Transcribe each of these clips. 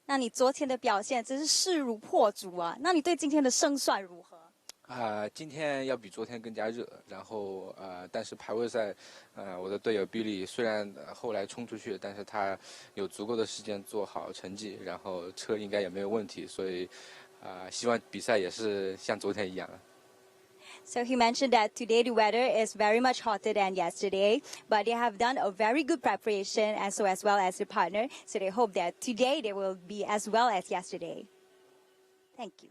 那你昨天的表现真是势如破竹啊！那你对今天的胜算如何？今天要比昨天更加热，然后但是排位赛，我的队友 Billy 虽然后来冲出去，但是他有足够的时间做好成绩，然后车应该也没有问题，所以希望比赛也是像昨天一样。So he mentioned that today the weather is very much hotter than yesterday, but they have done a very good preparation and so as well as the partner. So they hope that today they will be as well as yesterday. Thank you.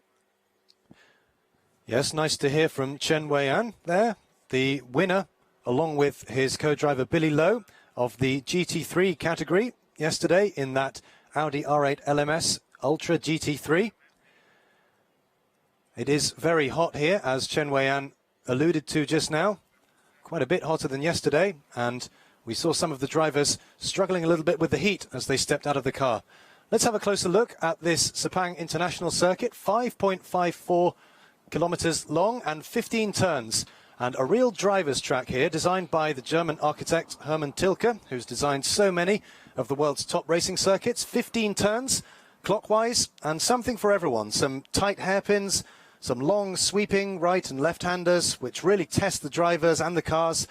Yes, nice to hear from Chen Wei-an there, the winner, along with his co-driver Billy Lowe of the GT3 category yesterday in that Audi R8 LMS Ultra GT3. It is very hot here, as Chen Wei-an alluded to just now. Quite a bit hotter than yesterday, and we saw some of the drivers struggling a little bit with the heat as they stepped out of the car. Let's have a closer look at this Sepang International Circuit, 5.54 kilometers long and 15 turns. And a real driver's track here, designed by the German architect Hermann Tilke, who's designed so many of the world's top racing circuits. 15 turns, clockwise, and something for everyone. Some tight hairpins, some long sweeping right and left-handers, which really test the drivers and the cars.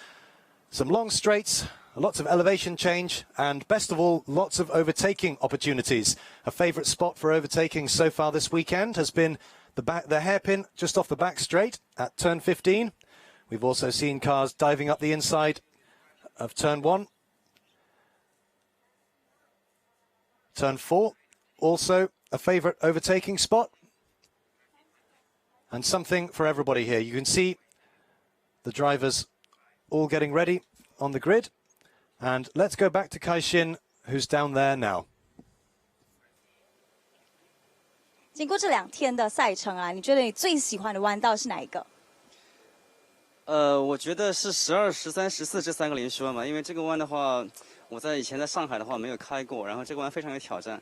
Some long straights, lots of elevation change, and best of all, lots of overtaking opportunities. A favourite spot for overtaking so far this weekend has been the hairpin just off the back straight at turn 15. We've also seen cars diving up the inside of turn 1. Turn 4, also a favourite overtaking spot. And something for everybody here. You can see the drivers all getting ready on the grid. And let's go back to Kai-Shin, who's down there now. 经过这2天的赛程啊，你觉得你最喜欢的弯道是哪一个？我觉得是12、13、14这3个连续弯吧，因为这个弯的话，我以前在上海的话没有开过，然后这个弯非常有挑战。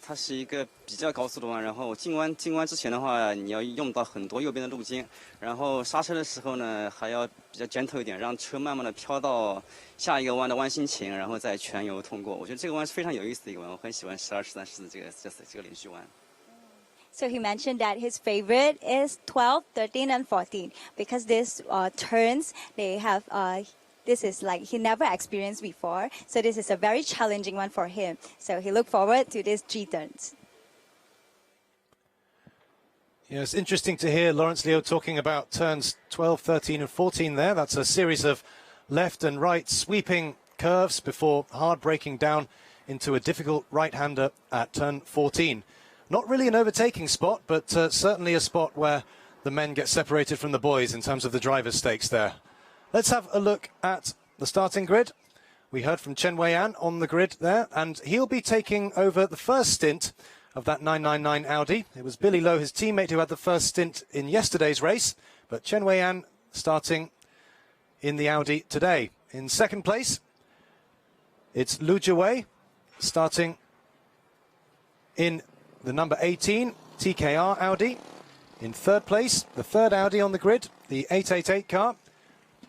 它是一个比较高速的弯，然后进弯之前的话，你要用到很多右边的路肩，然后刹车的时候呢，还要比较 gentle 一点，让车慢慢的飘到下一个弯的弯心前，然后再全油通过。我觉得这个弯是非常有意思的一个弯，我很喜欢12、13、14这个连续弯。So he mentioned that his favorite is 12, 13, and 14 because these turns, they have, this is like he never experienced before. So this is a very challenging one for him. So he looked forward to these G turns. Yeah, it's interesting to hear Lawrence Leo talking about turns 12, 13 and 14 there. That's a series of left and right sweeping curves before hard braking down into a difficult right-hander at turn 14. Not really an overtaking spot, but certainly a spot where the men get separated from the boys in terms of the driver's stakes there. Let's have a look at the starting grid. We heard from Chen Wei-an on the grid there, and he'll be taking over the first stint of that 999 Audi. It was Billy Lowe, his teammate, who had the first stint in yesterday's race, but Chen Wei-an starting in the Audi today. In second place, it's Lu Jiwei starting in the number 18 TKR Audi. In third place, the third Audi on the grid, the 888 car,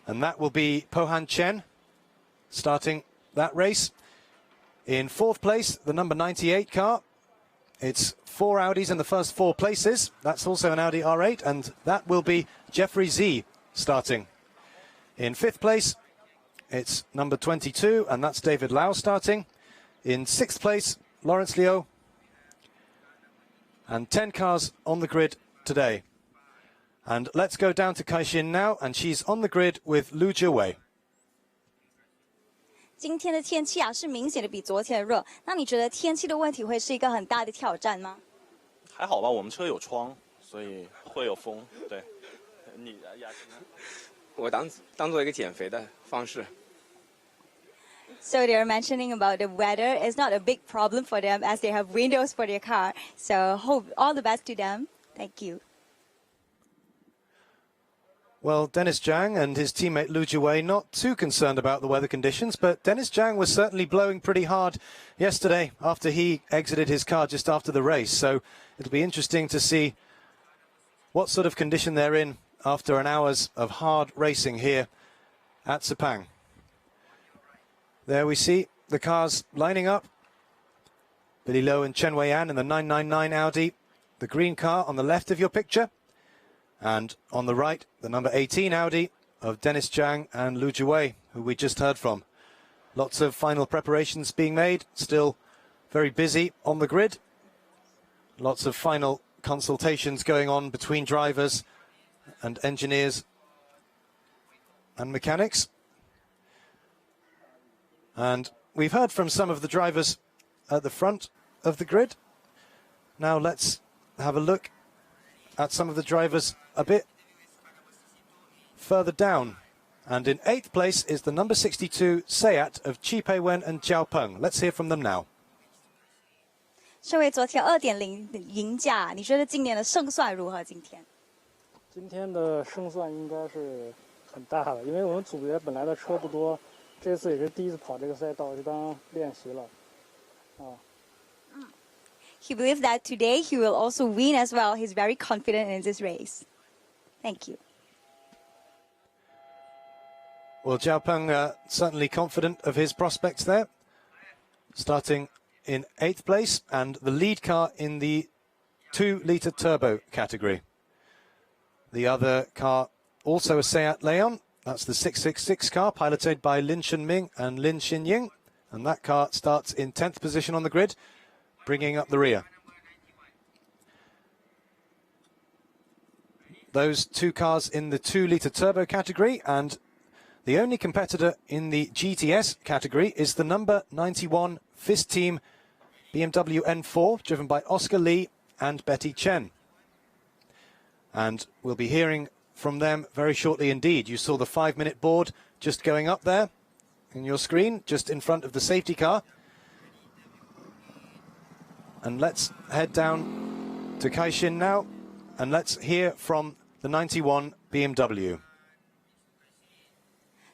and that will be Pohan Chen starting that race. In fourth place, the number 98 car. It's 4 Audis in the first 4 places. That's also an Audi R8, and that will be Jeffrey Z starting. In fifth place, it's number 22, and that's David Lau starting. In sixth place, Lawrence Leo. And 10 cars on the grid today. And let's go down to Kai-Shin now, and she's on the grid with Lu Jiwei. 今天的天气啊，是明显的比昨天热。那你觉得天气的问题会是一个很大的挑战吗？还好吧，我们车有窗，所以会有风。对，你雅琪呢？我当做一个减肥的方式。So they're mentioning about the weather is not a big problem for them as they have windows for their car. So hope all the best to them. Thank you. Well, Dennis Zhang and his teammate Lu Jiwei not too concerned about the weather conditions, but Dennis Zhang was certainly blowing pretty hard yesterday after he exited his car just after the race. So it'll be interesting to see what sort of condition they're in after an hour's of hard racing here at Sepang. There we see the cars lining up Billy Lowe and Chen Wei-an in the 999 Audi, the green car on the left of your picture. And on the right, the number 18 Audi of Dennis Zhang and Lu Jiwei, who we just heard from. Lots of final preparations being made, still very busy on the grid. Lots of final consultations going on between drivers and engineers and mechanics. And we've heard from some of the drivers at the front of the grid. Now let's have a look at some of the drivers a bit further down. And in 8th place is the number 62 Seat of Chi Pei-wen and Jiao Peng. Let's hear from them now. 身为昨天2.0赢家，你觉得今年的胜算如何？今天？今天的胜算应该是很大的，因为我们组别本来的车不多，这次也是第一次跑这个赛道，就当练习了。He believes that today he will also win as well. He's very confident in this race. Thank you. Well, Jiao Peng certainly confident of his prospects there. Starting in 8th place and the lead car in the 2-litre turbo category. The other car, also a Seat Leon. That's the 666 car, piloted by Lin Chunming and Lin Xinying. And that car starts in 10th position on the grid, bringing up the rear. Those two cars in the 2-litre turbo category, and the only competitor in the GTS category is the number 91 FIS Team BMW N4, driven by Oscar Lee and Betty Chen. And we'll be hearing from them very shortly indeed. You saw the 5-minute board just going up there in your screen, just in front of the safety car. And let's head down to Kaixin now, and let's hear from the 91 BMW.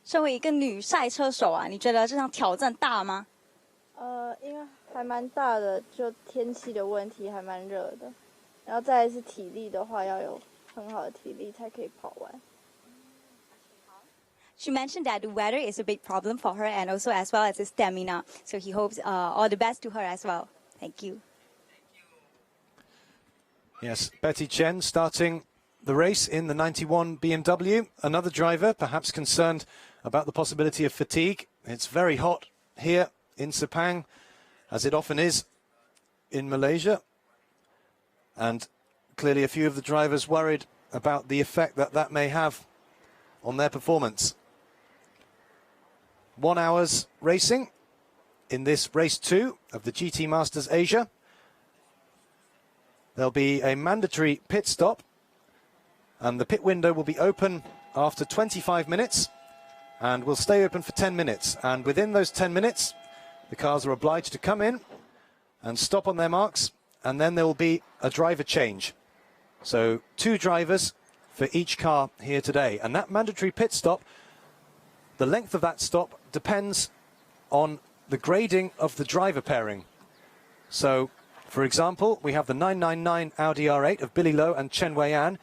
身为一个女赛车手啊，你觉得这场挑战大吗？应该还蛮大的，就天气的问题还蛮热的，然后再来是体力的话，要有很好的体力才可以跑完。She mentioned that the weather is a big problem for her and also as well as the stamina. So he hopes all the best to her as well. Thank you. Yes, Betty Chen starting the race in the 91 BMW. Another driver perhaps concerned about the possibility of fatigue. It's very hot here in Sepang, as it often is in Malaysia. And clearly a few of the drivers worried about the effect that that may have on their performance. 1 hour's racing in this race 2 of the GT Masters Asia. There'll be a mandatory pit stop, and the pit window will be open after 25 minutes and will stay open for 10 minutes. And within those 10 minutes, the cars are obliged to come in and stop on their marks, and then there will be a driver change. So 2 drivers for each car here today. And that mandatory pit stop, the length of that stop depends on the grading of the driver pairing. So, for example, we have the 999 Audi R8 of Billy Lowe and Chen Wei-an,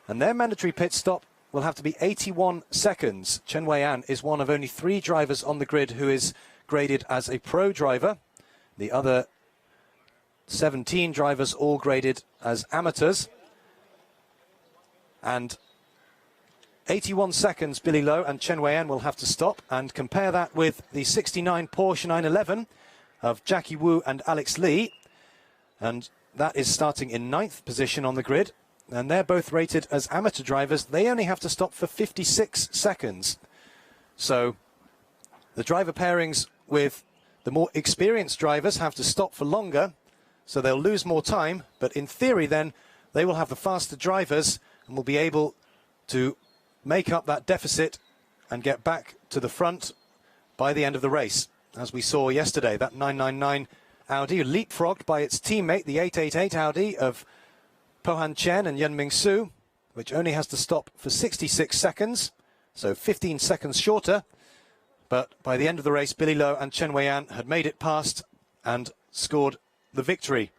and their mandatory pit stop will have to be 81 seconds. Chen Wei-an is one of only 3 drivers on the grid who is graded as a pro driver. The other 17 drivers all graded as amateurs. And 81 seconds Billy Lowe and Chen Wei-an will have to stop, and compare that with the 69 Porsche 911 of Jackie Wu and Alex Lee, and that is starting in 9th position on the grid, and they're both rated as amateur drivers. They only have to stop for 56 seconds. So the driver pairings with the more experienced drivers have to stop for longer, so they'll lose more time, but in theory then they will have the faster drivers and will be able to make up that deficit and get back to the front by the end of the race. As we saw yesterday, that 999 Audi leapfrogged by its teammate, the 888 Audi of Pohan Chen and Yun Ming Su, which only has to stop for 66 seconds, so 15 seconds shorter. But by the end of the race, Billy Lowe and Chen Wei-an had made it past and scored the victory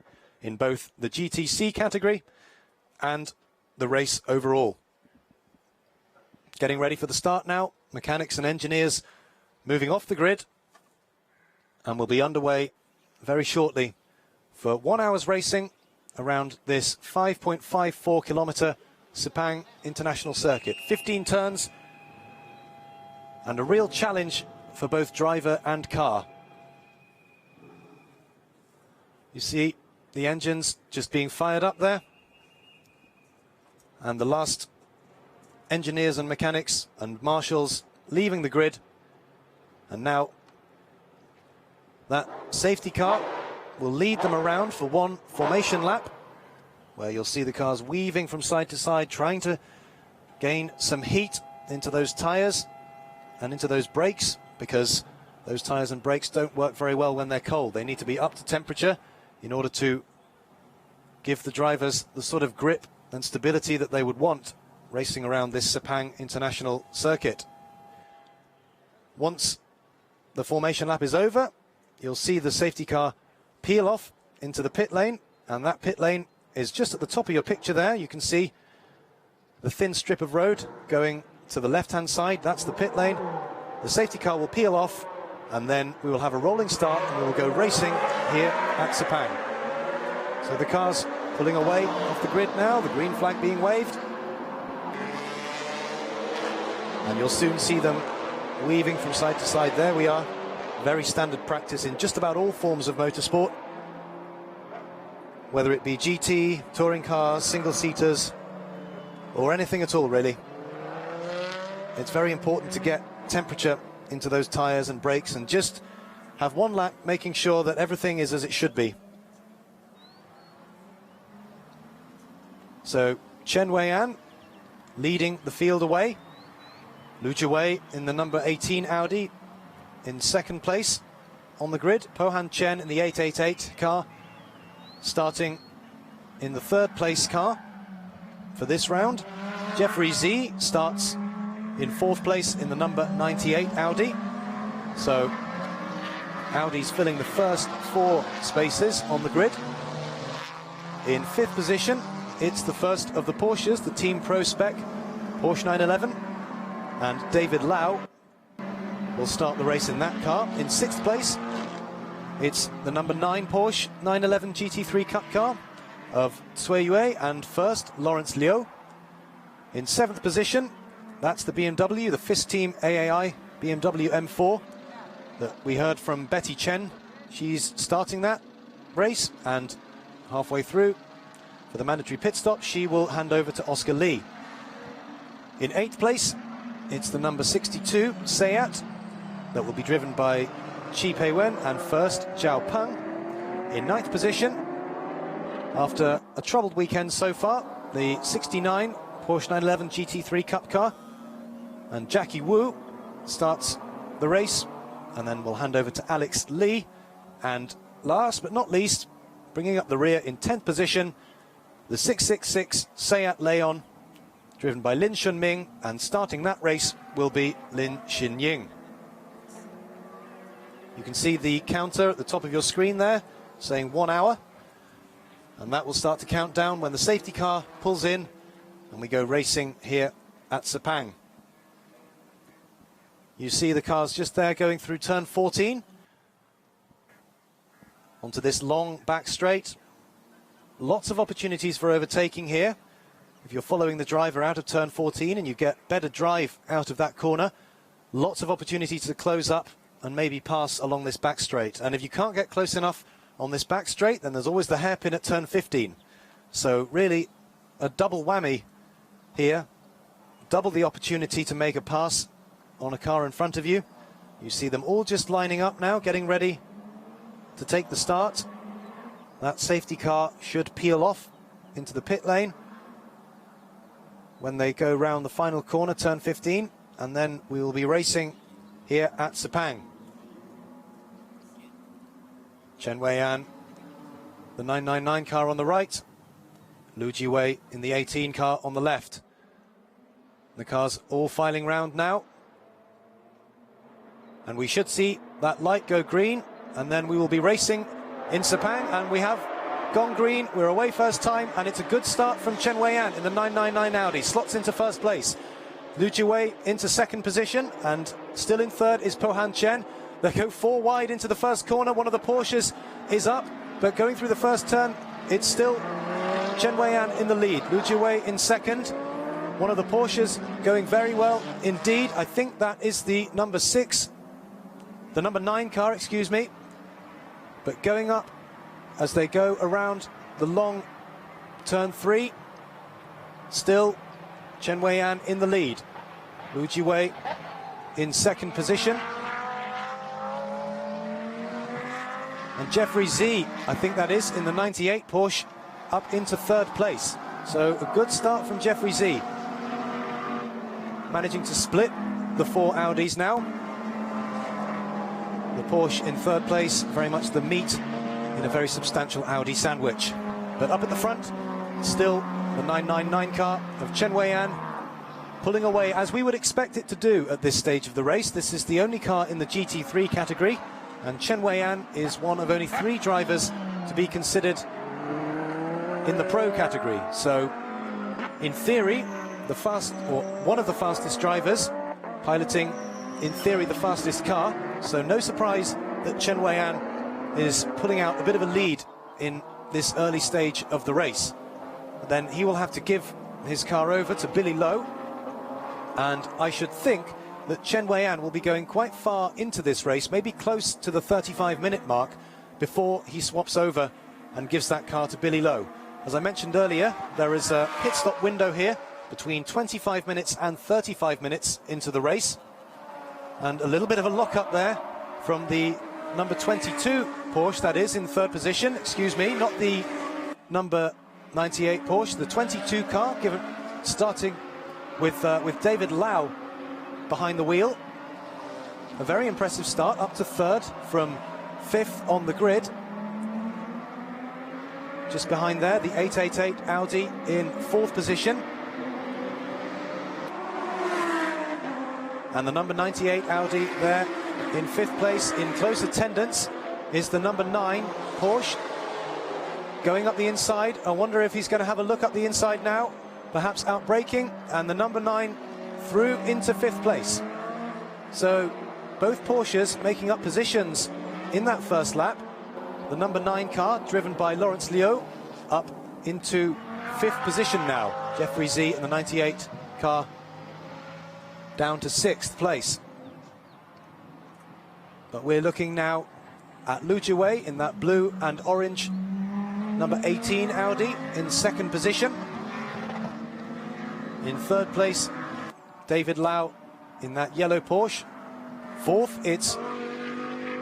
in both the GTC category and the race overall. Getting ready for the start now. Mechanics and engineers moving off the grid, and will be underway very shortly for 1 hour's racing around this 5.54 kilometre Sepang International Circuit. 15 turns and a real challenge for both driver and car. You see the engines just being fired up there, and the last engineers and mechanics and marshals leaving the grid, and now that safety car will lead them around for one formation lap, where you'll see the cars weaving from side to side, trying to gain some heat into those tyres and into those brakes, because those tyres and brakes don't work very well when they're cold. They need to be up to temperature in order to give the drivers the sort of grip and stability that they would want racing around this Sepang International Circuit. Once the formation lap is over, you'll see the safety car peel off into the pit lane, and that pit lane is just at the top of your picture there. You can see the thin strip of road going to the left-hand side. That's the pit lane. The safety car will peel off, and then we will have a rolling start and we will go racing here at Sepang. So the cars pulling away off the grid now, the green flag being waved. And you'll soon see them weaving from side to side. There we are. Very standard practice in just about all forms of motorsport, whether it be GT, touring cars, single-seaters, or anything at all, really. It's very important to get temperature into those tyres and brakes and just have one lap making sure that everything is as it should be. So Chen Wei-an leading the field away. Lu Jiwei in the number 18 Audi in second place on the grid. Po-han Chen in the 888 car starting in the third place car for this round. Jeffrey Z starts in fourth place in the number 98 Audi. So Audi's filling the first 4 spaces on the grid. In fifth position, it's the first of the Porsches, the Team Pro Spec Porsche 911, and David Lau will start the race in that car. In sixth place, it's the number 9 Porsche 911 GT3 Cup car of Cui Yue, and first, Lawrence Liu. In seventh position, that's the BMW, the FIS Team AAI BMW M4 that we heard from Betty Chen. She's starting that race, and halfway through for the mandatory pit stop, she will hand over to Oscar Lee. In eighth place, it's the number 62 Seat that will be driven by Chi Pei-wen, and first, Zhao Peng. In ninth position, after a troubled weekend so far, the 69 Porsche 911 GT3 Cup car, and Jackie Wu starts the race, and then we'll hand over to Alex Lee. And last but not least, bringing up the rear in 10th position, the 666 Seat Leon, driven by Lin Shunming, and starting that race will be Lin Xinying. You can see the counter at the top of your screen there, saying 1 hour, and that will start to count down when the safety car pulls in and we go racing here at Sepang. You see the cars just there going through turn 14 onto this long back straight. Lots of opportunities for overtaking here. If you're following the driver out of turn 14 and you get better drive out of that corner, lots of opportunities to close up and maybe pass along this back straight. And if you can't get close enough on this back straight, then there's always the hairpin at turn 15. So really a double whammy here. Double the opportunity to make a pass on a car in front of you. You see them all just lining up now, getting ready to take the start. That safety car should peel off into the pit lane when they go round the final corner, turn 15, and then we will be racing here at Sepang. Chen Wei-an, the 999 car on the right, Lu Jiwei in the 18 car on the left. The cars all filing round now, and we should see that light go green, and then we will be racing in Sepang, and we have gone green. We're away first time, and it's a good start from Chen Wei-an in the 999 Audi. Slots into first place. Lu Jiwei into second position, and still in third is Po-han Chen. They go 4 wide into the first corner. One of the Porsches is up, but going through the first turn, it's still Chen Weian in the lead. Lu Jiwei in second. One of the Porsches going very well indeed. I think that is the number 9 car, excuse me. But going up as they go around the long turn 3, still Chen Weian in the lead. Lu Jiwei in second position. And Jeffrey Z, I think that is, in the 98 Porsche, up into third place. So a good start from Jeffrey Z. Managing to split the 4 Audis now. The Porsche in third place, very much the meat in a very substantial Audi sandwich. But up at the front, still the 999 car of Chen Weian, pulling away as we would expect it to do at this stage of the race. This is the only car in the GT3 category, and Chen Weian is one of only 3 drivers to be considered in the pro category. So, in theory, one of the fastest drivers, piloting, in theory, the fastest car. So no surprise that Chen Weian is pulling out a bit of a lead in this early stage of the race. Then he will have to give his car over to Billy Lowe, and I should think that Chen Weian will be going quite far into this race, maybe close to the 35-minute mark, before he swaps over and gives that car to Billy Lowe. As I mentioned earlier, there is a pit stop window here between 25 minutes and 35 minutes into the race, and a little bit of a lock-up there from the number 22 Porsche, that is, in third position, excuse me, not the number 98 Porsche, the 22 car, starting with David Lau behind the wheel. A very impressive start, up to third from 5th on the grid. Just behind there, the 888 Audi in 4th position. And the number 98 Audi there in 5th place. In close attendance is the number 9 Porsche. Going up the inside, I wonder if he's going to have a look up the inside now, perhaps outbraking, and the number 9 through into 5th place. So both Porsches making up positions in that first lap. The number 9 car, driven by Lawrence Liu, up into 5th position now. Jeffrey Z and the 98 car down to 6th place. But we're looking now at Lu Jiwei in that blue and orange number 18 Audi in 2nd position. In 3rd place, David Lau in that yellow Porsche. 4th, it's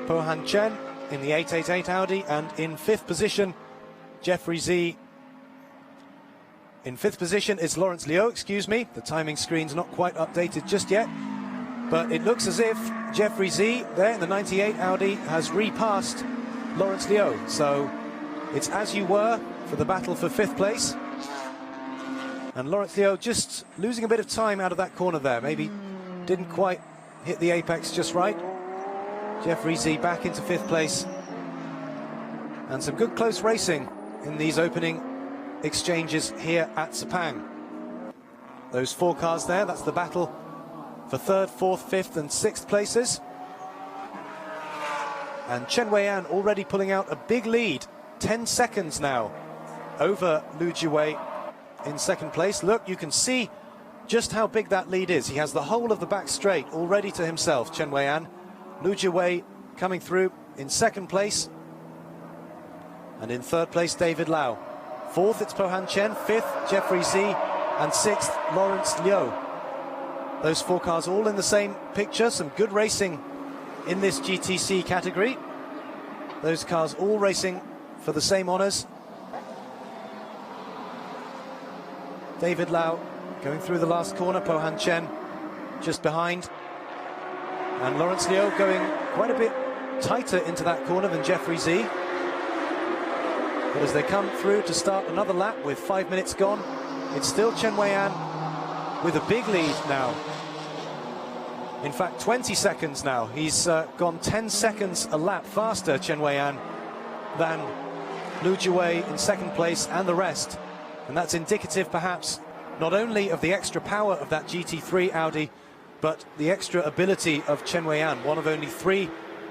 Po Han Chen in the 888 Audi, and in 5th position, Jeffrey Z. In 5th position is Lawrence Liu, excuse me. The timing screen's not quite updated just yet, but it looks as if Jeffrey Z there in the 98 Audi has repassed Lawrence Liu. So it's as you were for the battle for 5th place. And Lawrence Liu just losing a bit of time out of that corner there. Maybe didn't quite hit the apex just right. Jeffrey Z back into 5th place. And some good close racing in these opening exchanges here at Sepang. Those 4 cars there, that's the battle for 3rd, 4th, 5th and 6th places. And Chen Weian already pulling out a big lead, 10 seconds now over Lu Jiwei in 2nd place. Look, you can see just how big that lead is. He has the whole of the back straight already to himself, Chen Weian. Lu Jiwei coming through in 2nd place. And in 3rd place, David Lau. 4th, it's Po Han Chen. 5th, Jeffrey Z. And 6th, Lawrence Liu. Those 4 cars all in the same picture. Some good racing in this GTC category. Those cars all racing for the same honours. David Lau going through the last corner. Po Han Chen just behind. And Lawrence Liu going quite a bit tighter into that corner than Jeffrey Z. But as they come through to start another lap with 5 minutes gone, it's still Chen Weian with a big lead now. In fact, 20 seconds now. He's gone 10 seconds a lap faster, Chen Weian, than Lu Jiwei in 2nd place and the rest. And that's indicative, perhaps, not only of the extra power of that GT3 Audi, but the extra ability of Chen Weian, one of only 3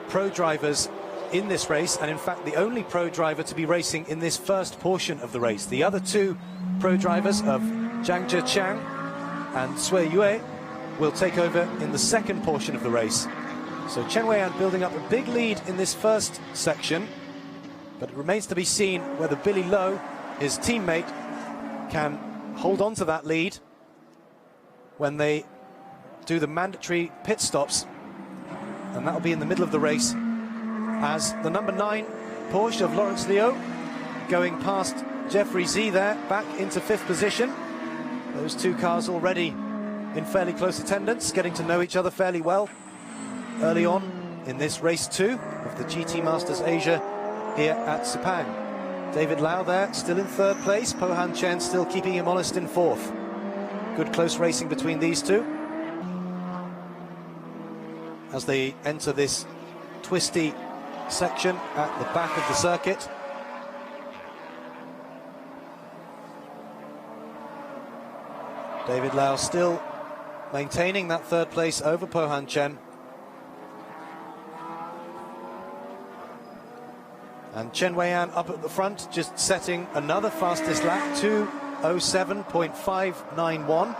pro drivers in this race, and in fact the only pro driver to be racing in this first portion of the race. The other two pro drivers of Zhang Zhiqiang and Cui Yue will take over in the second portion of the race. So Chen Weian building up a big lead in this first section, but it remains to be seen whether Billy Lowe, his teammate, can hold on to that lead when they do the mandatory pit stops, and that'll be in the middle of the race as the number 9 Porsche of Lawrence Liu going past Jeffrey Z there, back into 5th position. Those two cars already in fairly close attendance, getting to know each other fairly well early on in this race 2 of the GT Masters Asia here at Sepang. David Lau there, still in 3rd place. Pohan Chen still keeping him honest in 4th. Good close racing between these two as they enter this twisty section at the back of the circuit. David Lau still maintaining that 3rd place over Pohan Chen. And Chen Weian up at the front, just setting another fastest lap, 2:07.591.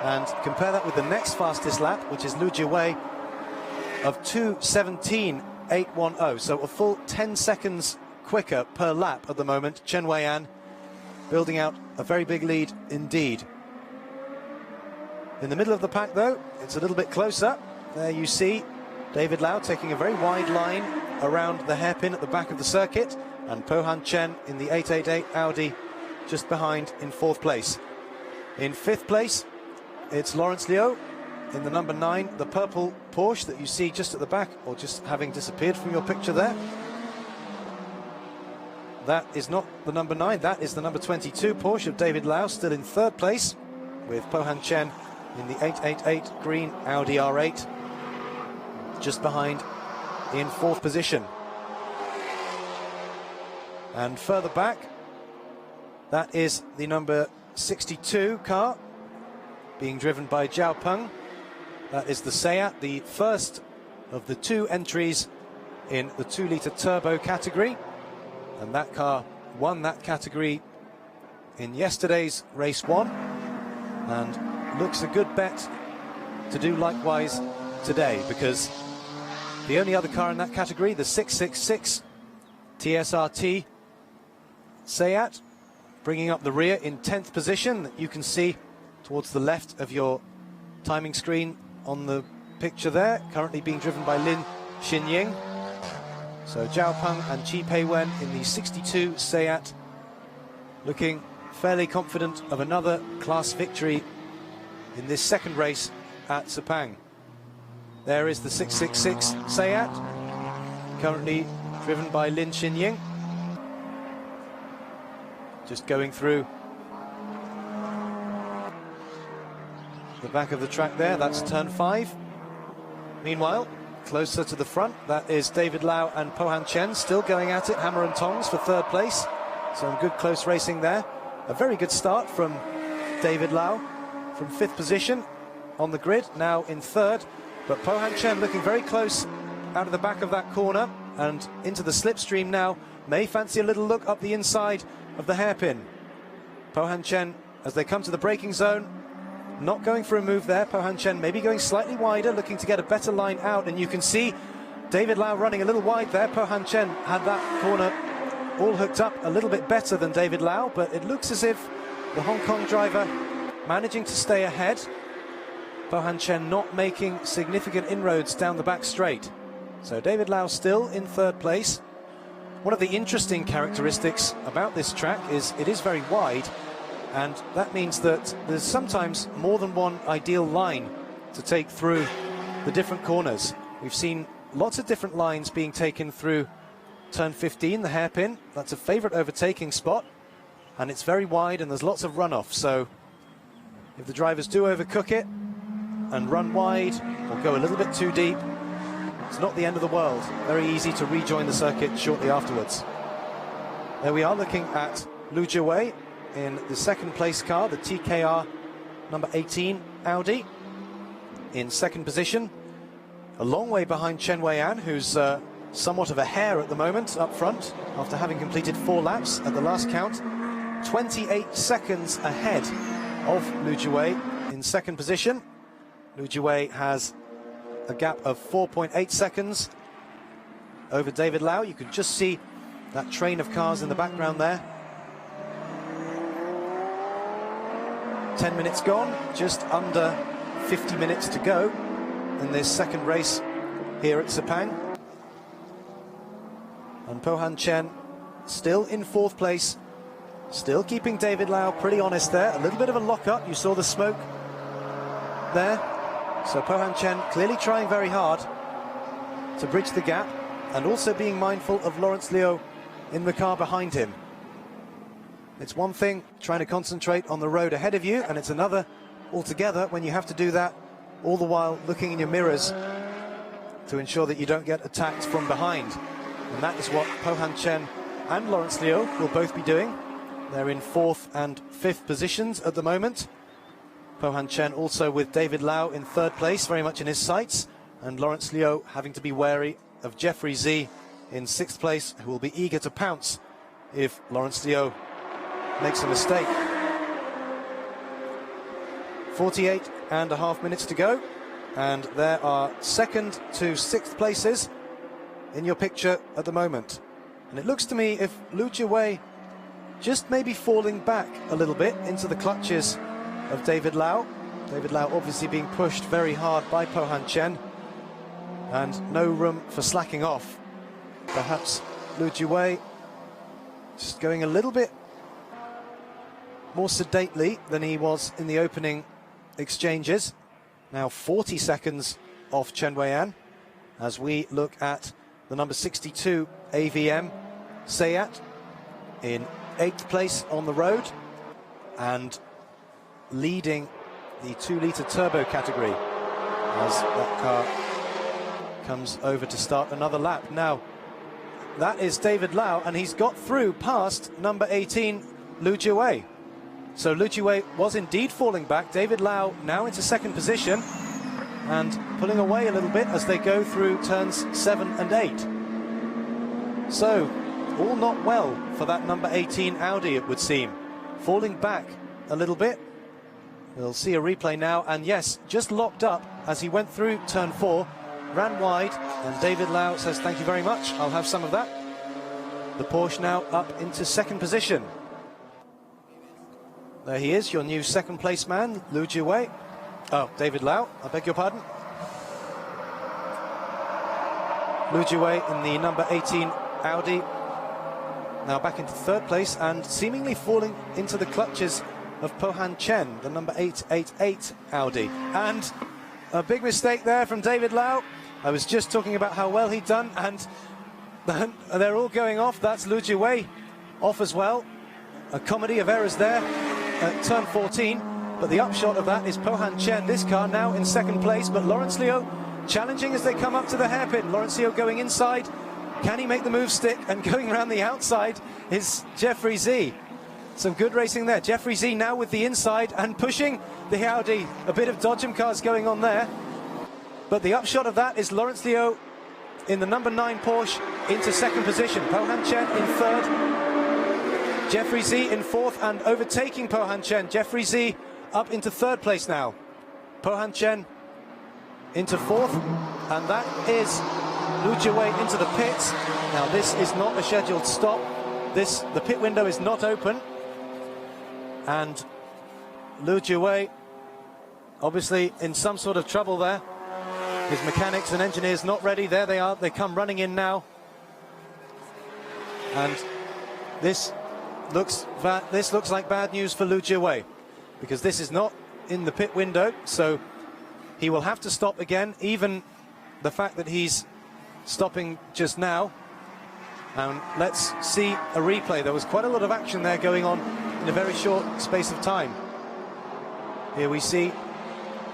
And compare that with the next fastest lap, which is Lu Jiwei, of 2:17.810. So a full 10 seconds quicker per lap at the moment. Chen Weian building out a very big lead indeed. In the middle of the pack, though, it's a little bit closer. There you see David Lau taking a very wide line around the hairpin at the back of the circuit, and Pohan Chen in the 888 Audi just behind in 4th place. In 5th place, it's Lawrence Liu in the number 9, the purple Porsche that you see just at the back, or just having disappeared from your picture there. That is not the number 9, that is the number 22 Porsche of David Lau, still in 3rd place, with Pohan Chen in the 888 green Audi R8, just behind in 4th position. And further back, that is the number 62 car being driven by Zhao Peng. That is the Seat, the first of the 2 entries in the 2-litre turbo category, and that car won that category in yesterday's race 1 and looks a good bet to do likewise today, because the only other car in that category, the 666 TSRT Seat, bringing up the rear in 10th position, that you can see towards the left of your timing screen on the picture there, currently being driven by Lin Xinying. So Zhao Peng and Qi Peiwen in the 62 Seat, looking fairly confident of another class victory in this second race at Sepang. There is the 666 Seat, currently driven by Lin Xinying. Just going through the back of the track there, that's turn 5. Meanwhile, closer to the front, that is David Lau and Pohan Chen, still going at it, hammer and tongs for 3rd place. Some good close racing there. A very good start from David Lau, from 5th position on the grid, now in 3rd. But Pohan Chen looking very close out of the back of that corner and into the slipstream now. May fancy a little look up the inside of the hairpin. Pohan Chen, as they come to the braking zone, not going for a move there. Pohan Chen maybe going slightly wider, looking to get a better line out, and you can see David Lau running a little wide there. Pohan Chen had that corner all hooked up a little bit better than David Lau, but it looks as if the Hong Kong driver managing to stay ahead. Pohan Chen not making significant inroads down the back straight. So David Lau still in 3rd place. One of the interesting characteristics about this track is it is very wide, and that means that there's sometimes more than one ideal line to take through the different corners. We've seen lots of different lines being taken through turn 15, the hairpin. That's a favourite overtaking spot, and it's very wide and there's lots of runoff. So if the drivers do overcook it and run wide or go a little bit too deep, it's not the end of the world. Very easy to rejoin the circuit shortly afterwards. There we are looking at Lu Jiwei in the 2nd place car, the TKR number 18 Audi, in 2nd position. A long way behind Chen Weian, who's somewhat of a hair at the moment up front after having completed 4 laps at the last count. 28 seconds ahead of Lu Jiwei in second position. Lu Jiwei has a gap of 4.8 seconds over David Lau. You can just see that train of cars in the background there. 10 minutes gone, just under 50 minutes to go in this second race here at Sepang. And Po-Han Chen still in 4th place, still keeping David Lau pretty honest there. A little bit of a lock-up, you saw the smoke there. So Po-Han Chen clearly trying very hard to bridge the gap, and also being mindful of Lawrence Liu in the car behind him. It's one thing trying to concentrate on the road ahead of you, and it's another altogether when you have to do that all the while looking in your mirrors to ensure that you don't get attacked from behind. And that is what Po-Han Chen and Lawrence Liu will both be doing. They're in 4th and 5th positions at the moment. Po-Han Chen also with David Lau in 3rd place, very much in his sights, and Lawrence Liu having to be wary of Jeffrey Z in 6th place, who will be eager to pounce if Lawrence Liu makes a mistake. 48.5 minutes to go, and there are 2nd to 6th places in your picture at the moment. And it looks to me if Lu Jiwei just maybe falling back a little bit into the clutches of David Lau. David Lau obviously being pushed very hard by Po-Han Chen, and no room for slacking off. Perhaps Lu Jiwei just going a little bit more sedately than he was in the opening exchanges. Now 40 seconds off Chen Weian as we look at the number 62 AVM Sayat in 8th place on the road and leading the 2-litre turbo category as that car comes over to start another lap. Now that is David Lau, and he's got through past number 18 Lu Jiwei. So Lu Jiwei was indeed falling back. David Lau now into 2nd position and pulling away a little bit as they go through turns 7 and 8. So all not well for that number 18 Audi, it would seem. Falling back a little bit. We'll see a replay now, and yes, just locked up as he went through turn 4, ran wide, and David Lau says thank you very much, I'll have some of that. The Porsche now up into 2nd position. There he is, your new 2nd place man, Lu Jiwei. Oh, David Lau, I beg your pardon. Lu Jiwei in the number 18 Audi, now back into 3rd place and seemingly falling into the clutches of Po-Han Chen, the number 888 Audi. And a big mistake there from David Lau. I was just talking about how well he'd done, and they're all going off. That's Lu Jiwei off as well. A comedy of errors there at turn 14, but the upshot of that is Po-Han Chen, this car now in 2nd place, but Lawrence Liu challenging as they come up to the hairpin. Lawrence Liu going inside. Can he make the move stick? And going around the outside is Jeffrey Z. Some good racing there. Jeffrey Z now with the inside and pushing the Audi. A bit of dodgem cars going on there. But the upshot of that is Lawrence Liu in the number 9 Porsche into 2nd position. Po-Han Chen in 3rd. Jeffrey Z in 4th and overtaking Po-Han Chen. Jeffrey Z up into 3rd place now. Po-Han Chen into 4th. And that is Lu Jiwei into the pits. Now this is not a scheduled stop. The pit window is not open. And Lu Jiwei obviously in some sort of trouble there. His mechanics and engineers not ready. There they are. They come running in now. And this looks like bad news for Lu Jiwei, because this is not in the pit window, so he will have to stop again. Even the fact that he's stopping just now. And let's see a replay. There was quite a lot of action there going on in a very short space of time. Here we see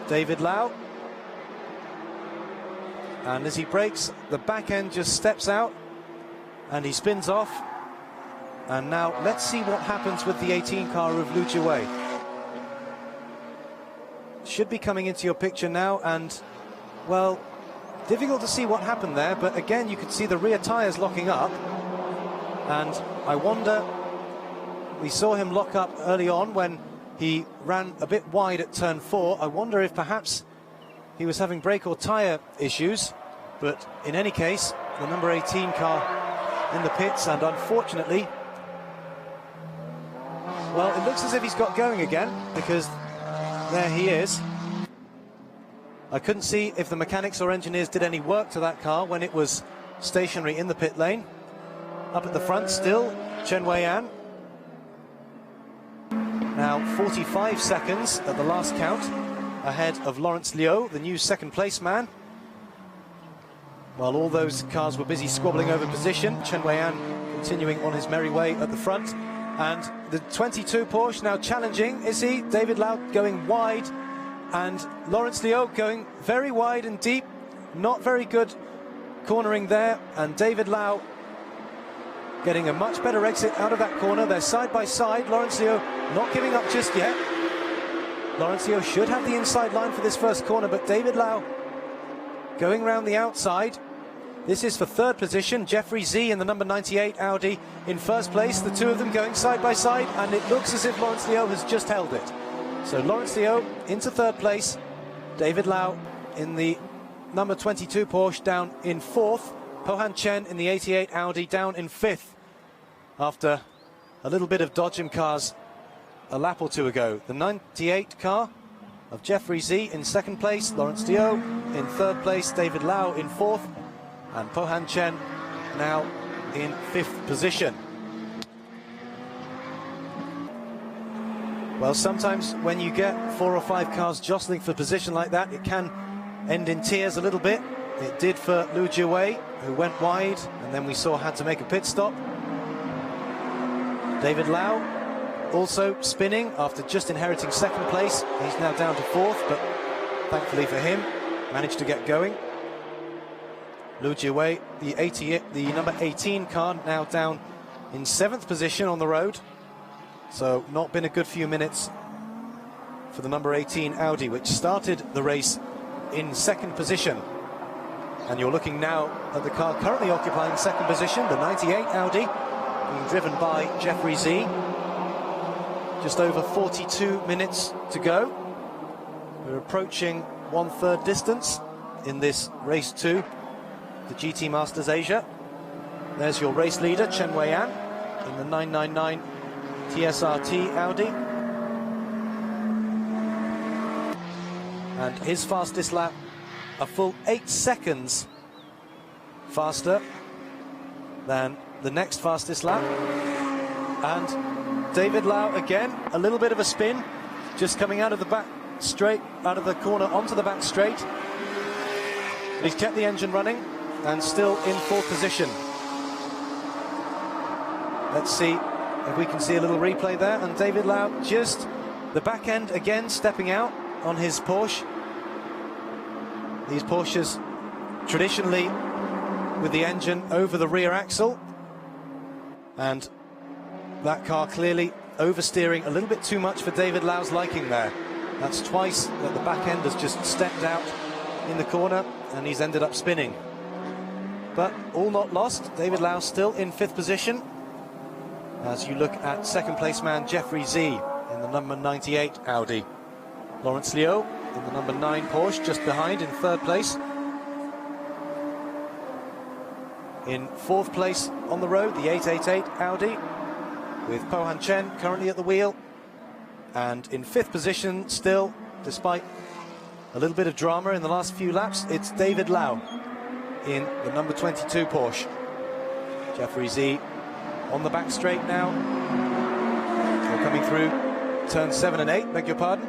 David Lau. And as he brakes, the back end just steps out and he spins off. And now let's see what happens with the 18 car of Lu Jiwei. Should be coming into your picture now, and well, difficult to see what happened there, but again you could see the rear tyres locking up, and I wonder, we saw him lock up early on when he ran a bit wide at turn 4. I wonder if perhaps he was having brake or tyre issues, but in any case, the number 18 car in the pits, and unfortunately, well, it looks as if he's got going again, because there he is. I couldn't see if the mechanics or engineers did any work to that car when it was stationary in the pit lane. Up at the front still, Chen Wei-an. Now 45 seconds at the last count ahead of Lawrence Liu, the new second place man. While all those cars were busy squabbling over position, Chen Wei-an continuing on his merry way at the front. And the 22 Porsche now challenging, is he? David Lau going wide, and Lawrence Liu going very wide and deep. Not very good cornering there, and David Lau getting a much better exit out of that corner. They're side by side. Lawrence Liu not giving up just yet. Lawrence Liu should have the inside line for this first corner, but David Lau going round the outside. This is for third position. Jeffrey Z in the number 98 Audi in first place. The two of them going side by side, and it looks as if Lawrence Liu has just held it. So Lawrence Liu into third place. David Lau in the number 22 Porsche down in fourth. Pohan Chen in the 88 Audi down in fifth after a little bit of dodgem cars a lap or two ago. The 98 car of Jeffrey Z in second place. Lawrence Liu in third place. David Lau in fourth. And Pohan Chen now in fifth position. Well, sometimes when you get 4 or 5 cars jostling for position like that, it can end in tears a little bit. It did for Liu Jiwei, who went wide, and then we saw had to make a pit stop. David Lau also spinning after just inheriting second place. He's now down to fourth, but thankfully for him, managed to get going. Liu Jiwei, the number 18 car, now down in 7th position on the road. So not been a good few minutes for the number 18 Audi, which started the race in second position. And you're looking now at the car currently occupying second position, the 98 Audi, being driven by Jeffrey Z. Just over 42 minutes to go. We're approaching 1/3 distance in this race 2. The GT Masters Asia. There's your race leader, Chen Wei-an, in the 999 TSRT Audi. And his fastest lap, a full 8 seconds faster than the next fastest lap. And David Lau again, a little bit of a spin, just coming out of the back straight, out of the corner onto the back straight. But he's kept the engine running and still in fourth position. Let's see if we can see a little replay there. And David Lau just the back end again stepping out on his Porsche. These Porsches traditionally with the engine over the rear axle, and that car clearly oversteering a little bit too much for David Lau's liking there. That's twice that the back end has just stepped out in the corner and he's ended up spinning. But all not lost. David Lau still in fifth position. As you look at second place man Jeffrey Z in the number 98 Audi. Lawrence Liu in the number 9 Porsche just behind in third place. In fourth place on the road, the 888 Audi with Pohan Chen currently at the wheel. And in fifth position still, despite a little bit of drama in the last few laps, it's David Lau in the number 22 Porsche. Jeffrey Z on the back straight now. We're coming through turns 7 and 8, beg your pardon.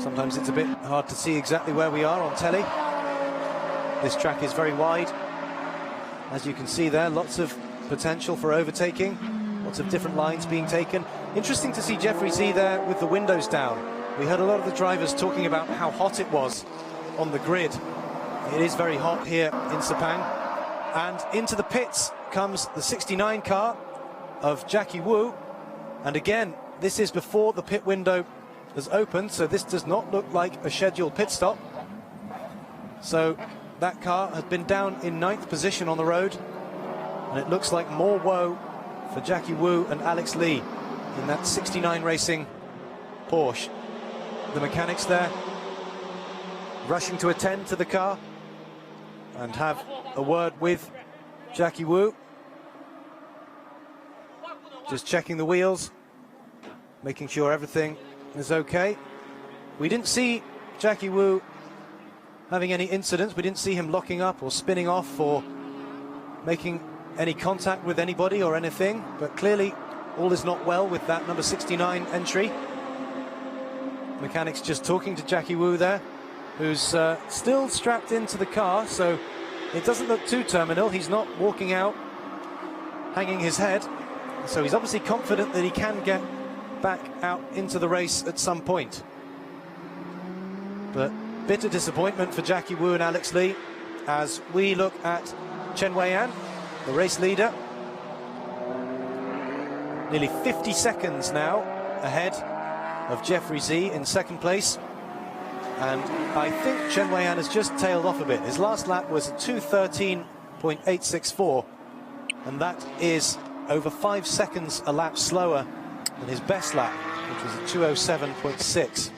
Sometimes it's a bit hard to see exactly where we are on telly. This track is very wide. As you can see there, lots of potential for overtaking. Lots of different lines being taken. Interesting to see Jeffrey Z there with the windows down. We heard a lot of the drivers talking about how hot it was on the grid. It is very hot here in Sepang. And into the pits comes the 69 car of Jackie Wu. And again, this is before the pit window has opened, so this does not look like a scheduled pit stop. So that car has been down in 9th position on the road, and it looks like more woe for Jackie Wu and Alex Lee in that 69 Racing Porsche. The mechanics there rushing to attend to the car and have a word with Jackie Wu. Just checking the wheels, making sure everything is okay. We didn't see Jackie Wu having any incidents. We didn't see him locking up or spinning off or making any contact with anybody or anything, but clearly all is not well with that number 69 entry. Mechanics just talking to Jackie Wu there, who's still strapped into the car, so it doesn't look too terminal. He's not walking out hanging his head, so he's obviously confident that he can get back out into the race at some point. But bitter disappointment for Jackie Wu and Alex Lee as we look at Chen Weiyan, the race leader. Nearly 50 seconds now ahead of Jeffrey Z in second place. And I think Chen Weiyan has just tailed off a bit. His last lap was a 2:13.864, and that is over 5 seconds a lap slower than his best lap, which was a 2:07.6.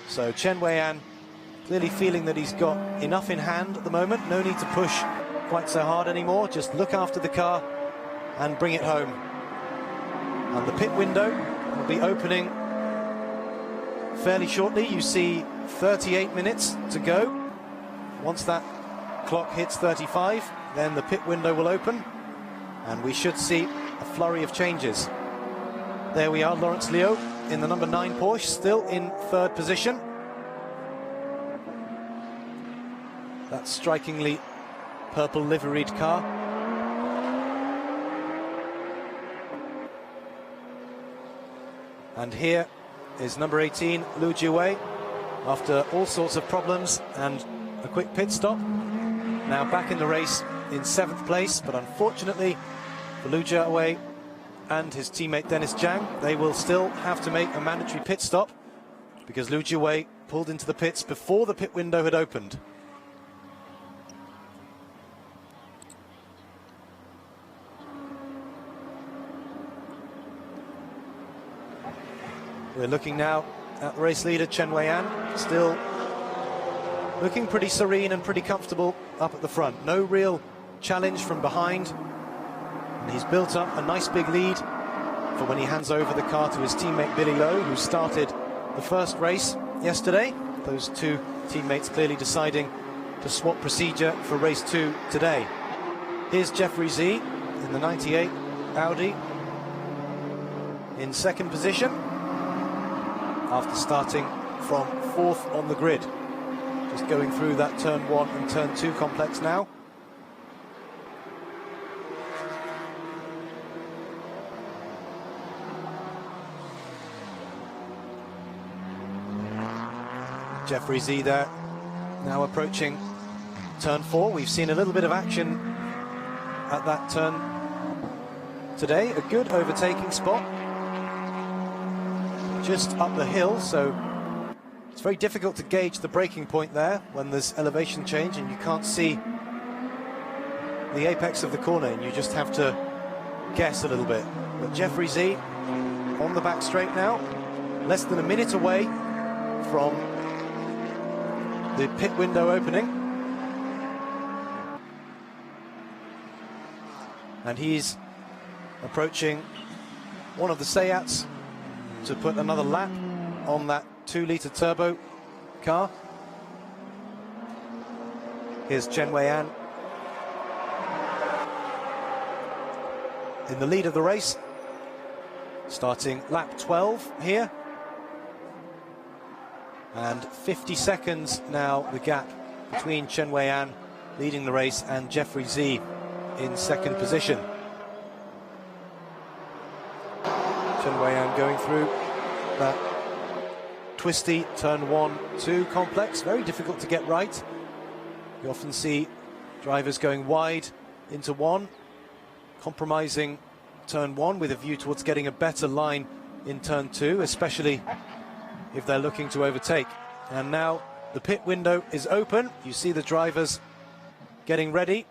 So Chen Weiyan clearly feeling that he's got enough in hand at the moment. No need to push quite so hard anymore. Just look after the car and bring it home. And the pit window will be opening fairly shortly. You see 38 minutes to go. Once that clock hits 35, then the pit window will open and we should see a flurry of changes. There we are, Lawrence Liu in the number 9 Porsche, still in 3rd position. That strikingly purple liveried car. And here is number 18, Lu Jiwei, after all sorts of problems and a quick pit stop. Now back in the race in 7th place, but unfortunately for Lu Jiwei and his teammate Dennis Zhang, they will still have to make a mandatory pit stop because Lu Jiwei pulled into the pits before the pit window had opened. We're looking now at the race leader Chen Weiyan, still looking pretty serene and pretty comfortable up at the front. No real challenge from behind, and he's built up a nice big lead for when he hands over the car to his teammate Billy Lowe, who started the first race yesterday. Those two teammates clearly deciding to swap procedure for race 2 today. Here's Jeffrey Z in the 98 Audi in 2nd position, after starting from 4th on the grid. Just going through that turn 1 and turn 2 complex now. Jeffrey Z there, now approaching turn 4. We've seen a little bit of action at that turn today. A good overtaking spot just up the hill, so it's very difficult to gauge the braking point there when there's elevation change and you can't see the apex of the corner, and you just have to guess a little bit. But Jeffrey Z on the back straight now, less than a minute away from the pit window opening, and he's approaching one of the Seats to put another lap on that 2-litre turbo car. Here's Chen Weiyan in the lead of the race, starting lap 12 here. And 50 seconds now the gap between Chen Weiyan leading the race and Jeffrey Z in 2nd position. Chen Weiyan going through that twisty turn 1-2 complex, very difficult to get right. You often see drivers going wide into 1, compromising turn 1 with a view towards getting a better line in turn 2, especially if they're looking to overtake. And now the pit window is open. You see the drivers getting ready.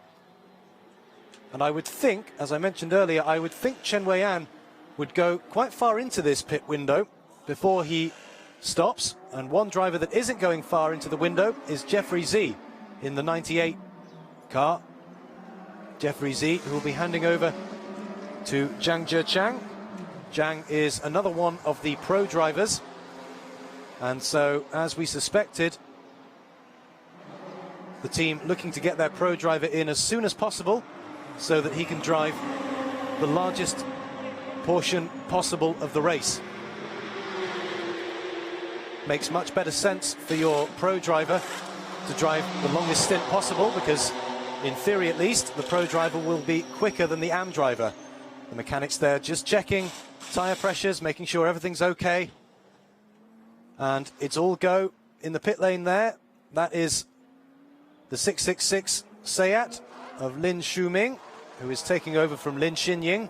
And I would think, as I mentioned earlier, I would think Chen Wei-an would go quite far into this pit window before he stops. And one driver that isn't going far into the window is Jeffrey Z in the 98 car. Jeffrey Z, who will be handing over to Zhang Zhechang. Zhang is another one of the pro drivers. And so, as we suspected, the team looking to get their pro driver in as soon as possible so that he can drive the largest portion possible of the race. Makes much better sense for your pro driver to drive the longest stint possible because, in theory at least, the pro driver will be quicker than the AM driver. The mechanics there just checking tyre pressures, making sure everything's okay. And it's all go in the pit lane there. That is the 666 Seat of Lin Shuming, who is taking over from Lin Xinying.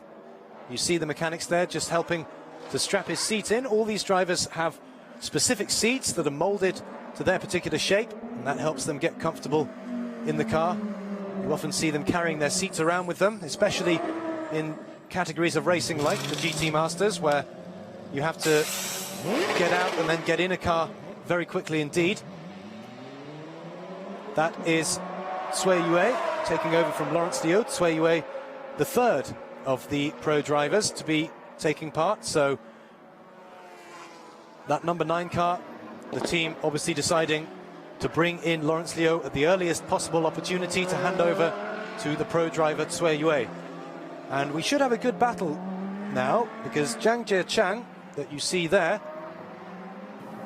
You see the mechanics there just helping to strap his seat in. All these drivers have specific seats that are molded to their particular shape, and that helps them get comfortable in the car. You often see them carrying their seats around with them, especially in categories of racing like the GT Masters, where you have to get out and then get in a car very quickly indeed. That is Cui Yue taking over from Lawrence Liu. Cui Yue, the third of the pro drivers to be taking part. So that number 9 car, the team obviously deciding to bring in Lawrence Liu at the earliest possible opportunity to hand over to the pro driver Cui Yue. And we should have a good battle now, because Zhang Zhechang, that you see there,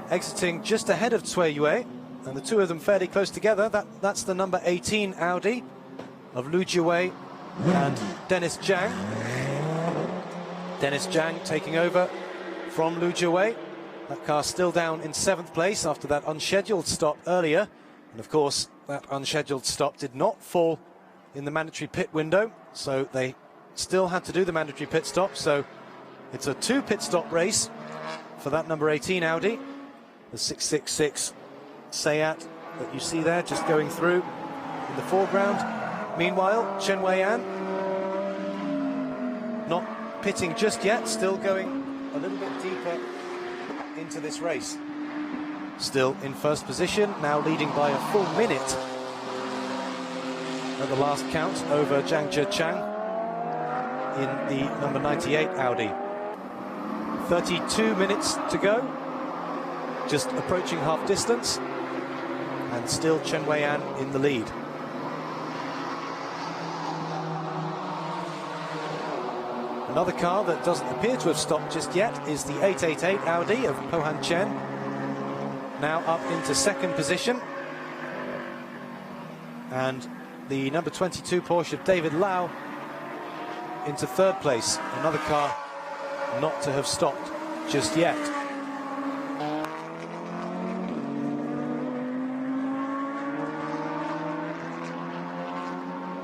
exiting just ahead of Cui Yue, and the two of them fairly close together. That's the number 18 Audi of Lu Jiwei and Dennis Zhang. Dennis Zhang taking over from Lu Jiwei. That car still down in 7th place after that unscheduled stop earlier. And of course, that unscheduled stop did not fall in the mandatory pit window, so they still had to do the mandatory pit stop. So it's a 2 pit stop race for that number 18 Audi, the 666 Seat that you see there just going through in the foreground. Meanwhile, Chen Wei-an not pitting just yet, still going a little bit deeper into this race. Still in first position, now leading by a full minute at the last count over Zhang Zhechang in the number 98 Audi. 32 minutes to go, just approaching half distance, and still Chen Wei-an in the lead. Another car that doesn't appear to have stopped just yet is the 888 Audi of Po-Han Chen, now up into 2nd position. And the number 22 Porsche of David Lau into 3rd place. Another car not to have stopped just yet.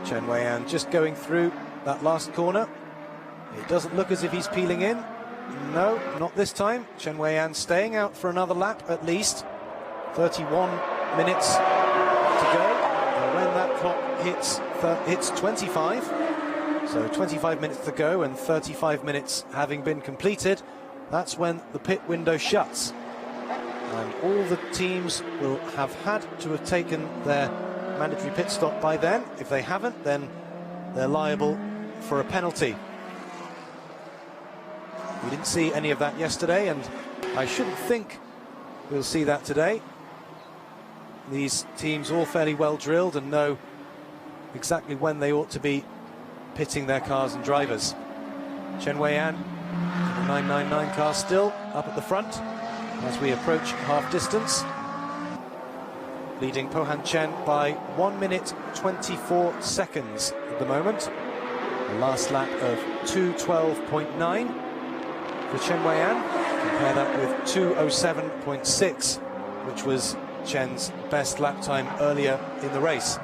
Chen Wei-an just going through that last corner. It doesn't look as if he's peeling in. No, not this time. Chen Wei-an staying out for another lap at least. 31 minutes to go. And when that clock hits 25, so 25 minutes to go and 35 minutes having been completed, that's when the pit window shuts. And all the teams will have had to have taken their mandatory pit stop by then. If they haven't, then they're liable for a penalty. We didn't see any of that yesterday, and I shouldn't think we'll see that today. These teams all fairly well drilled and know exactly when they ought to be pitting their cars and drivers. Chen Wei-an, the 999 car still up at the front as we approach half distance, leading Po-Han Chen by 1 minute 24 seconds at the moment. The last lap of 2:12.9 for Chen Wei-an. Compare that with 2:07.6, which was Chen's best lap time earlier in the race.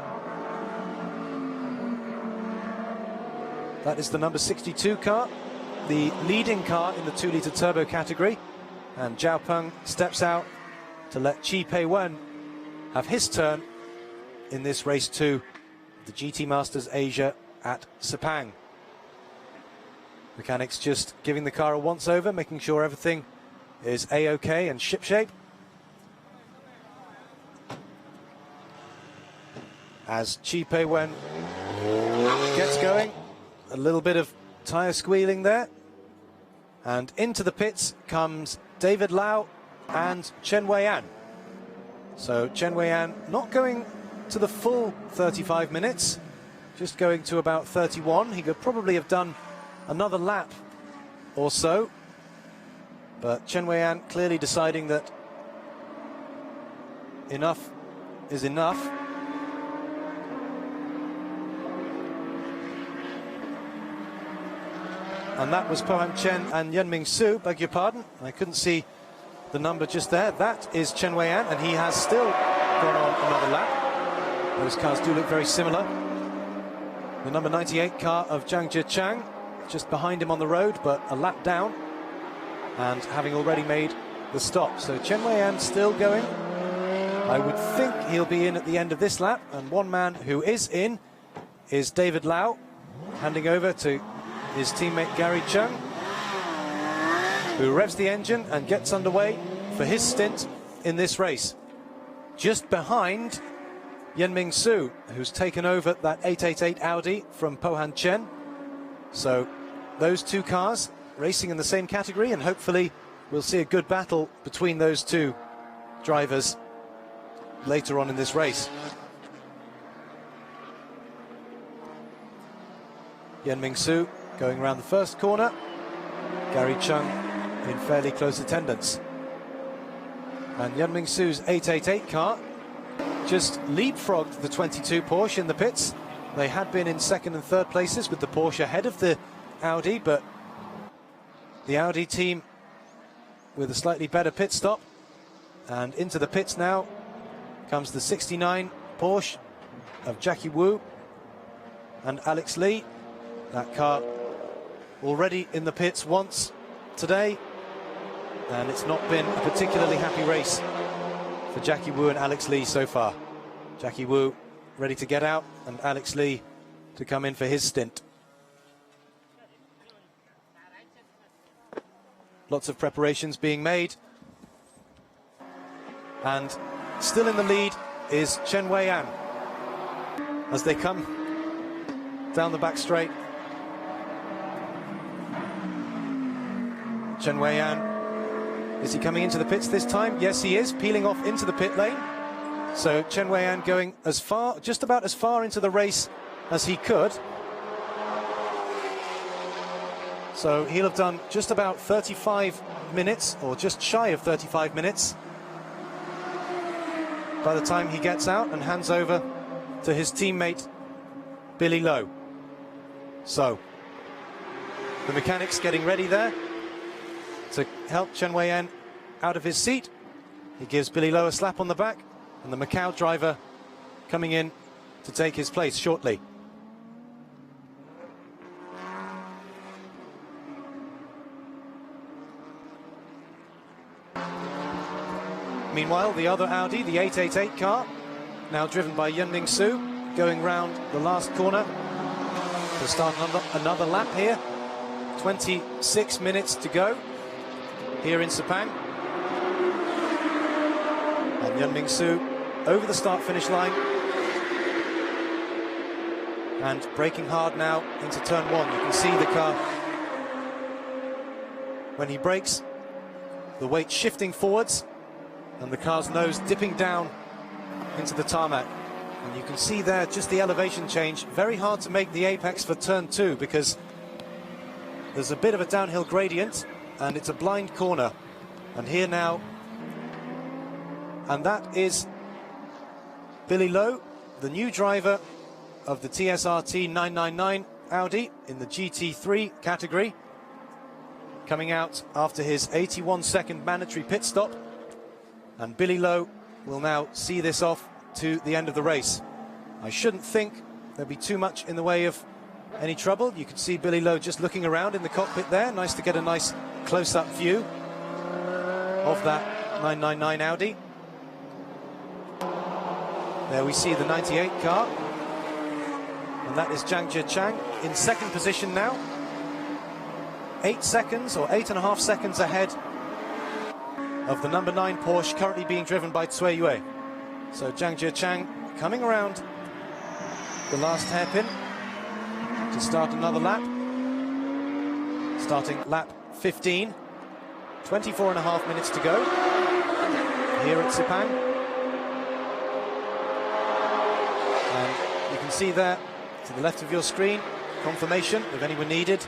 That is the number 62 car, the leading car in the 2-litre turbo category. And Zhao Peng steps out to let Chi Pei-wen have his turn in this race 2 the GT Masters Asia at Sepang. Mechanics just giving the car a once-over, making sure everything is A-OK and shipshape. As Chi Pei-wen gets going, a little bit of tyre squealing there. And into the pits comes David Lau and Chen Wei-an. So Chen Wei-an not going to the full 35 minutes, just going to about 31. He could probably have done another lap or so, but Chen Wei-an clearly deciding that enough is enough. And that was Po-han Chen and Yunming Su, beg your pardon. I couldn't see the number just there. That is Chen Wei-an, and he has still gone on another lap. Those cars do look very similar. The number 98 car of Zhang Zhichang, just behind him on the road, but a lap down, and having already made the stop. So Chen Wei-an still going. I would think he'll be in at the end of this lap, and one man who is in is David Lau, handing over to his teammate Gary Chung, who revs the engine and gets underway for his stint in this race. Just behind Yunming Su, who's taken over that 888 Audi from Po-han Chen. So those two cars racing in the same category, and hopefully we'll see a good battle between those two drivers later on in this race. Yunming Su going around the first corner, Gary Chung in fairly close attendance. And Yunming Su's 888 car just leapfrogged the 22 Porsche in the pits. They had been in second and third places with the Porsche ahead of the Audi, but the Audi team with a slightly better pit stop. And into the pits now comes the 69 Porsche of Jackie Wu and Alex Lee. That car already in the pits once today, and it's not been a particularly happy race for Jackie Wu and Alex Lee so far. Jackie Wu ready to get out, and Alex Lee to come in for his stint. Lots of preparations being made, and still in the lead is Chen Wei-an as they come down the back straight. Chen Wei-an, is he coming into the pits this time? Yes, he is, peeling off into the pit lane. So Chen Wei-an going as far, just about as far into the race as he could. So he'll have done just about 35 minutes, or just shy of 35 minutes, by the time he gets out and hands over to his teammate Billy Lowe. So the mechanics getting ready there to help Chen Wei-an out of his seat. He gives Billy Lowe a slap on the back, and the Macau driver coming in to take his place shortly. Meanwhile, the other Audi, the 888 car, now driven by Yunming Su, going round the last corner to start another lap here. 26 minutes to go here in Sepang. And Yunming Su over the start-finish line and braking hard now into turn one. You can see the car, when he brakes, the weight shifting forwards and the car's nose dipping down into the tarmac. And you can see there just the elevation change. Very hard to make the apex for turn two because there's a bit of a downhill gradient and it's a blind corner. And here now, and that is Billy Lowe, the new driver of the TSRT 999 Audi in the GT3 category, coming out after his 81-second mandatory pit stop. And Billy Lowe will now see this off to the end of the race. I shouldn't think there'll be too much in the way of any trouble. You can see Billy Lowe just looking around in the cockpit there. Nice to get a nice close-up view of that 999 Audi. There we see the 98 car. and that is Zhang Jiechang in second position now. 8 seconds or 8.5 seconds ahead of the number 9 Porsche currently being driven by Cui Yue. So Zhang Jiechang coming around the last hairpin to start another lap. Starting lap 15. 24.5 minutes to go here at Sepang. And you can see there to the left of your screen, confirmation, if anyone needed,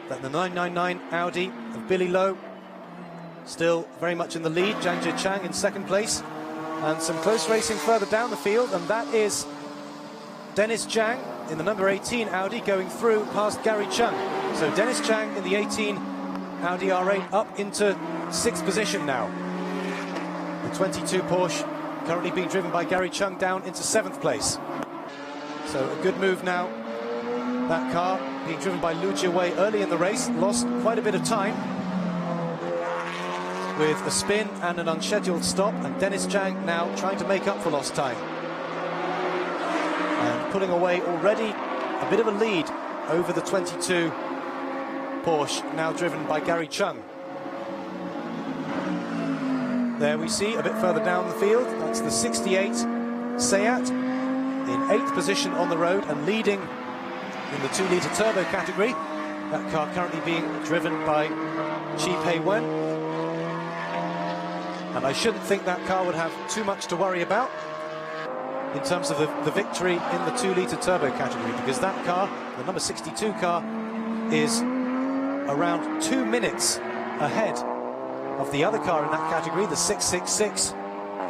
that the 999 Audi of Billy Lowe still very much in the lead. Zhang Jiechang in second place, and some close racing further down the field, and that is Dennis Zhang in the number 18 Audi going through past Gary Chung. So Dennis Zhang in the 18 Audi R8 up into 6th position now. The 22 Porsche currently being driven by Gary Chung down into 7th place. So a good move now. That car being driven by Lu Jiawei early in the race, lost quite a bit of time with a spin and an unscheduled stop, and Dennis Zhang now trying to make up for lost time. And pulling away already a bit of a lead over the 22 Porsche, now driven by Gary Chung. There we see, a bit further down the field, that's the 68 Seat in 8th position on the road and leading in the 2-litre turbo category. That car currently being driven by Chi Pei-wen. And I shouldn't think that car would have too much to worry about in terms of the victory in the 2-litre turbo category, because that car, the number 62 car, is around 2 minutes ahead of the other car in that category, the 666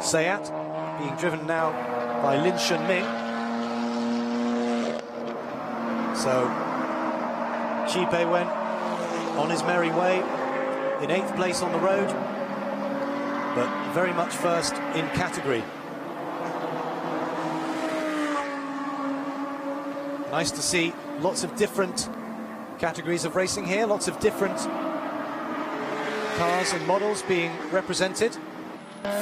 Seat, being driven now by Lin Shenming. So Chi Pei-wen on his merry way in 8th place on the road, but very much first in category. Nice to see lots of different categories of racing here, lots of different cars and models being represented.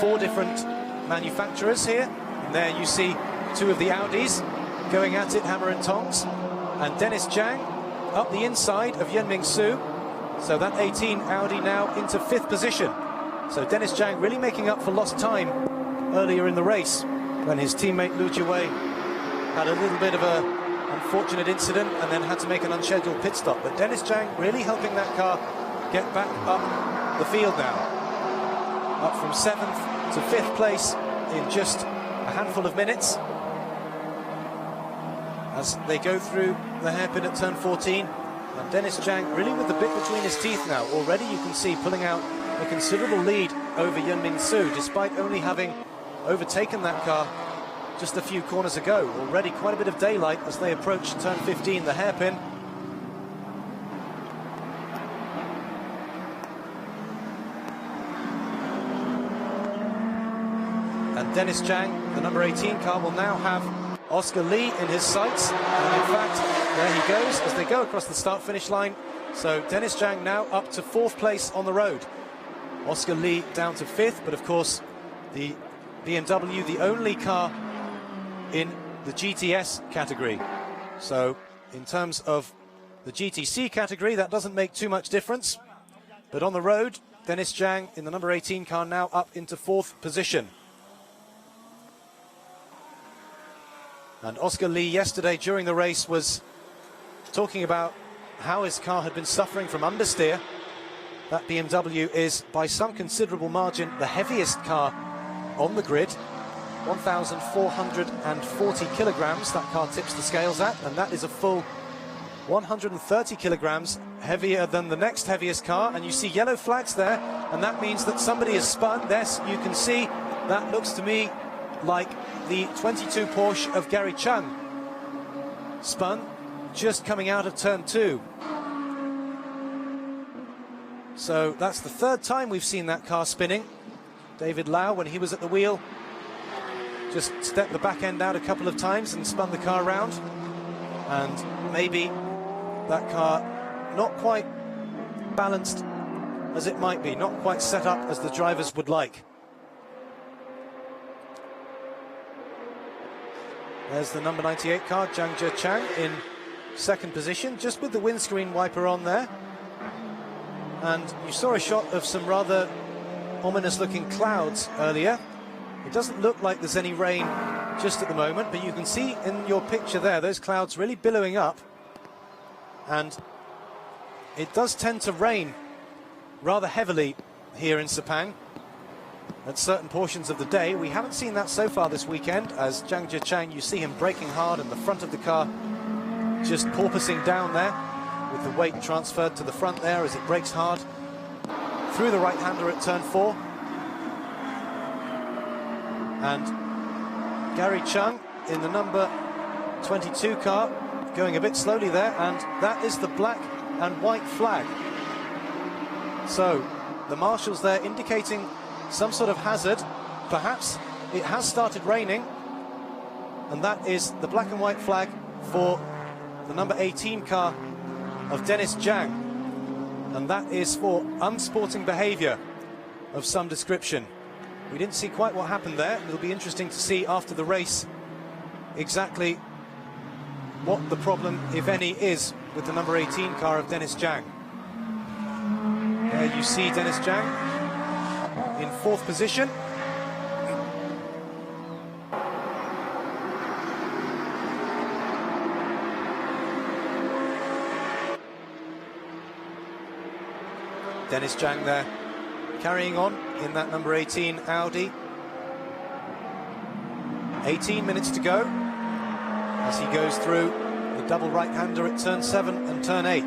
4 different manufacturers here, and there you see 2 of the Audis going at it hammer and tongs, and Dennis Zhang up the inside of Yuanming Su. So that 18 Audi now into 5th position. So Dennis Zhang really making up for lost time earlier in the race when his teammate Lu Jiawei had a little bit of a unfortunate incident and then had to make an unscheduled pit stop. But Dennis Zhang really helping that car get back up the field now. Up from 7th to 5th place in just a handful of minutes as they go through the hairpin at turn 14. And Dennis Zhang really with the bit between his teeth now. Already you can see pulling out a considerable lead over Yuanming Su, despite only having overtaken that car just a few corners ago. Already quite a bit of daylight as they approach turn 15, the hairpin. And Dennis Zhang, the number 18 car, will now have Oscar Lee in his sights. And in fact, there he goes as they go across the start-finish line. So Dennis Zhang now up to 4th place on the road. Oscar Lee down to 5th, but of course the BMW, the only car in the GTS category. So in terms of the GTC category, that doesn't make too much difference. But on the road, Dennis Zhang in the number 18 car now up into 4th position. And Oscar Lee yesterday during the race was talking about how his car had been suffering from understeer. That BMW is by some considerable margin the heaviest car on the grid. 1,440 kilograms that car tips the scales at, and that is a full 130 kilograms heavier than the next heaviest car. And you see yellow flags there, and that means that somebody has spun. Yes, you can see that looks to me like the 22 Porsche of Gary Chung spun just coming out of turn 2. So that's the 3rd time we've seen that car spinning. David Lau, when he was at the wheel, just stepped the back end out a couple of times and spun the car around. And maybe that car not quite balanced as it might be, not quite set up as the drivers would like. There's the number 98 car, Zhang Zhechang, in second position, just with the windscreen wiper on there. And you saw a shot of some rather ominous-looking clouds earlier. It doesn't look like there's any rain just at the moment, but you can see in your picture there, those clouds really billowing up. And it does tend to rain rather heavily here in Sepang at certain portions of the day. We haven't seen that so far this weekend, as Zhang Zhechang, you see him braking hard and the front of the car just porpoising down there, with the weight transferred to the front there as it brakes hard through the right-hander at turn 4. And Gary Chung in the number 22 car going a bit slowly there, and that is the black and white flag. So the marshals there indicating some sort of hazard. Perhaps it has started raining, and that is the black and white flag for the number 18 car of Dennis Zhang, and that is for unsporting behavior of some description. We didn't see quite what happened there. It'll be interesting to see after the race exactly what the problem, if any, is with the number 18 car of Dennis Zhang. There you see Dennis Zhang in 4th position. Dennis Zhang there, carrying on in that number 18 Audi. 18 minutes to go as he goes through the double right-hander at turn 7 and turn 8.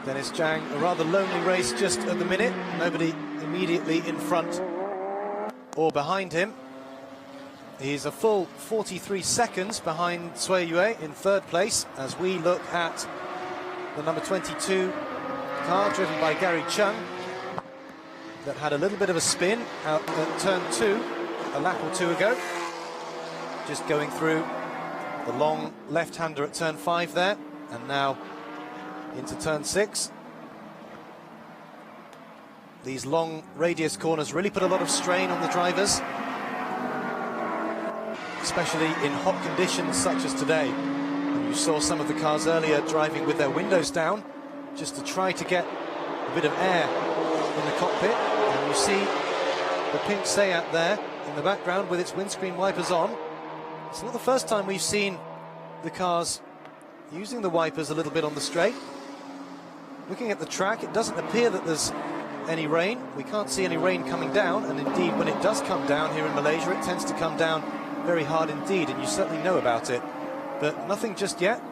Dennis Zhang, a rather lonely race just at the minute. Nobody immediately in front or behind him. He's a full 43 seconds behind Cui Yue in 3rd place, as we look at the number 22 car driven by Gary Chung that had a little bit of a spin out at turn 2 a lap or 2 ago. Just going through the long left-hander at turn 5 there, and now into turn 6. These long radius corners really put a lot of strain on the drivers, especially in hot conditions such as today. And you saw some of the cars earlier driving with their windows down just to try to get a bit of air in the cockpit. And you see the pink Seat there in the background with its windscreen wipers on. It's not the first time we've seen the cars using the wipers a little bit on the straight. Looking at the track, it doesn't appear that there's any rain. We can't see any rain coming down, and indeed when it does come down here in Malaysia, it tends to come down very hard indeed, and you certainly know about it. But nothing just yet.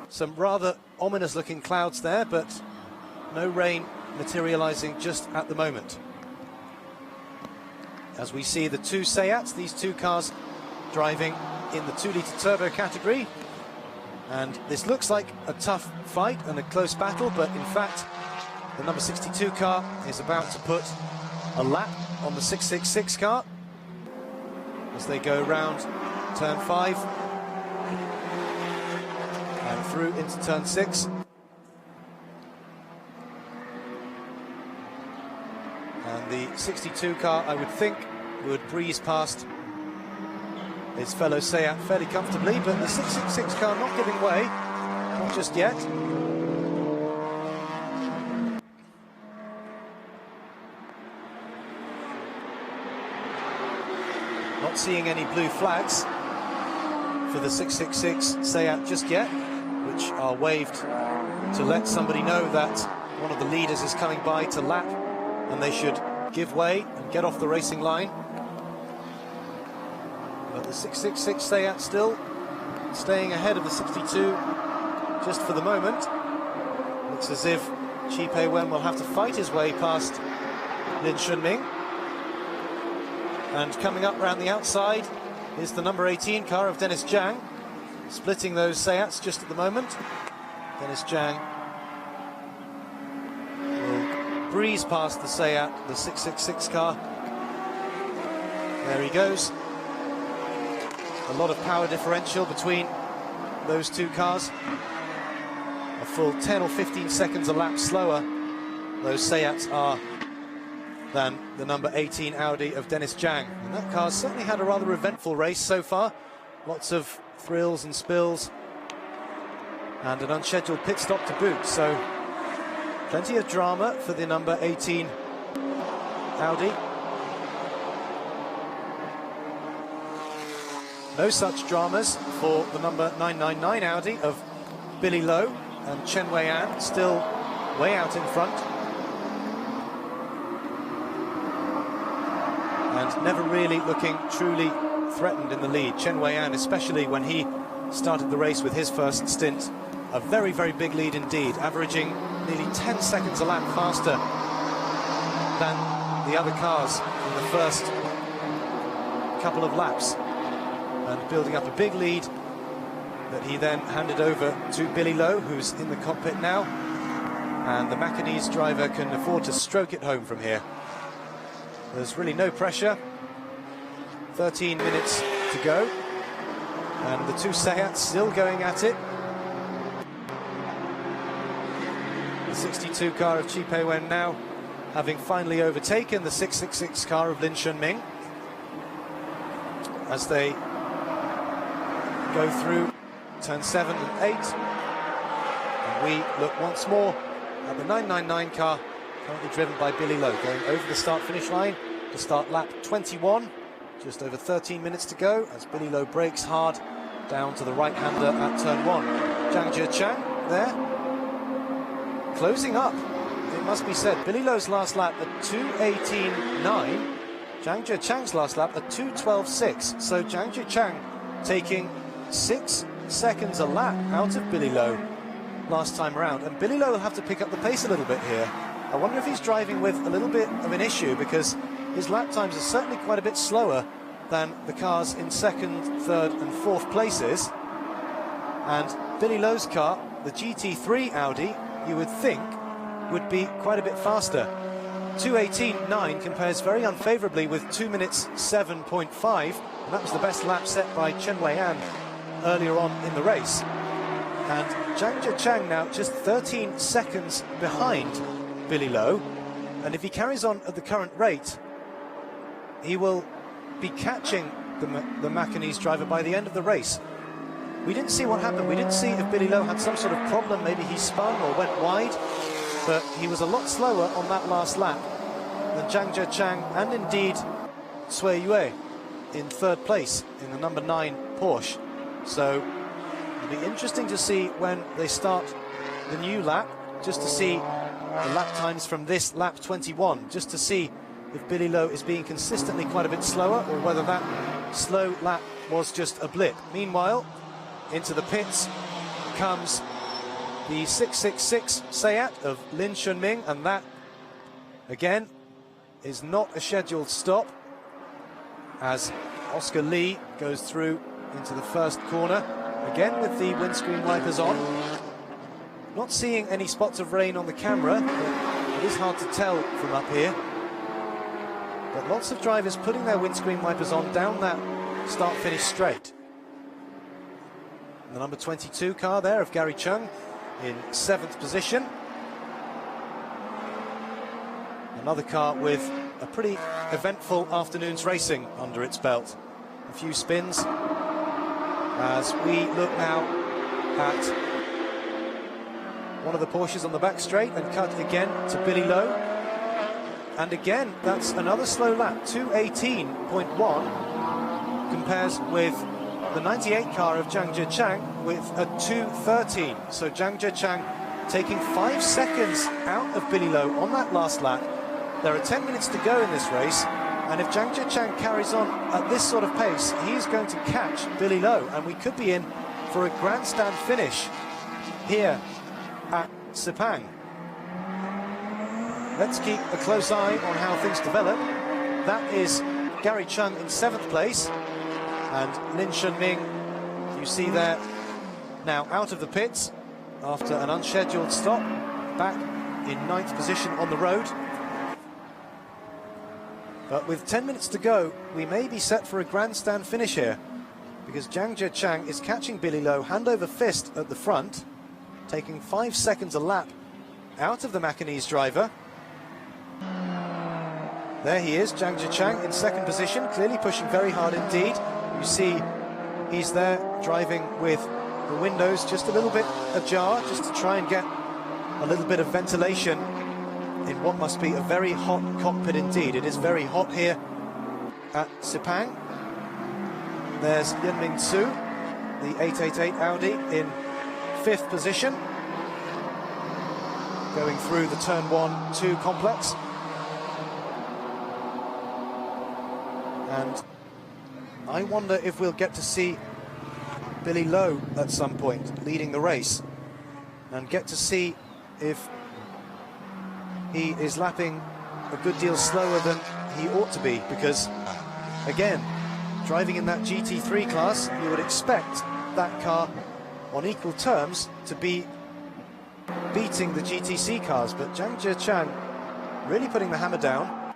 Some rather ominous looking clouds there, but no rain materializing just at the moment. As we see the two Seats, these two cars driving in the 2-litre turbo category. And this looks like a tough fight and a close battle, but in fact the number 62 car is about to put a lap on the 666 car as they go round turn 5 and through into turn 6. And the 62 car, I would think, would breeze past his fellow Seat fairly comfortably, but the 666 car not giving way, not just yet. Not seeing any blue flags for the 666 Seat just yet, which are waved to let somebody know that one of the leaders is coming by to lap and they should give way and get off the racing line. But the 666 Seat still staying ahead of the 62 just for the moment. Looks as if Chi Pei-wen will have to fight his way past Lin Shunming. And coming up around the outside is the number 18 car of Dennis Zhang, splitting those Seats just at the moment. Dennis Zhang will breeze past the Seat, the 666 car. There he goes. A lot of power differential between those two cars. A full 10 or 15 seconds a lap slower those Seats are than the number 18 Audi of Dennis Zhang. And that car's certainly had a rather eventful race so far. Lots of thrills and spills and an unscheduled pit stop to boot. So plenty of drama for the number 18 Audi. No such dramas for the number 999 Audi of Billy Lowe and Chen Wei-an, still way out in front. And never really looking truly threatened in the lead. Chen Wei-an, especially when he started the race with his first stint, a very, very big lead indeed, averaging nearly 10 seconds a lap faster than the other cars in the first couple of laps, and building up a big lead that he then handed over to Billy Lowe, who's in the cockpit now, and the Macanese driver can afford to stroke it home from here. There's really no pressure. 13 minutes to go, and the two Seats still going at it. The 62 car of Chi Pei-wen now having finally overtaken the 666 car of Lin Shunming as they go through turn 7 and 8. And we look once more at the 999 car, currently driven by Billy Lowe, going over the start-finish line to start lap 21. Just over 13 minutes to go as Billy Lowe brakes hard down to the right-hander at turn 1. Zhang Zhichang there, closing up, it must be said. Billy Lowe's last lap at 2:18.9, Zhang Zhichang's last lap at 2:12.6. So Zhang Zhichang taking 6 seconds a lap out of Billy Lowe last time around. And Billy Lowe will have to pick up the pace a little bit here. I wonder if he's driving with a little bit of an issue, because his lap times are certainly quite a bit slower than the cars in 2nd, 3rd and 4th places. And Billy Lowe's car, the GT3 Audi, you would think would be quite a bit faster. 2:18.9 compares very unfavourably with 2 minutes 7.5, and that was the best lap set by Chen Wei-an earlier on in the race. And Zhang Zhichang now just 13 seconds behind Billy Lowe, and if he carries on at the current rate, he will be catching the Macanese driver by the end of the race. We didn't see what happened. We didn't see if Billy Lowe had some sort of problem. Maybe he spun or went wide, but he was a lot slower on that last lap than Zhang Zhichang and indeed Cui Yue in 3rd place in the number 9 Porsche. So it'll be interesting to see when they start the new lap, just to see the lap times from this lap 21, just to see if Billy Lowe is being consistently quite a bit slower or whether that slow lap was just a blip. Meanwhile, into the pits comes the 666 Seat of Lin Shunming, and that again is not a scheduled stop as Oscar Lee goes through into the first corner, again with the windscreen wipers on. Not seeing any spots of rain on the camera, but it is hard to tell from up here. But lots of drivers putting their windscreen wipers on down that start-finish straight. The number 22 car there of Gary Chung in 7th position. Another car with a pretty eventful afternoon's racing under its belt. A few spins as we look now at one of the Porsches on the back straight and cut again to Billy Lowe. And again, that's another slow lap. 2:18.1 compares with the 98 car of Zhang Zhichang with a 2:13. So Zhang Zhichang taking 5 seconds out of Billy Lowe on that last lap. There are 10 minutes to go in this race, and if Zhang Zhichang carries on at this sort of pace, he's going to catch Billy Lowe, and we could be in for a grandstand finish here at Sepang. Let's keep a close eye on how things develop. That is Gary Chung in 7th place, and Lin Shunming, you see there, now out of the pits after an unscheduled stop, back in 9th position on the road. But with 10 minutes to go, we may be set for a grandstand finish here, because Zhang Zhichang is catching Billy Lowe hand over fist at the front, taking 5 seconds a lap out of the Macanese driver. There he is, Zhang Jichang in second position, clearly pushing very hard indeed. You see he's there driving with the windows just a little bit ajar, just to try and get a little bit of ventilation in what must be a very hot cockpit indeed. It is very hot here at Sepang. There's Yunming Tsu, the 888 Audi, in fifth position, going through the turn 1-2 complex. And I wonder if we'll get to see Billy Lowe at some point leading the race, and get to see if he is lapping a good deal slower than he ought to be, because again, driving in that GT3 class, you would expect that car on equal terms to be beating the GTC cars, but Zhang Jichang really putting the hammer down.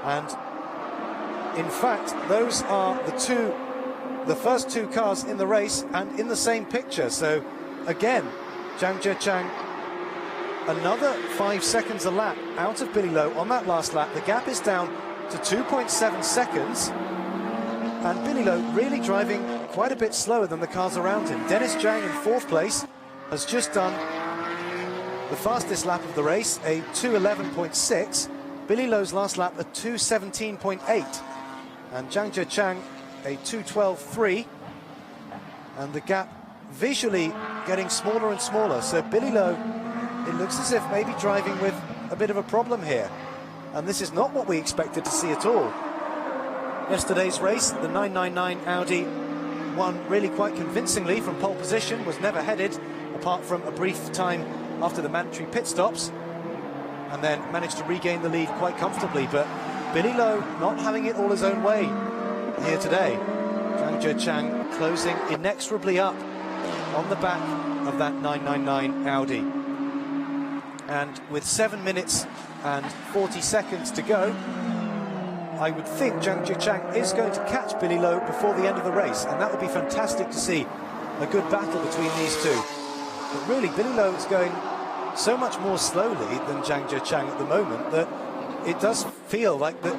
And in fact, those are the first two cars in the race and in the same picture. So again, Zhang Jichang another 5 seconds a lap out of Billy Lowe on that last lap. The gap is down to 2.7 seconds, and Billy Lowe really driving quite a bit slower than the cars around him. Dennis Zhang in fourth place has just done the fastest lap of the race, a 2:11.6. Billy Lowe's last lap a 2:17.8, and Zhang Jichang a 2:12.3, and the gap visually getting smaller and smaller. So Billy Lowe, it looks as if maybe driving with a bit of a problem here, and this is not what we expected to see at all. Yesterday's race, the 999 Audi won really quite convincingly from pole position, was never headed apart from a brief time after the mandatory pit stops, and then managed to regain the lead quite comfortably. But Billy Lowe not having it all his own way here today. Zhang Jichang closing inexorably up on the back of that 999 Audi. And with 7 minutes and 40 seconds to go, I would think Zhang Jichang is going to catch Billy Lowe before the end of the race, and that would be fantastic to see, a good battle between these two. But really, Billy Lowe is going so much more slowly than Zhang Jichang at the moment that it does feel like that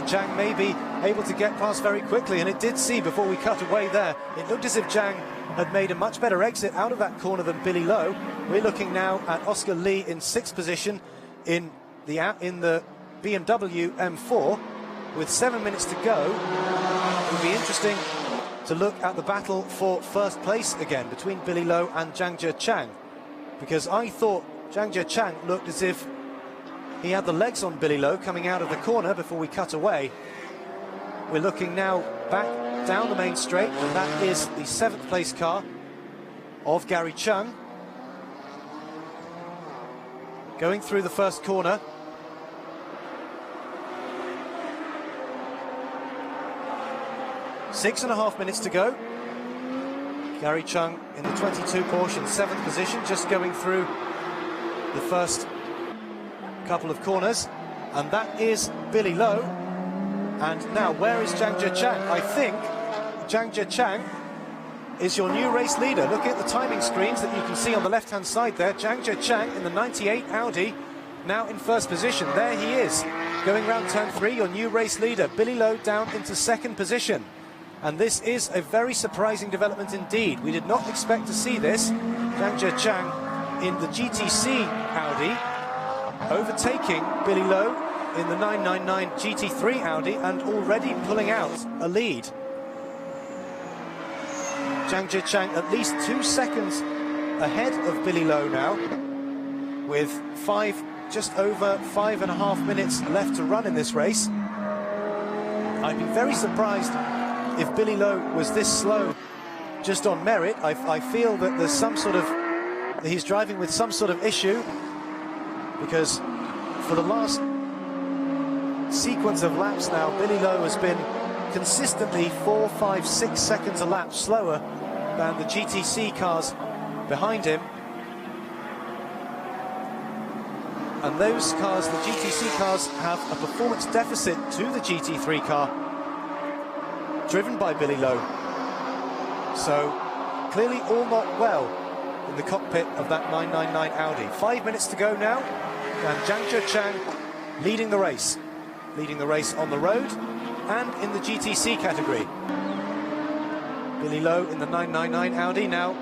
Zhang may be able to get past very quickly, and it did see before we cut away there, it looked as if Zhang had made a much better exit out of that corner than Billy Lowe. We're looking now at Oscar Lee in sixth position in the BMW M4 with 7 minutes to go. It will be interesting to look at the battle for first place again between Billy Lowe and Zhang Jichang, because I thought Zhang Jichang looked as if he had the legs on Billy Lowe coming out of the corner before we cut away. We're looking now back down the main straight, and that is the 7th place car of Gary Chung. Going through the first corner. Six and a half minutes to go. Gary Chung in the 22 Porsche in 7th position, just going through the first couple of corners, and that is Billy Lowe. And now, where is Zhang Jichang? I think Zhang Jichang is your new race leader. Looking at the timing screens that you can see on the left-hand side there, Zhang Jichang in the 98 Audi, now in first position. There he is, going round turn 3, your new race leader. Billy Lowe down into 2nd position. And this is a very surprising development indeed. We did not expect to see this. Zhang Jichang in the GTC Audi, overtaking Billy Lowe in the 999 GT3 Audi, and already pulling out a lead. Zhang Jichang at least 2 seconds ahead of Billy Lowe now, with just over 5.5 minutes left to run in this race. I'd be very surprised if Billy Lowe was this slow just on merit. I feel that there's that he's driving with some sort of issue, because for the last sequence of laps now, Billy Lowe has been consistently 4, 5, 6 seconds a lap slower than the GTC cars behind him. And those cars, the GTC cars, have a performance deficit to the GT3 car, driven by Billy Lowe. So clearly all not well in the cockpit of that 999 Audi. 5 minutes to go now, and Zhang Jichang leading the race. leading the race on the road and in the GTC category. Billy Lowe in the 999 Audi now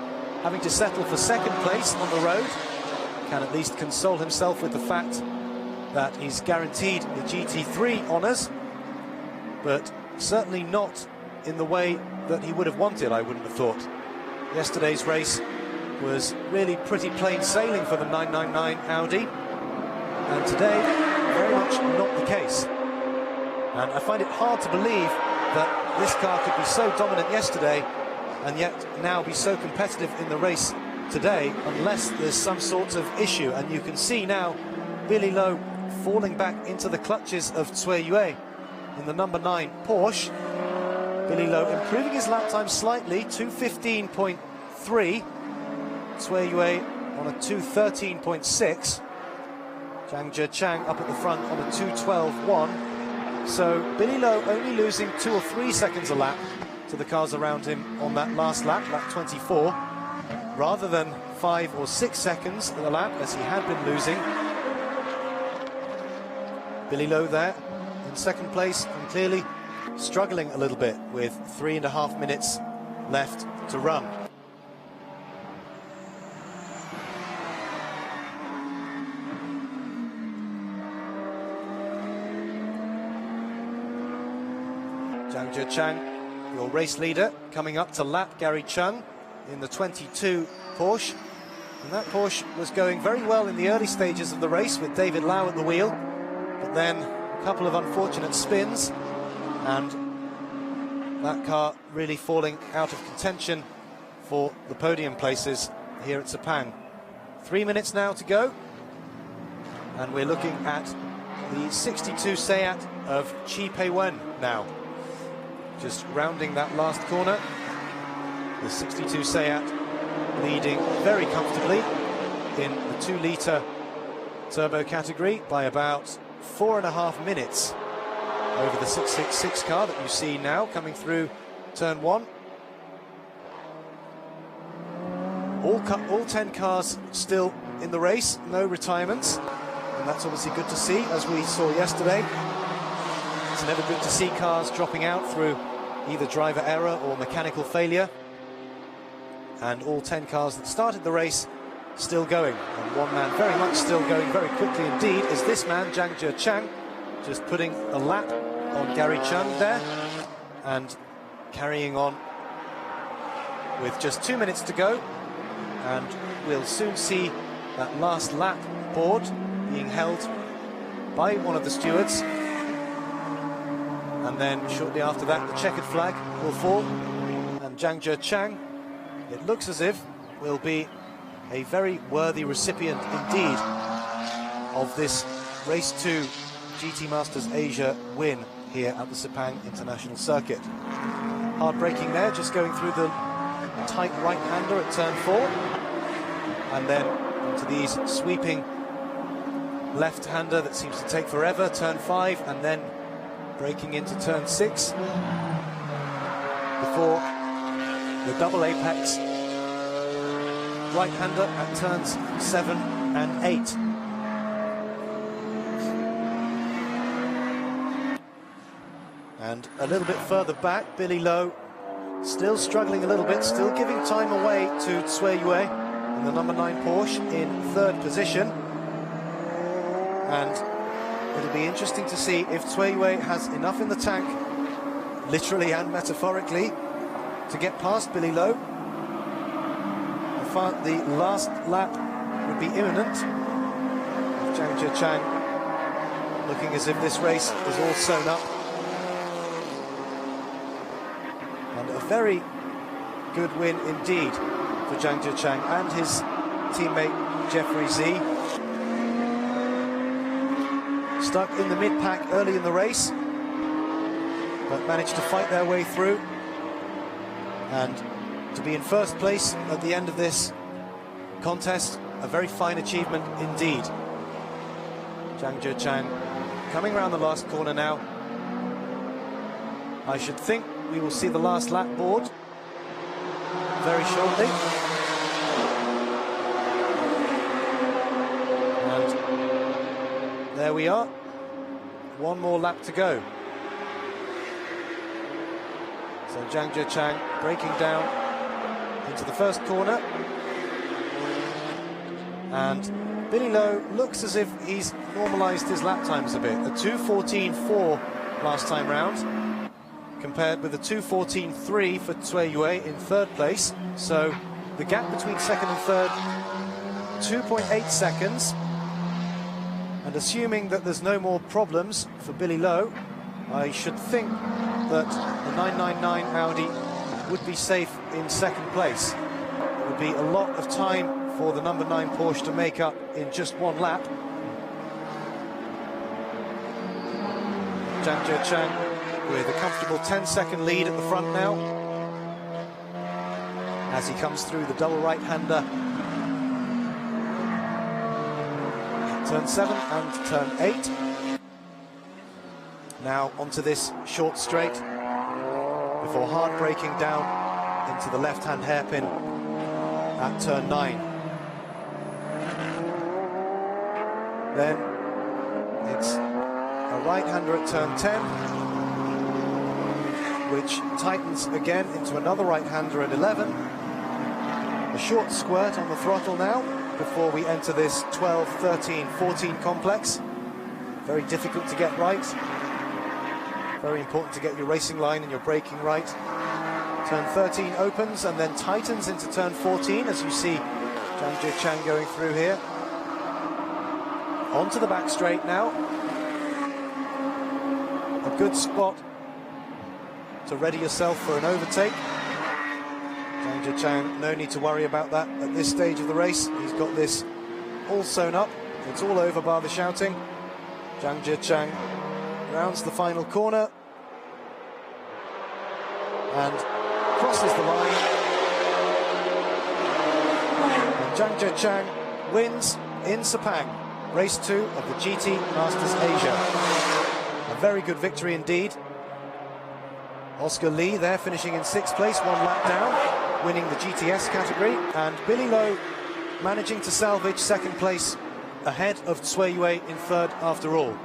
having to settle for second place on the road. Can at least console himself with the fact that he's guaranteed the GT3 honours, but certainly not in the way that he would have wanted, I wouldn't have thought. Yesterday's race was really pretty plain sailing for the 999 Audi, and today very much not the case. And I find it hard to believe that this car could be so dominant yesterday and yet now be so competitive in the race today, unless there's some sort of issue. And you can see now Billy Lowe falling back into the clutches of Cui Yue in the number 9 Porsche. Billy Lowe improving his lap time slightly, 2:15.3. Cui Yue on a 2:13.6. Zhang Zhechang up at the front on a 2:12.1. So Billy Lowe only losing 2 or 3 seconds a lap to the cars around him on that last lap, lap 24, rather than 5 or 6 seconds a lap as he had been losing. Billy Lowe there in second place and clearly struggling a little bit with 3.5 minutes left to run. Zhang Zhechang, your race leader, coming up to lap Gary Chung in the 22 Porsche. And that Porsche was going very well in the early stages of the race with David Lau at the wheel, but then a couple of unfortunate spins and that car really falling out of contention for the podium places here at Sepang. 3 minutes now to go, and we're looking at the 62 Seat of Chi Pei-wen now. Just rounding that last corner, the 62 Seat leading very comfortably in the 2-litre turbo category by about 4.5 minutes over the 666 car that you see now coming through turn 1. All 10 cars still in the race, no retirements, and that's obviously good to see, as we saw yesterday. It's never good to see cars dropping out through either driver error or mechanical failure. And all 10 cars that started the race still going, and one man very much still going very quickly indeed is this man, Zhang Zhechang, just putting a lap on Gary Chung there and carrying on with just 2 minutes to go. And we'll soon see that last lap board being held by one of the stewards, and then shortly after that the checkered flag will fall, and Zhang Zhechang, it looks as if, will be a very worthy recipient indeed of this Race 2 GT Masters Asia win here at the Sepang International Circuit. Hard braking there, just going through the tight right-hander at turn 4, and then into these sweeping left-hander that seems to take forever, turn 5, and then braking into turn 6 before the double apex right-hander at turns 7 and 8. And a little bit further back, Billy Lowe still struggling a little bit, still giving time away to Cui Yue in the number 9 Porsche in 3rd position. And it'll be interesting to see if Cui Yue has enough in the tank, literally and metaphorically, to get past Billy Lowe. The last lap would be imminent. Zhang Zhechang looking as if this race is all sewn up. And a very good win indeed for Zhang Zhechang and his teammate Jeffrey Z. Stuck in the mid-pack early in the race, but managed to fight their way through and to be in first place at the end of this contest, a very fine achievement indeed. Zhang Zhechang coming around the last corner now. I should think we will see the last lap board very shortly. And there we are. one more lap to go. So Zhang Zhichang breaking down into the first corner. And Billy Lowe looks as if he's normalised his lap times a bit. A 2:14.4 last time round, compared with a 2:14.3 for Cui Yue in third place. So the gap between second and third, 2.8 seconds. And assuming that there's no more problems for Billy Lowe, I should think that the 999 Audi would be safe in second place. It would be a lot of time for the number 9 Porsche to make up in just one lap. Zhang Zhichang with a comfortable 10-second lead at the front now, as he comes through the double right-hander. Turn 7 and turn 8. Now onto this short straight before hard braking down into the left-hand hairpin at turn 9. Then it's a right-hander at turn 10, which tightens again into another right-hander at 11. A short squirt on the throttle now before we enter this 12, 13, 14 complex. Very difficult to get right. Very important to get your racing line and your braking right. Turn 13 opens and then tightens into turn 14, as you see Zhang Zhichang going through here. Onto the back straight now. A good spot to ready yourself for an overtake. Zhang Zhichang, no need to worry about that at this stage of the race. He's got this all sewn up. It's all over bar the shouting. Zhang Zhichang rounds the final corner and crosses the line. And Zhang Zhichang wins in Sepang, race 2 of the GT Masters Asia. A very good victory indeed. Oscar Lee there finishing in 6th place, 1 lap down, winning the GTS category, and Billy Lowe managing to salvage 2nd place ahead of Cui Yue in 3rd after all.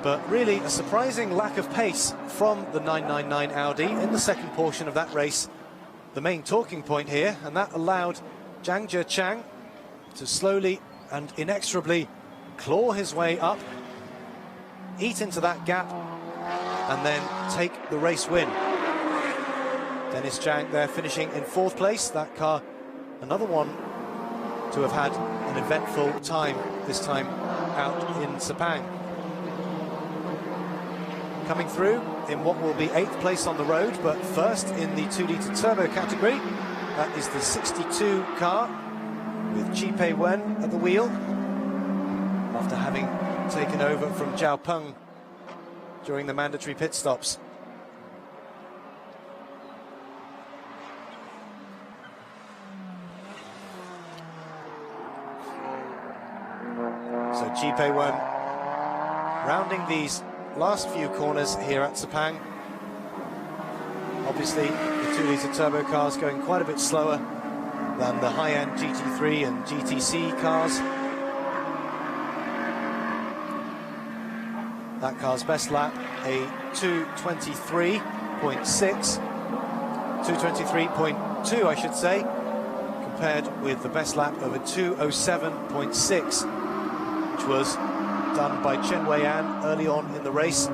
But really a surprising lack of pace from the 999 Audi in the second portion of that race, the main talking point here, and that allowed Zhang Zhichang to slowly and inexorably claw his way up, eat into that gap, and then take the race win. Dennis Zhang there finishing in 4th place. That car, another one to have had an eventful time, this time out in Sepang. Coming through in what will be 8th place on the road, but first in the 2-litre turbo category. That is the 62 car with Chi Pei Wen at the wheel, after having taken over from Zhao Peng during the mandatory pit stops. So Chi Pei Wen rounding these last few corners here at Sepang. Obviously the 2-litre turbo cars going quite a bit slower than the high-end GT3 and GTC cars. That car's best lap, a 2:23.6, 2:23.2 I should say, compared with the best lap of a 2:07.6, which was done by Chen Wei-an early on in the race.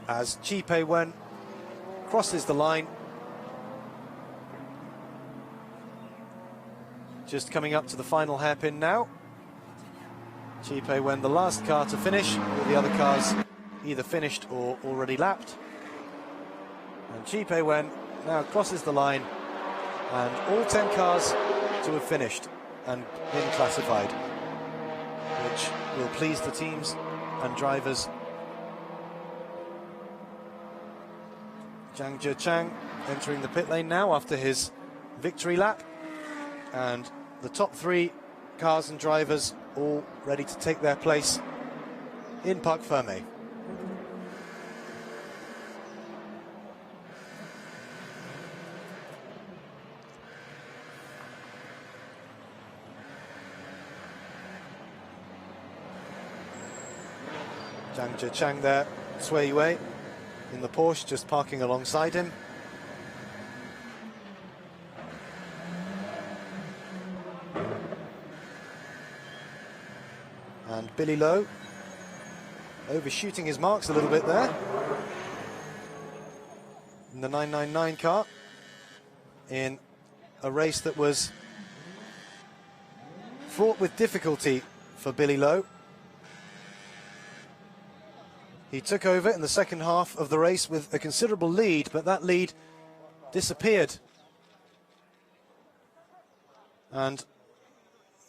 As Chi Pei Wen crosses the line, just coming up to the final hairpin now. Chi Pei Wen, the last car to finish, all the other cars either finished or already lapped. And Chi Pei Wen now crosses the line, and all 10 cars to have finished and been classified, which will please the teams and drivers. Zhang Zhichang entering the pit lane now after his victory lap, and the top 3 cars and drivers all ready to take their place in Parc Fermé. Zhang Zhichang there, Cui Wei in the Porsche, just parking alongside him. And Billy Lowe overshooting his marks a little bit there in the 999 car in a race that was fraught with difficulty for Billy Lowe. He took over in the second half of the race with a considerable lead, but that lead disappeared. And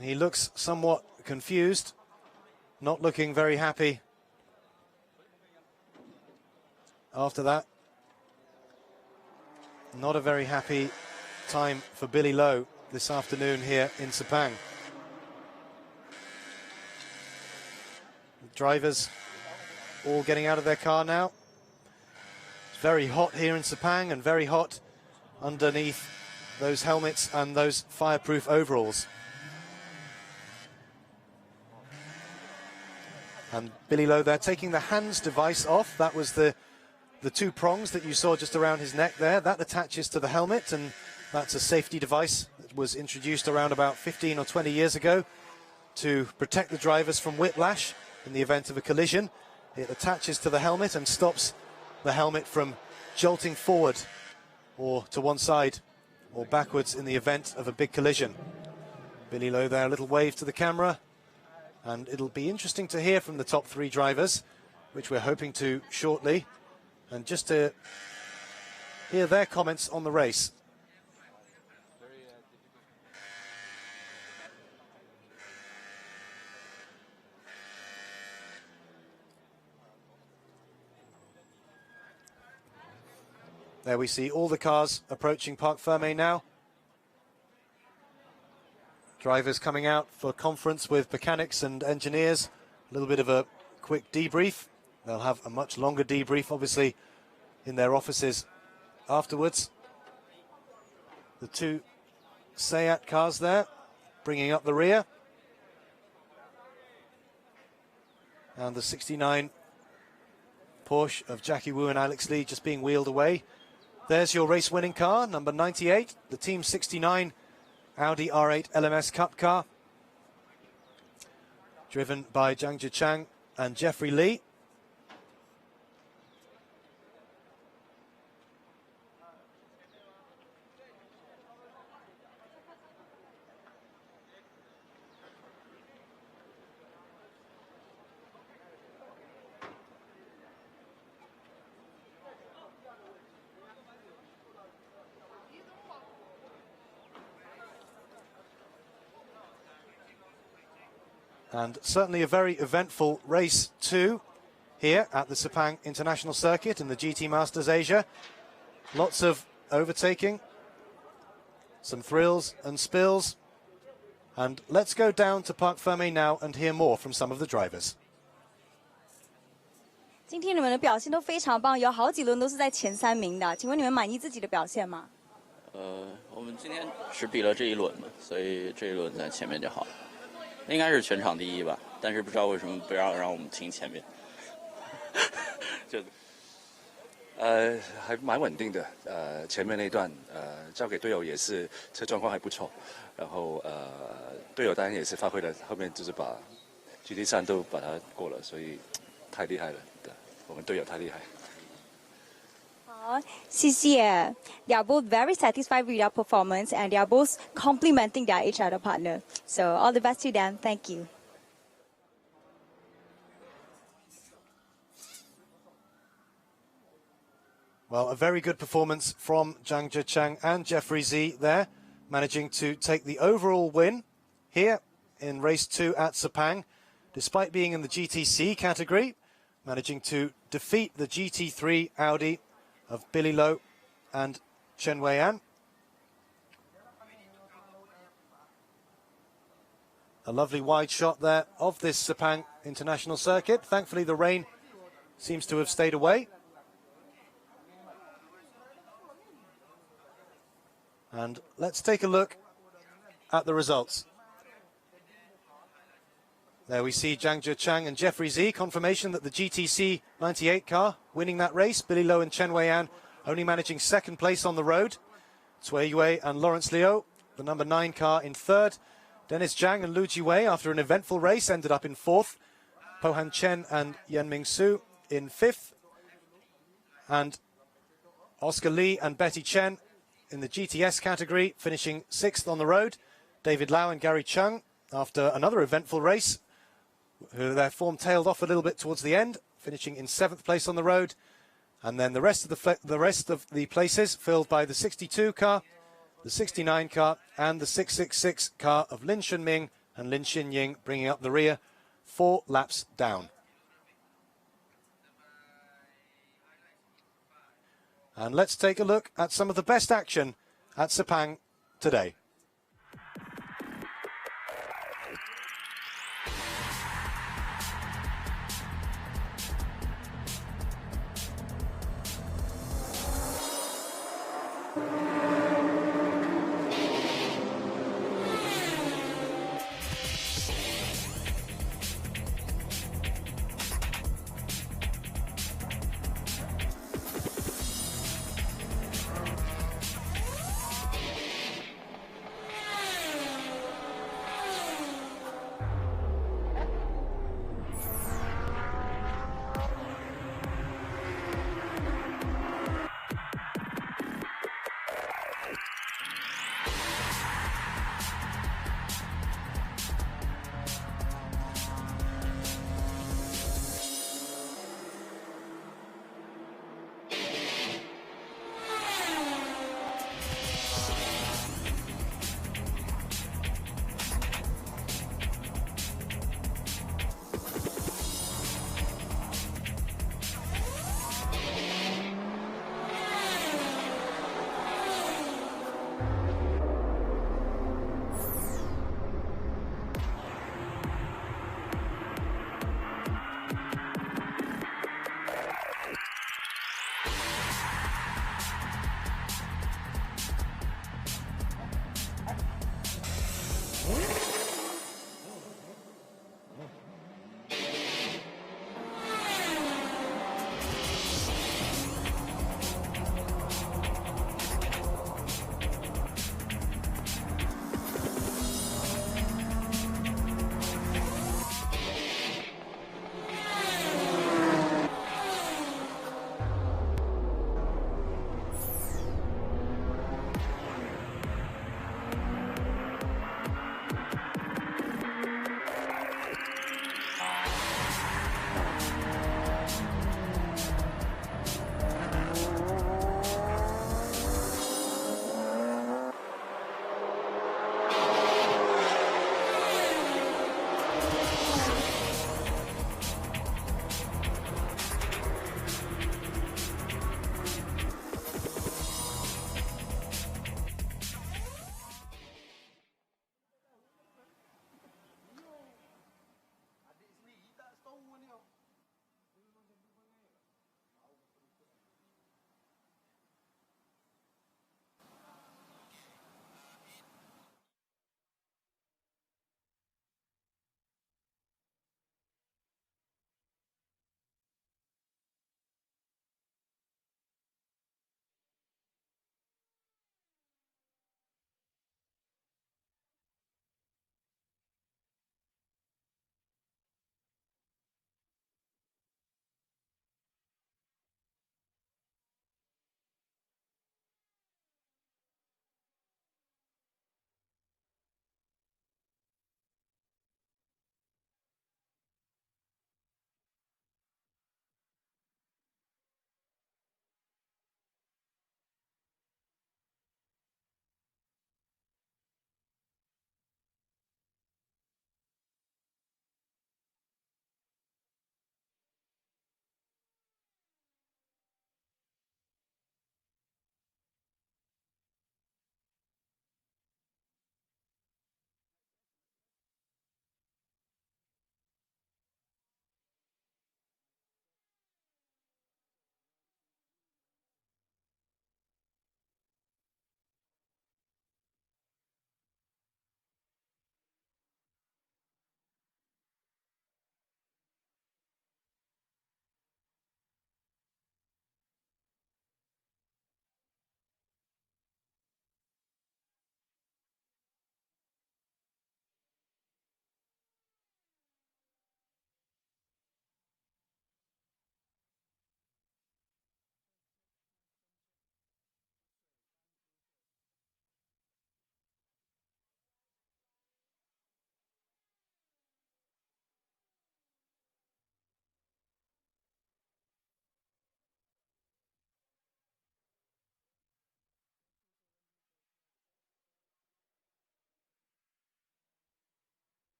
he looks somewhat confused, not looking very happy after that. Not a very happy time for Billy Lowe this afternoon here in Sepang. The drivers all getting out of their car now. It's very hot here in Sepang and very hot underneath those helmets and those fireproof overalls. And Billy Lowe there taking the hands device off. That was the two prongs that you saw just around his neck there. That attaches to the helmet, and that's a safety device that was introduced around about 15 or 20 years ago to protect the drivers from whiplash in the event of a collision. It attaches to the helmet and stops the helmet from jolting forward or to one side or backwards in the event of a big collision. Billy Lowe there, a little wave to the camera. And it'll be interesting to hear from the top three drivers, which we're hoping to shortly, and just to hear their comments on the race. There we see all the cars approaching Parc Fermé now. Drivers coming out for conference with mechanics and engineers. A little bit of a quick debrief. They'll have a much longer debrief, obviously, in their offices afterwards. The two Seat cars there, bringing up the rear. And the 69 Porsche of Jackie Wu and Alex Lee just being wheeled away. There's your race-winning car, number 98, the Team 69 Audi R8 LMS Cup car, driven by Zhang Zhichang and Jeffrey Lee. And certainly a very eventful race too here at the Sepang International Circuit in the GT Masters Asia. Lots of overtaking, some thrills and spills. And let's go down to Parc Fermé now and hear more from some of the drivers. 今天你们的表现都非常棒，有好几轮都是在前3名的。请问你们满意自己的表现吗？我们今天只比了这一轮嘛，所以这一轮在前面就好了。应该是全场第一吧，但是不知道为什么不要让我们停前面。就还蛮稳定的，前面那段交给队友也是车状况还不错，然后队友当然也是发挥了，后面就是把 GT3都把它过了，所以太厉害了，对，我们队友太厉害。好，谢谢。They are both very satisfied with their performance, and they are both complimenting their each other partner. So all the best to them. Thank you. Well, a very good performance from Zhang Zhichang and Jeffrey Z there, managing to take the overall win here in race 2 at Sepang, despite being in the GTC category, managing to defeat the GT3 Audi of Billy Lowe and Chen Weian. A lovely wide shot there of this Sepang International Circuit. Thankfully, the rain seems to have stayed away. And let's take a look at the results. There we see Zhang Zhichang and Jeffrey Z. Confirmation that the GTC 98 car winning that race. Billy Lowe and Chen Wei-an only managing second place on the road. Cui Yue and Lawrence Liu, the number 9 car, in third. Dennis Zhang and Lu Jiwei, after an eventful race, ended up in fourth. Po-Han Chen and Yan Mingsu in fifth. And Oscar Lee and Betty Chen in the GTS category, finishing sixth on the road. David Lau and Gary Chung, after another eventful race, their form tailed off a little bit towards the end, finishing in seventh place on the road. And then the rest of the places filled by the 62 car, the 69 car, and the 666 car of Lin Shunming and Lin Xinying, bringing up the rear 4 laps down. And let's take a look at some of the best action at Sepang today.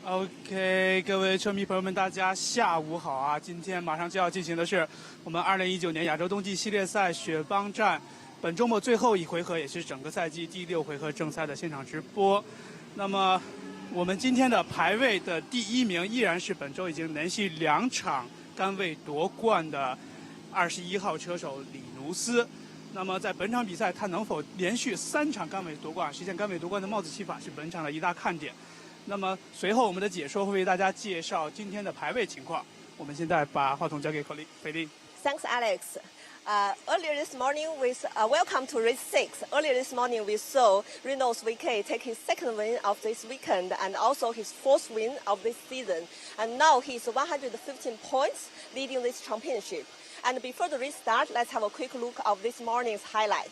OK， 各位车迷朋友们，大家下午好啊！今天马上就要进行的是我们2019年亚洲冬季系列赛雪邦站本周末最后一回合，也是整个赛季第6回合正赛的现场直播。那么，我们今天的排位的第1名依然是本周已经连续2场杆位夺冠的21号车手里努斯。那么在本场比赛，他能否连续3场杆位夺冠，实现杆位夺冠的帽子戏法，是本场的一大看点。那么随后我们的解说会为大家介绍今天的排位情况。我们现在把话筒交给菲利。Thanks, Alex. Earlier this morning, welcome to race 6. Earlier this morning, we saw Renault's VK take his second win of this weekend and also his 4th win of this season. And now he's 115 points, leading this championship. And before the race start, let's have a quick look of this morning's highlight.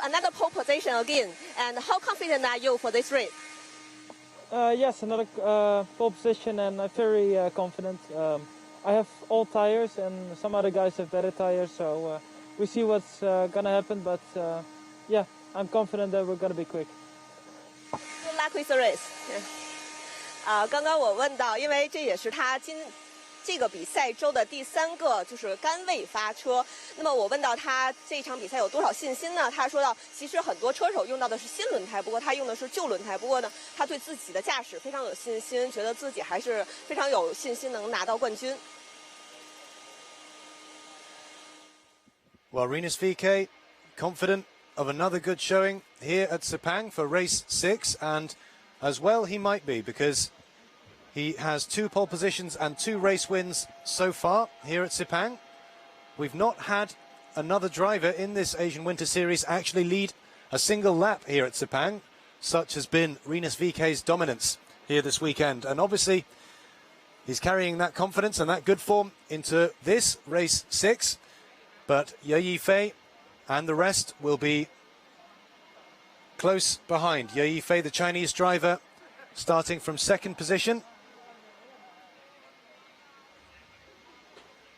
Another pole position again. And how confident are you for this race? Yes, another pole position, and I'm very confident. I have all tires, and some other guys have better tires, so we see what's gonna happen. But yeah, I'm confident that we're gonna be quick. Good luck with the race. 刚刚我问到，因为这也是他这个比赛周的第3个就是杆位发车。那么我问到他这场比赛有多少信心呢？他说到，其实很多车手用到的是新轮胎，不过他用的是旧轮胎。不过呢，他对自己的驾驶非常有信心，觉得自己还是非常有信心能拿到冠军。Well, Rinus VK confident of another good showing here at Sepang for race 6, and as well he might be, because he has 2 pole positions and 2 race wins so far here at Sepang. We've not had another driver in this Asian Winter Series actually lead a single lap here at Sepang. Such has been Rinus VK's dominance here this weekend. And obviously, he's carrying that confidence and that good form into this race 6. But Ye Yifei and the rest will be close behind. Ye Yifei, the Chinese driver, starting from 2nd position.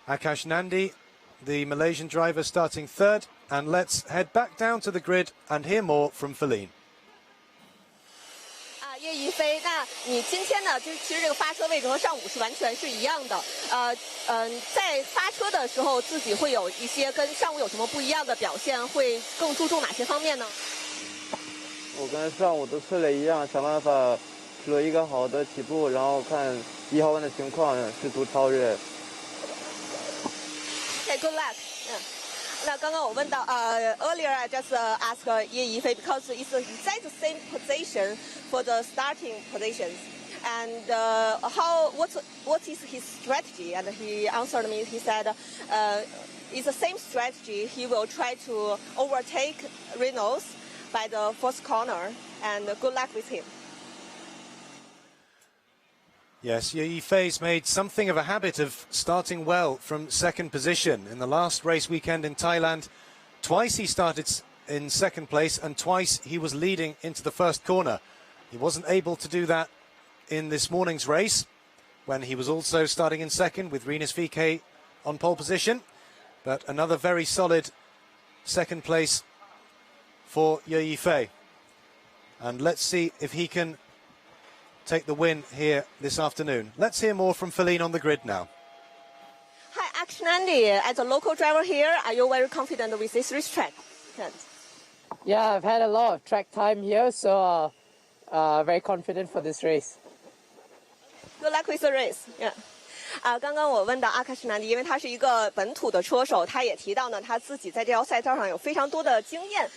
Akash Nandi, the Malaysian driver, starting 3rd. And let's head back down to the grid and hear more from Feline. 叶一飞，那你今天呢？就是其实这个发车位置和上午是完全是一样的。在发车的时候，自己会有一些跟上午有什么不一样的表现？会更注重哪些方面呢？我跟上午都睡了一样，想办法有一个好的起步，然后看1号弯的情况，试图超越。Okay, good luck. 那刚刚我问到earlier I just asked 叶一飞 because it's exactly the same position for the starting positions. And what is his strategy? And he answered me. He said, "It's the same strategy. He will try to overtake Reynolds by the first corner. And good luck with him." Yes, Ye Yifei's made something of a habit of starting well from second position. In the last race weekend in Thailand, twice he started in second place and twice he was leading into the first corner. He wasn't able to do that in this morning's race, when he was also starting in second with Rinus VK on pole position. But another very solid second place for Ye Yifei. And let's see if he can take the win here this afternoon. Let's hear more from Feline on the grid now. Hi, Action Andy. As a local driver here, are you very confident with this racetrack? Yeah, I've had a lot of track time here, so very confident for this race. Good luck with the race. Yeah. 刚刚我问到阿卡什南迪，因为他是一个本土的车手，他也提到呢，他自己在这条赛道上有非常多的经验，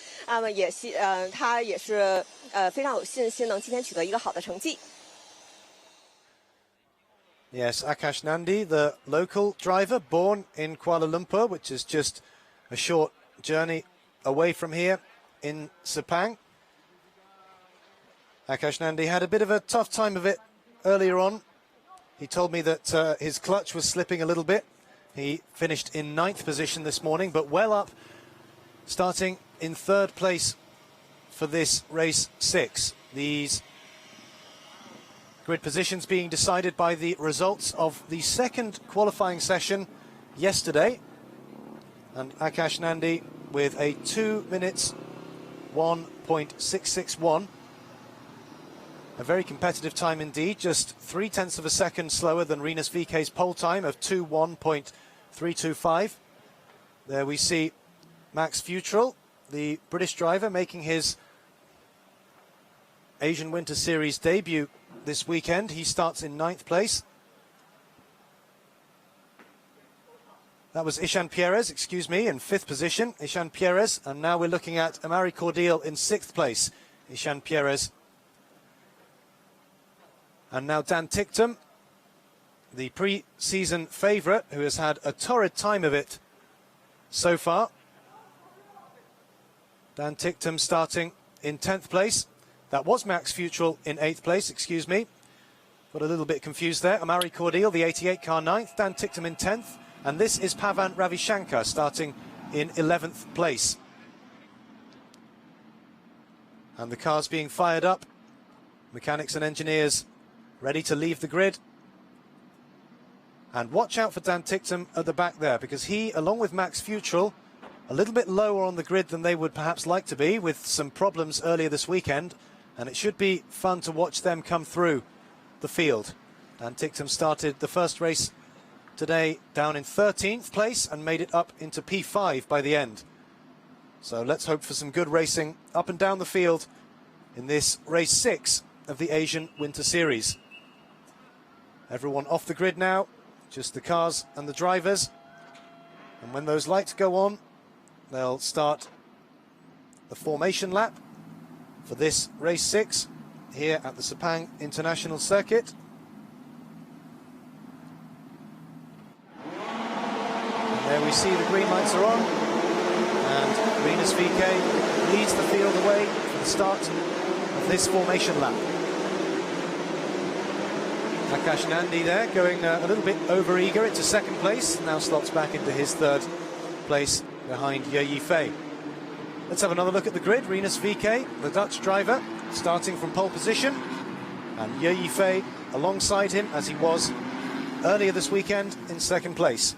他也是非常有信心能今天取得一个好的成绩。Yes, Akash Nandi, the local driver, born in Kuala Lumpur, which is just a short journey away from here in Sepang. Akash Nandi had a bit of a tough time of it earlier on. He told me that his clutch was slipping a little bit. He finished in 9th position this morning, but well up, starting in 3rd place for this race 6. These grid positions being decided by the results of the second qualifying session yesterday. And Akash Nandi with a 2 minutes 1.661. A very competitive time indeed, just 0.3 of a second slower than Rinus VK's pole time of 2:1.325. There we see Max Futrell, the British driver, making his Asian Winter Series debut this weekend. He starts in 9th place. That was Ishan Pierres, excuse me, in 5th position, Ishan Pierres. And now we're looking at Amari Cordial in 6th place, Ishan Pierres. And now Dan Ticktum, the pre-season favourite, who has had a torrid time of it so far. Dan Ticktum starting in 10th place. That was Max Futrell in 8th place, excuse me. Got a little bit confused there. Amari Cordial, the 88 car, 9th. Dan Ticktum in 10th. And this is Pavan Ravishankar starting in 11th place. And the cars being fired up. Mechanics and engineers ready to leave the grid. And watch out for Dan Ticktum at the back there, because he, along with Max Futrell, a little bit lower on the grid than they would perhaps like to be, with some problems earlier this weekend. And it should be fun to watch them come through the field. Dan Ticktum started the first race today down in 13th place and made it up into P5 by the end. So let's hope for some good racing up and down the field in this race 6 of the Asian Winter Series. Everyone off the grid now, just the cars and the drivers. And when those lights go on, they'll start the formation lap for this race 6 here at the Sepang International Circuit. And there we see the green lights are on, and Rinus VK leads the field away for the start of this formation lap. Akash Nandi there going a little bit over eager into 2nd place, now slots back into his 3rd place behind Ye Yifei. Let's have another look at the grid. Rinus VK, the Dutch driver, starting from pole position, and Ye Yifei alongside him as he was earlier this weekend in 2nd place.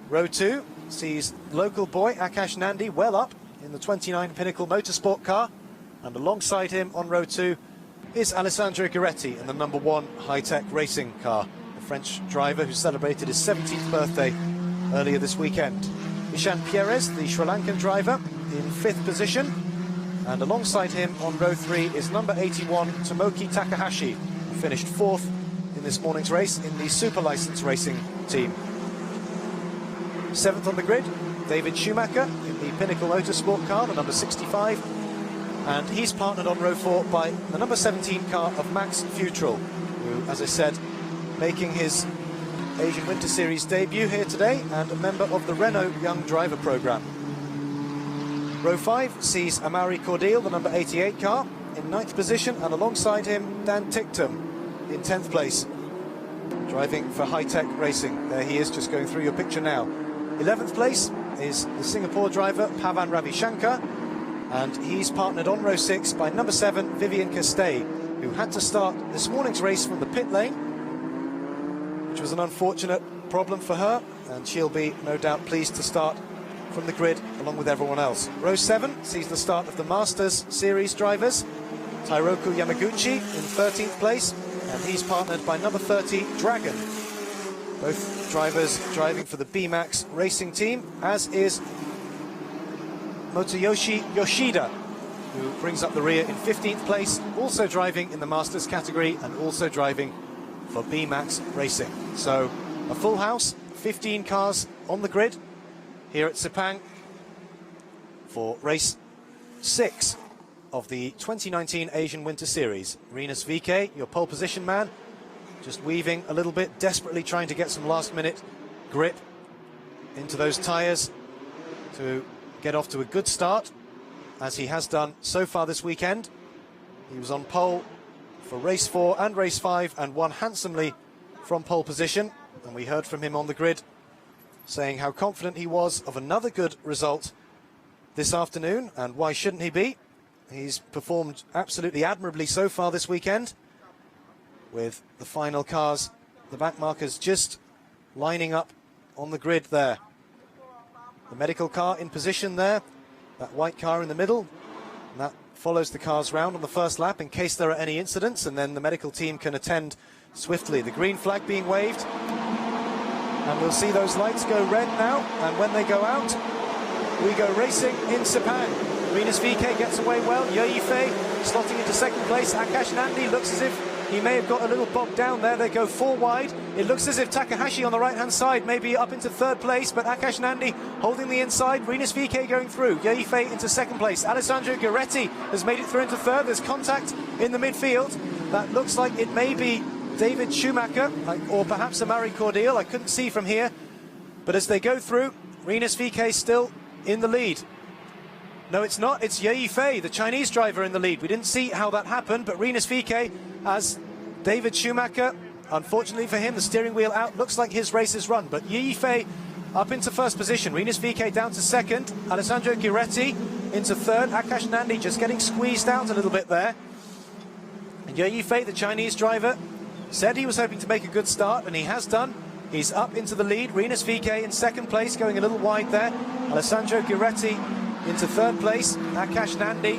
Row 2 sees local boy Akash Nandi well up in the 29 Pinnacle Motorsport car, and alongside him on row 2 is Alessandro Gueretti in the number 1 high-tech racing car, the French driver who celebrated his 17th birthday earlier this weekend. Ishan Pierres, the Sri Lankan driver, in 5th position, and alongside him on row 3 is number 81 Tomoki Takahashi, who finished 4th in this morning's race in the Super License Racing team. 7th on the grid, David Schumacher in the Pinnacle Motorsport car, the number 65, and he's partnered on row 4 by the number 17 car of Max Futrell, who, as I said, making his Asian Winter Series debut here today and a member of the Renault Young Driver Programme. Row 5 sees Amaury Cordeal, the number 88 car, in 9th position, and alongside him Dan Ticktum in 10th place, driving for high-tech racing. There he is, just going through your picture now. 11th place is the Singapore driver Pavan Ravishankar, and he's partnered on row 6 by number 7 Vivian Castay, who had to start this morning's race from the pit lane, which was an unfortunate problem for her, and she'll be no doubt pleased to start from the grid along with everyone else. Row 7 sees the start of the Masters Series drivers. Tairoku Yamaguchi in 13th place, and he's partnered by number 30 Dragon. Both drivers driving for the B-Max racing team, as is Motoyoshi Yoshida, who brings up the rear in 15th place, also driving in the Masters category and also driving for B-Max Racing. So a full house, 15 cars on the grid here at Sepang for race 6 of the 2019 Asian Winter Series. Rinus VeeKay, your pole position man, just weaving a little bit, desperately trying to get some last-minute grip into those tyres to get off to a good start, as he has done so far this weekend. He was on pole for race 4 and race 5 and won handsomely from pole position, and we heard from him on the grid saying how confident he was of another good result this afternoon, and why shouldn't he be? He's performed absolutely admirably so far this weekend, with the final cars, the back markers just lining up on the grid there. The medical car in position there, that white car in the middle, and that follows the cars round on the first lap in case there are any incidents, and then the medical team can attend swiftly. The green flag being waved, and we'll see those lights go red now, and when they go out, we go racing in Sepang. Rinus VeeKay gets away well, Ye Yifei slotting into 2nd place. Akash Nandi looks as if he may have got a little bogged down there. They go 4 wide. It looks as if Takahashi on the right-hand side may be up into 3rd place, but Akash Nandi holding the inside. Rinus VeeKay going through. Ye Yifei into 2nd place. Alessandro Gueretti has made it through into 3rd. There's contact in the midfield. That looks like it may be David Schumacher, or perhaps Amaury Cordeal. I couldn't see from here. But as they go through, Rinus VeeKay still in the lead. No, it's not. It's Ye Yifei, the Chinese driver, in the lead. We didn't see how that happened, but Rinus VeeKay has David Schumacher. Unfortunately for him, the steering wheel out. Looks like his race is run, but Ye Yifei up into 1st position. Rinus VeeKay down to 2nd. Alessandro Gueretti into 3rd. Akash Nandi just getting squeezed out a little bit there. And Ye Yifei, the Chinese driver, said he was hoping to make a good start, and he has done. He's up into the lead. Rinus VeeKay in 2nd place, going a little wide there. Alessandro Gueretti into 3rd place. Akash Nandi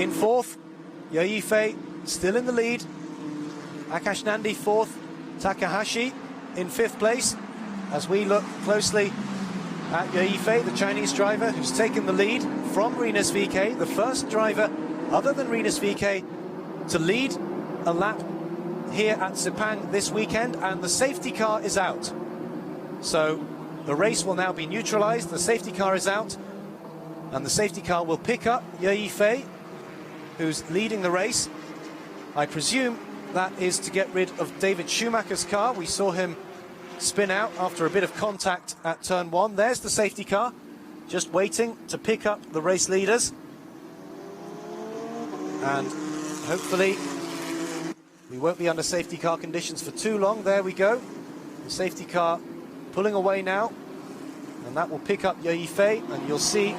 in 4th. Ye Yifei still in the lead. Akash Nandi 4th. Takahashi in 5th place. As we look closely at Ye Yifei, the Chinese driver who's taken the lead from Rinus VeeKay, the first driver other than Rinus VeeKay to lead a lap here at Sepang this weekend, and the safety car is out. So the race will now be neutralized. The safety car is out, and the safety car will pick up Ye Yifei, who's leading the race. I presume that is to get rid of David Schumacher's car. We saw him spin out after a bit of contact at turn 1. There's the safety car, just waiting to pick up the race leaders. And hopefully we won't be under safety car conditions for too long. There we go. The safety car pulling away now, and that will pick up Ye Yifei, and you'll see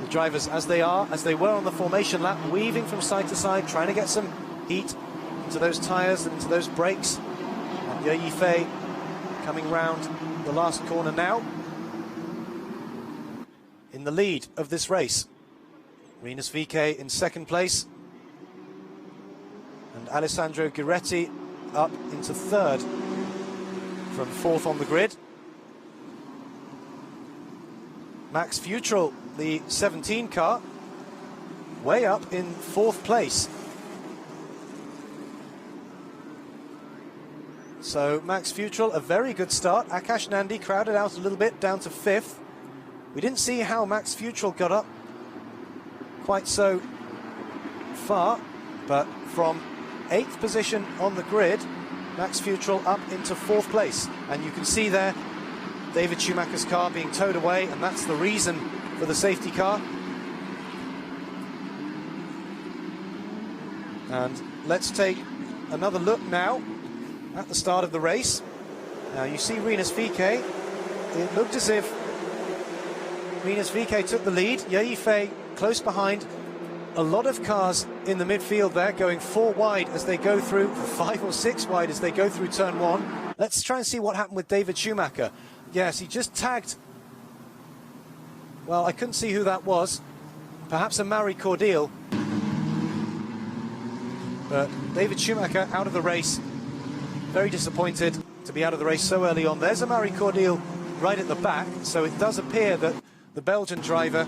the drivers as they were on the formation lap, weaving from side to side, trying to get some heat into those tyres and into those brakes. And Ye Yifei coming round the last corner now in the lead of this race. Rinus VeeKay in 2nd place. And Alessandro Guiretti up into third from fourth on the grid. Max Futrell, the 17 car, way up in fourth place. So Max Futrell, a very good start. Akash Nandi crowded out a little bit, down to fifth. We didn't see how Max Futrell got up quite so far, but from 8th position on the grid, Max Futrell up into fourth place. And you can see there David Schumacher's car being towed away, and that's the reason for the safety car. And let's take another look now at the start of the race. Now you see Rinus VeeKay. It looked as if Rinus VeeKay took the lead. Ye Yifei close behind. A lot of cars in the midfield there going 4 wide as they go through, 5 or 6 wide as they go through turn 1. Let's try and see what happened with David Schumacher. Yes, he just tagged. Well, I couldn't see who that was. Perhaps a Marie Cordial. But David Schumacher out of the race. Very disappointed to be out of the race so early on. There's a Marie Cordial right at the back, so it does appear that the Belgian driver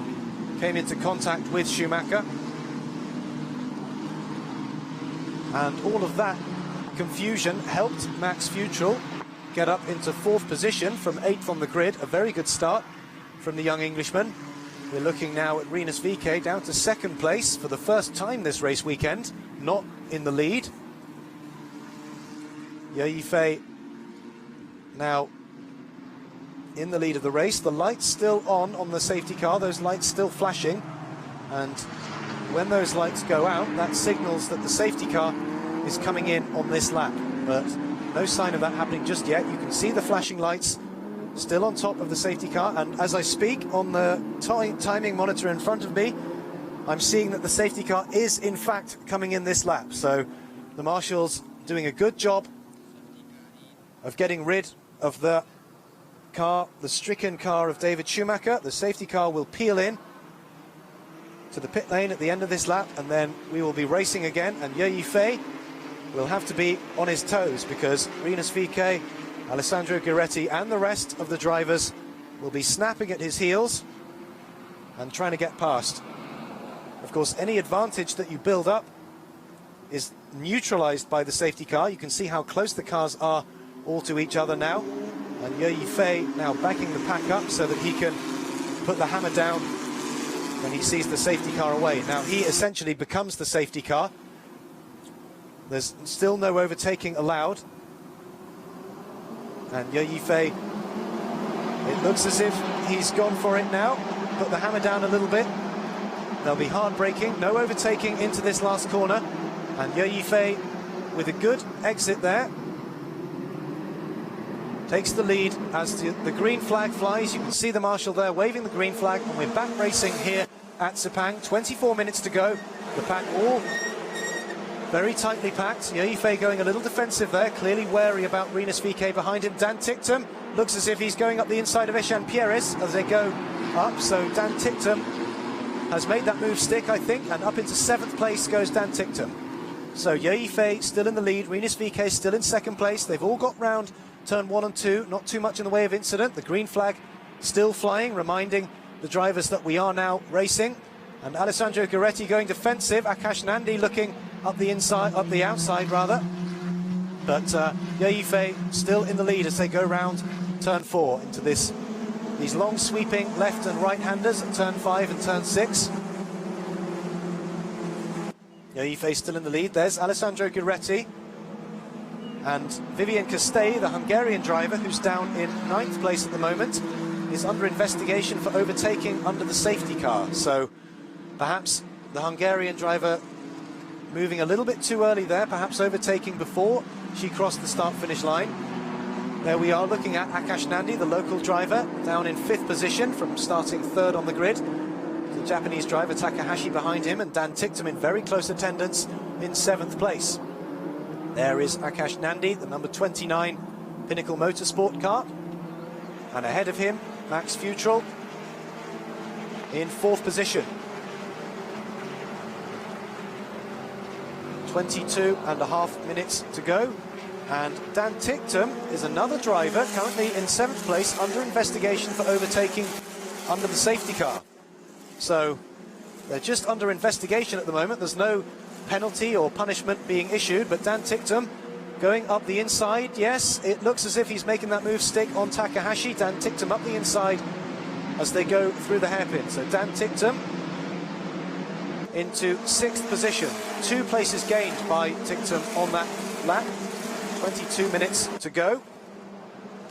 came into contact with Schumacher. And all of that confusion helped Max Futrell get up into fourth position from 8th on the grid. A very good start from the young Englishman. We're looking now at Rinus VeeKay down to 2nd place for the first time this race weekend, not in the lead. Ye Yifei now in the lead of the race. The lights still on the safety car, those lights still flashing, and when those lights go out, that signals that the safety car is coming in on this lap, but no sign of that happening just yet. You can see the flashing lights still on top of the safety car, and as I speak on the timing monitor in front of me, I'm seeing that the safety car is in fact coming in this lap. So the marshals doing a good job of getting rid of the car, the stricken car of David Schumacher. The safety car will peel in to the pit lane at the end of this lap, and then we will be racing again, and Ye Yifei will have to be on his toes because Rinus VeeKay, Alessandro Guiretti and the rest of the drivers will be snapping at his heels and trying to get past. Of course, any advantage that you build up is neutralized by the safety car. You can see how close the cars are all to each other now, and Ye Yifei now backing the pack up so that he can put the hammer down when he sees the safety car away. Now he essentially becomes the safety car. There's still no overtaking allowed, and Ye Yifei, it looks as if he's gone for it now. Put the hammer down a little bit. There'll be hard braking, no overtaking into this last corner, and Ye Yifei with a good exit there takes the lead as the green flag flies. You can see the marshal there waving the green flag, and we're back racing here at Sepang. 24 minutes to go. The pack all very tightly packed. Ye Yifei going a little defensive there, clearly wary about Rinus VeeKay behind him. Dan Ticktum looks as if he's going up the inside of Eshan Pierres as they go up, so Dan Ticktum has made that move stick, I think, and up into 7th place goes Dan Ticktum. So Ye Yifei still in the lead, Rinus VeeKay still in 2nd place. They've all got round turn 1 and 2, not too much in the way of incident. The green flag still flying, reminding the drivers that we are now racing. And Alessandro Guiretti going defensive, Akash Nandi looking up the inside, up the outside rather. But Ye Yifei still in the lead as they go round turn 4 into these long sweeping left and right-handers at turn 5 and turn 6. Ye Yifei still in the lead. There's Alessandro Guiretti. And Vivian Castay, the Hungarian driver, who's down in 9th place at the moment, is under investigation for overtaking under the safety car. So perhaps the Hungarian driver moving a little bit too early there, perhaps overtaking before she crossed the start-finish line. There we are looking at Akash Nandi, the local driver, down in 5th position from starting 3rd on the grid. The Japanese driver Takahashi behind him, and Dan Ticktum in very close attendance in 7th place. There is Akash Nandi, the number 29 Pinnacle Motorsport car. And ahead of him, Max Futrell in 4th position. 22.5 minutes to go. And Dan Ticktum is another driver currently in 7th place under investigation for overtaking under the safety car. So they're just under investigation at the moment. There's no penalty or punishment being issued, but Dan Ticktum going up the inside. Yes, it looks as if he's making that move stick on Takahashi. Dan Ticktum up the inside as they go through the hairpin. So Dan Ticktum into 6th position. 2 places gained by Ticktum on that lap. 22 minutes to go.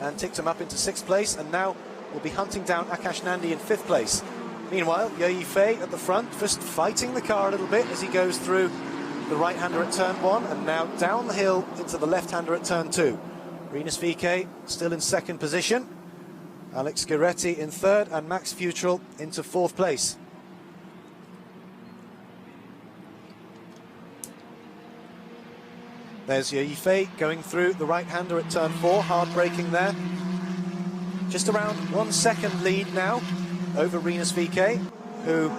And Ticktum up into 6th place, and now will be hunting down Akash Nandi in 5th place. Meanwhile, Ye Fei at the front, just fighting the car a little bit as he goes through the right-hander at turn 1, and now down the hill into the left-hander at turn 2. Rinus VeeKay still in 2nd position. Alex Gueretti in 3rd, and Max Futrell into 4th place. There's Ye Fei going through the right-hander at turn 4, hard braking there. Just around 1 second lead now over Rinus VeeKay, who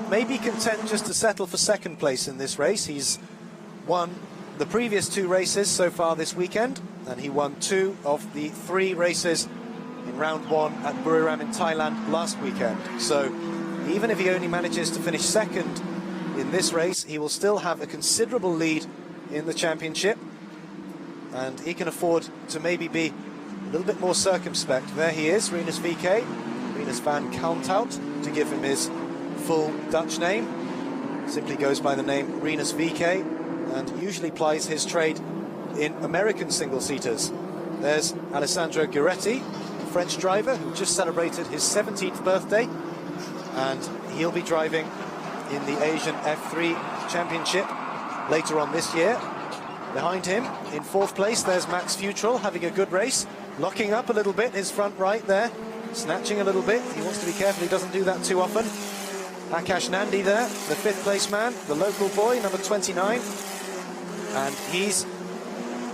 may be content just to settle for 2nd place in this race. He's won the previous 2 races so far this weekend, and he won 2 of the 3 races in round 1 at Buriram in Thailand last weekend. So even if he only manages to finish 2nd in this race, he will still have a considerable lead in the championship, and he can afford to maybe be a little bit more circumspect. There he is, Rinus VeeKay, Rinus van Kalmthout, to give him his full Dutch name. Simply goes by the name Rinus VeeKay, and usually plies his trade in American single-seaters. There's Alessandro Gueretti, a French driver who just celebrated his 17th birthday, and he'll be driving in the Asian F3 Championship later on this year. Behind him, in 4th place, there's Max Futrell, having a good race, locking up a little bit, his front right there, snatching a little bit. He wants to be careful he doesn't do that too often. Akash Nandi there, the 5th place man, the local boy, number 29. And he's,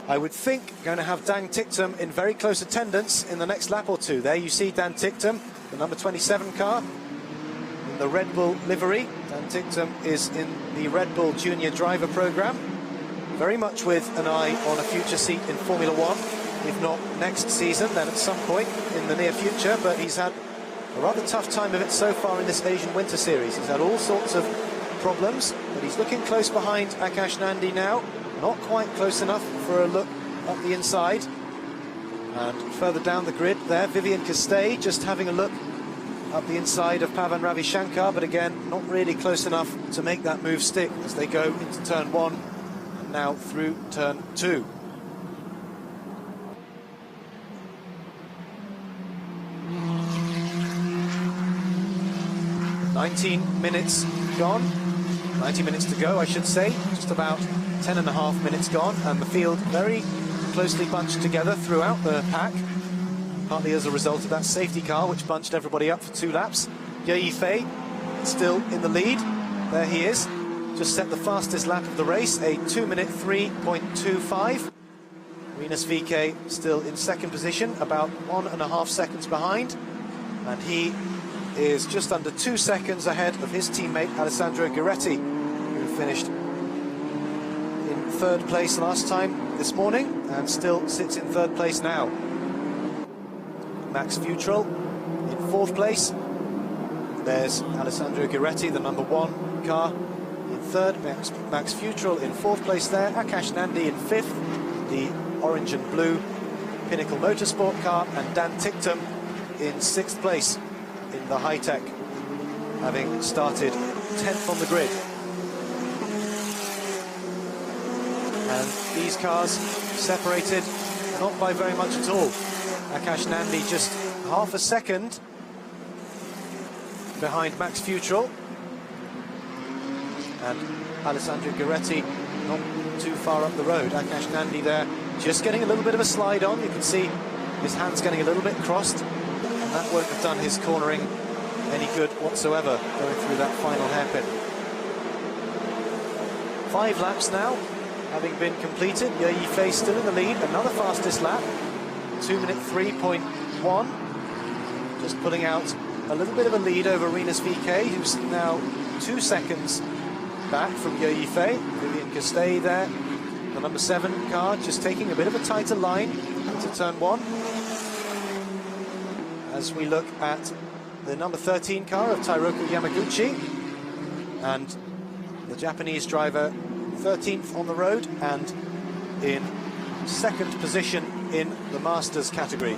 I would think, going to have Dan Ticktum in very close attendance in the next lap or 2. There you see Dan Ticktum, the number 27 car, in the Red Bull livery. Dan Ticktum is in the Red Bull Junior Driver Programme, very much with an eye on a future seat in Formula 1, if not next season, then at some point in the near future. But he's had a rather tough time of it so far in this Asian Winter Series. He's had all sorts of problems, but he's looking close behind Akash Nandi now. Not quite close enough for a look up the inside. And further down the grid there, Vivian Castay just having a look up the inside of Pavan Ravishankar, but again, not really close enough to make that move stick as they go into turn 1 and now through turn 2. "19 minutes gone, 90 minutes to go, I should say, just about 10.5 minutes gone, and the field very closely bunched together throughout the pack, partly as a result of that safety car which bunched everybody up for 2 laps. Ye Fei still in the lead. There he is, just set the fastest lap of the race, a 2-minute 3.25. Rinus VeeKay still in 2nd position, about 1.5 seconds behind, and he is just under 2 seconds ahead of his teammate Alessandro Gueretti, who finished in 3rd place last time this morning and still sits in 3rd place now. Max Futrell in 4th place. There's Alessandro Gueretti, the number 1 car, in 3rd. Max Futrell in 4th place there. Akash Nandi in 5th, the orange and blue Pinnacle Motorsport car, and Dan Ticktum in 6th place in the high-tech, having started 10th on the grid. And these cars separated not by very much at all. Akash Nandi just half a second behind Max Futrell, and Alessandro Gueretti not too far up the road. Akash Nandi there just getting a little bit of a slide on. You can see his hands getting a little bit crossed, and that won't have done his cornering any good whatsoever going through that final hairpin. 5 laps now having been completed. Ye Fei still in the lead, another fastest lap, 2-minute 3.1, just putting out a little bit of a lead over Rinus VeeKay, who's now 2 seconds back from Ye Yifei. Vivian Castay there, the number 7 car, just taking a bit of a tighter line into turn 1. As we look at the number 13 car of Tairoku Yamaguchi, and the Japanese driver 13th on the road and in 2nd position in the Masters category.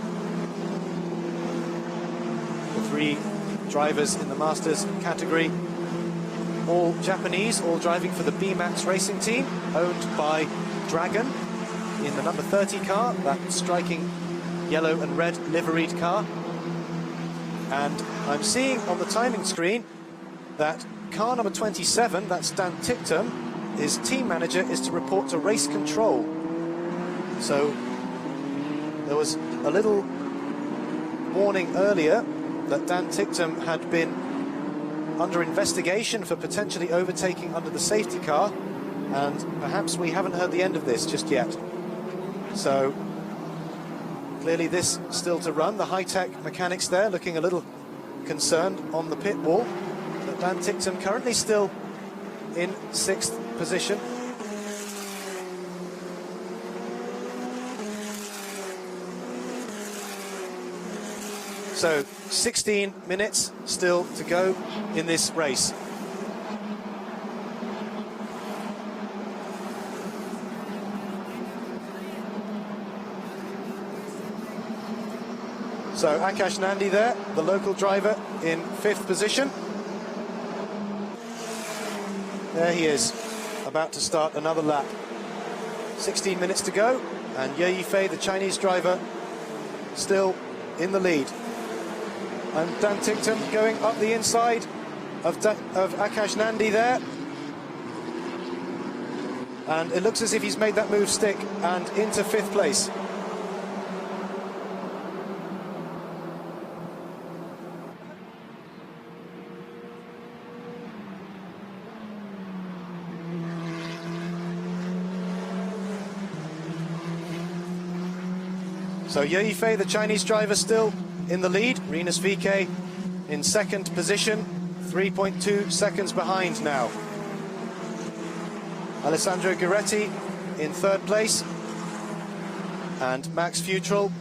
The 3 drivers in the Masters category, all Japanese, all driving for the B-Max Racing team, owned by Dragon in the number 30 car, that striking yellow and red liveried car. And I'm seeing on the timing screen that car number 27, that's Dan Tictum, his team manager is to report to race control. So there was a little warning earlier that Dan Tictum had been under investigation for potentially overtaking under the safety car, and perhaps we haven't heard the end of this just yet. So clearly this still to run. The high-tech mechanics there looking a little concerned on the pit wall. But Dan Tictum currently still in 6th position. So 16 minutes still to go in this race. So Akash Nandi there, the local driver, in 5th position. There he is, about to start another lap. 16 minutes to go, and Ye Yifei, the Chinese driver, still in the lead. And Dan Tictum going up the inside of Akash Nandi there. And it looks as if he's made that move stick and into 5th place. So Ye Yifei, the Chinese driver, still in the lead. Rinus VK in 2nd position, 3.2 seconds behind now. Alessandro Guiretti in 3rd place, and Max Futrell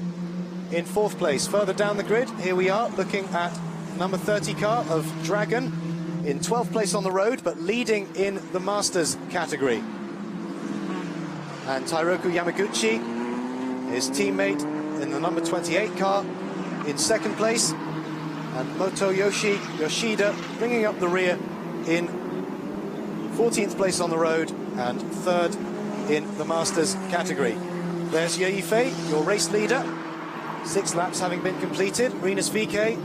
in 4th place. Further down the grid, here we are looking at number 30 car of Dragon in 12th place on the road, but leading in the Masters category. And Tairoku Yamaguchi, his teammate in the number 28 car, in 2nd place, and Motoyoshi Yoshida bringing up the rear in 14th place on the road and 3rd in the Masters category. There's Ye Yifei, your race leader, 6 laps having been completed. Rinus VK,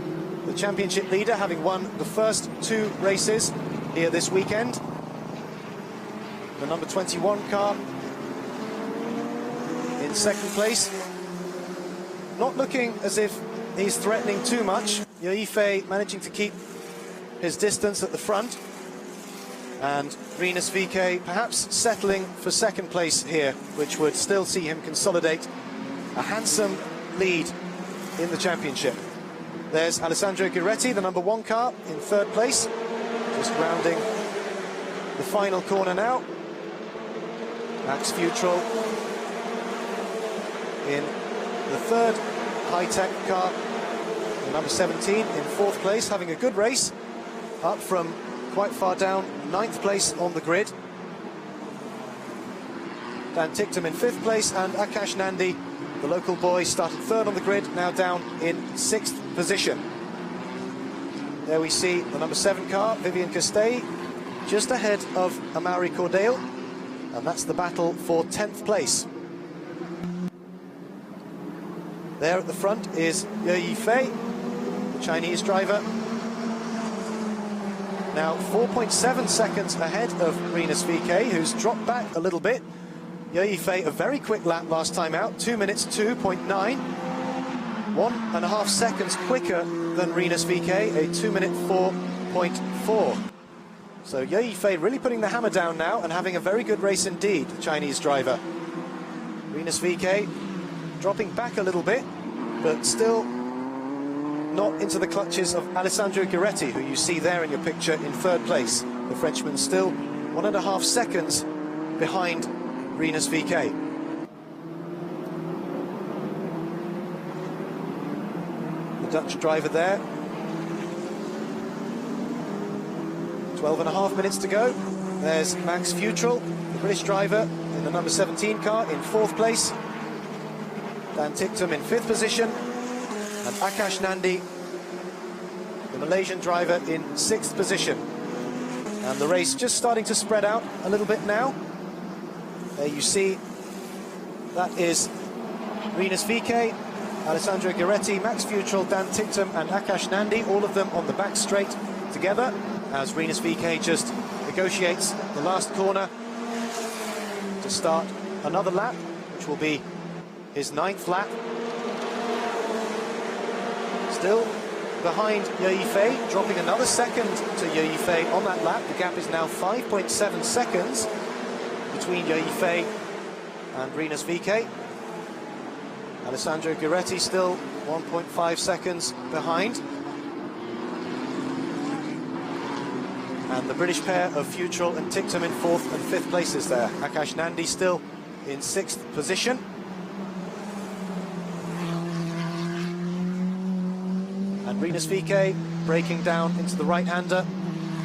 the championship leader, having won the first 2 races here this weekend. The number 21 car in 2nd place. Not looking as if he's threatening too much. Ye Yifei managing to keep his distance at the front. And Rinus VK perhaps settling for 2nd place here, which would still see him consolidate a handsome lead in the championship. There's Alessandro Guiretti, the number 1 car, in 3rd place. Just rounding the final corner now. Max Futrell in the 3rd high-tech car, the number 17 in 4th place, having a good race, up from quite far down, 9th place on the grid. Dan Tictum in 5th place, and Akash Nandi, the local boy, started 3rd on the grid, now down in 6th position. There we see the number 7 car, Vivian Castay, just ahead of Amaury Cordale, and that's the battle for 10th place. There at the front is Ye Yifei, the Chinese driver. Now 4.7 seconds ahead of Rinus VK, who's dropped back a little bit. Ye Yifei, a very quick lap last time out, 2 minutes 2.9. 1.5 seconds quicker than Rinus VK, a 2 minute 4.4. So Ye Yifei really putting the hammer down now and having a very good race indeed, the Chinese driver. Rinus VK dropping back a little bit, but still not into the clutches of Alessandro Guiretti, who you see there in your picture in 3rd place. The Frenchman still 1.5 seconds behind Rinus VK. The Dutch driver there. 12.5 minutes to go. There's Max Futrell, the British driver, in the number 17 car in 4th place. Dan Ticktum in 5th position. And Akash Nandi, the Malaysian driver, in 6th position. And the race just starting to spread out a little bit now. There you see, that is Rinus VK, Alessandro Guiretti, Max Futrell, Dan Ticktum and Akash Nandi, all of them on the back straight together, as Rinus VK just negotiates the last corner to start another lap, which will be his 9th lap. Still behind Ye Yifei, dropping another second to Ye Yifei on that lap. The gap is now 5.7 seconds between Ye Yifei and Rinus VK. Alessandro Guiretti still 1.5 seconds behind. And the British pair of Futrell and Ticktum in 4th and 5th places there. Akash Nandi still in 6th position. And Rinus VK breaking down into the right-hander.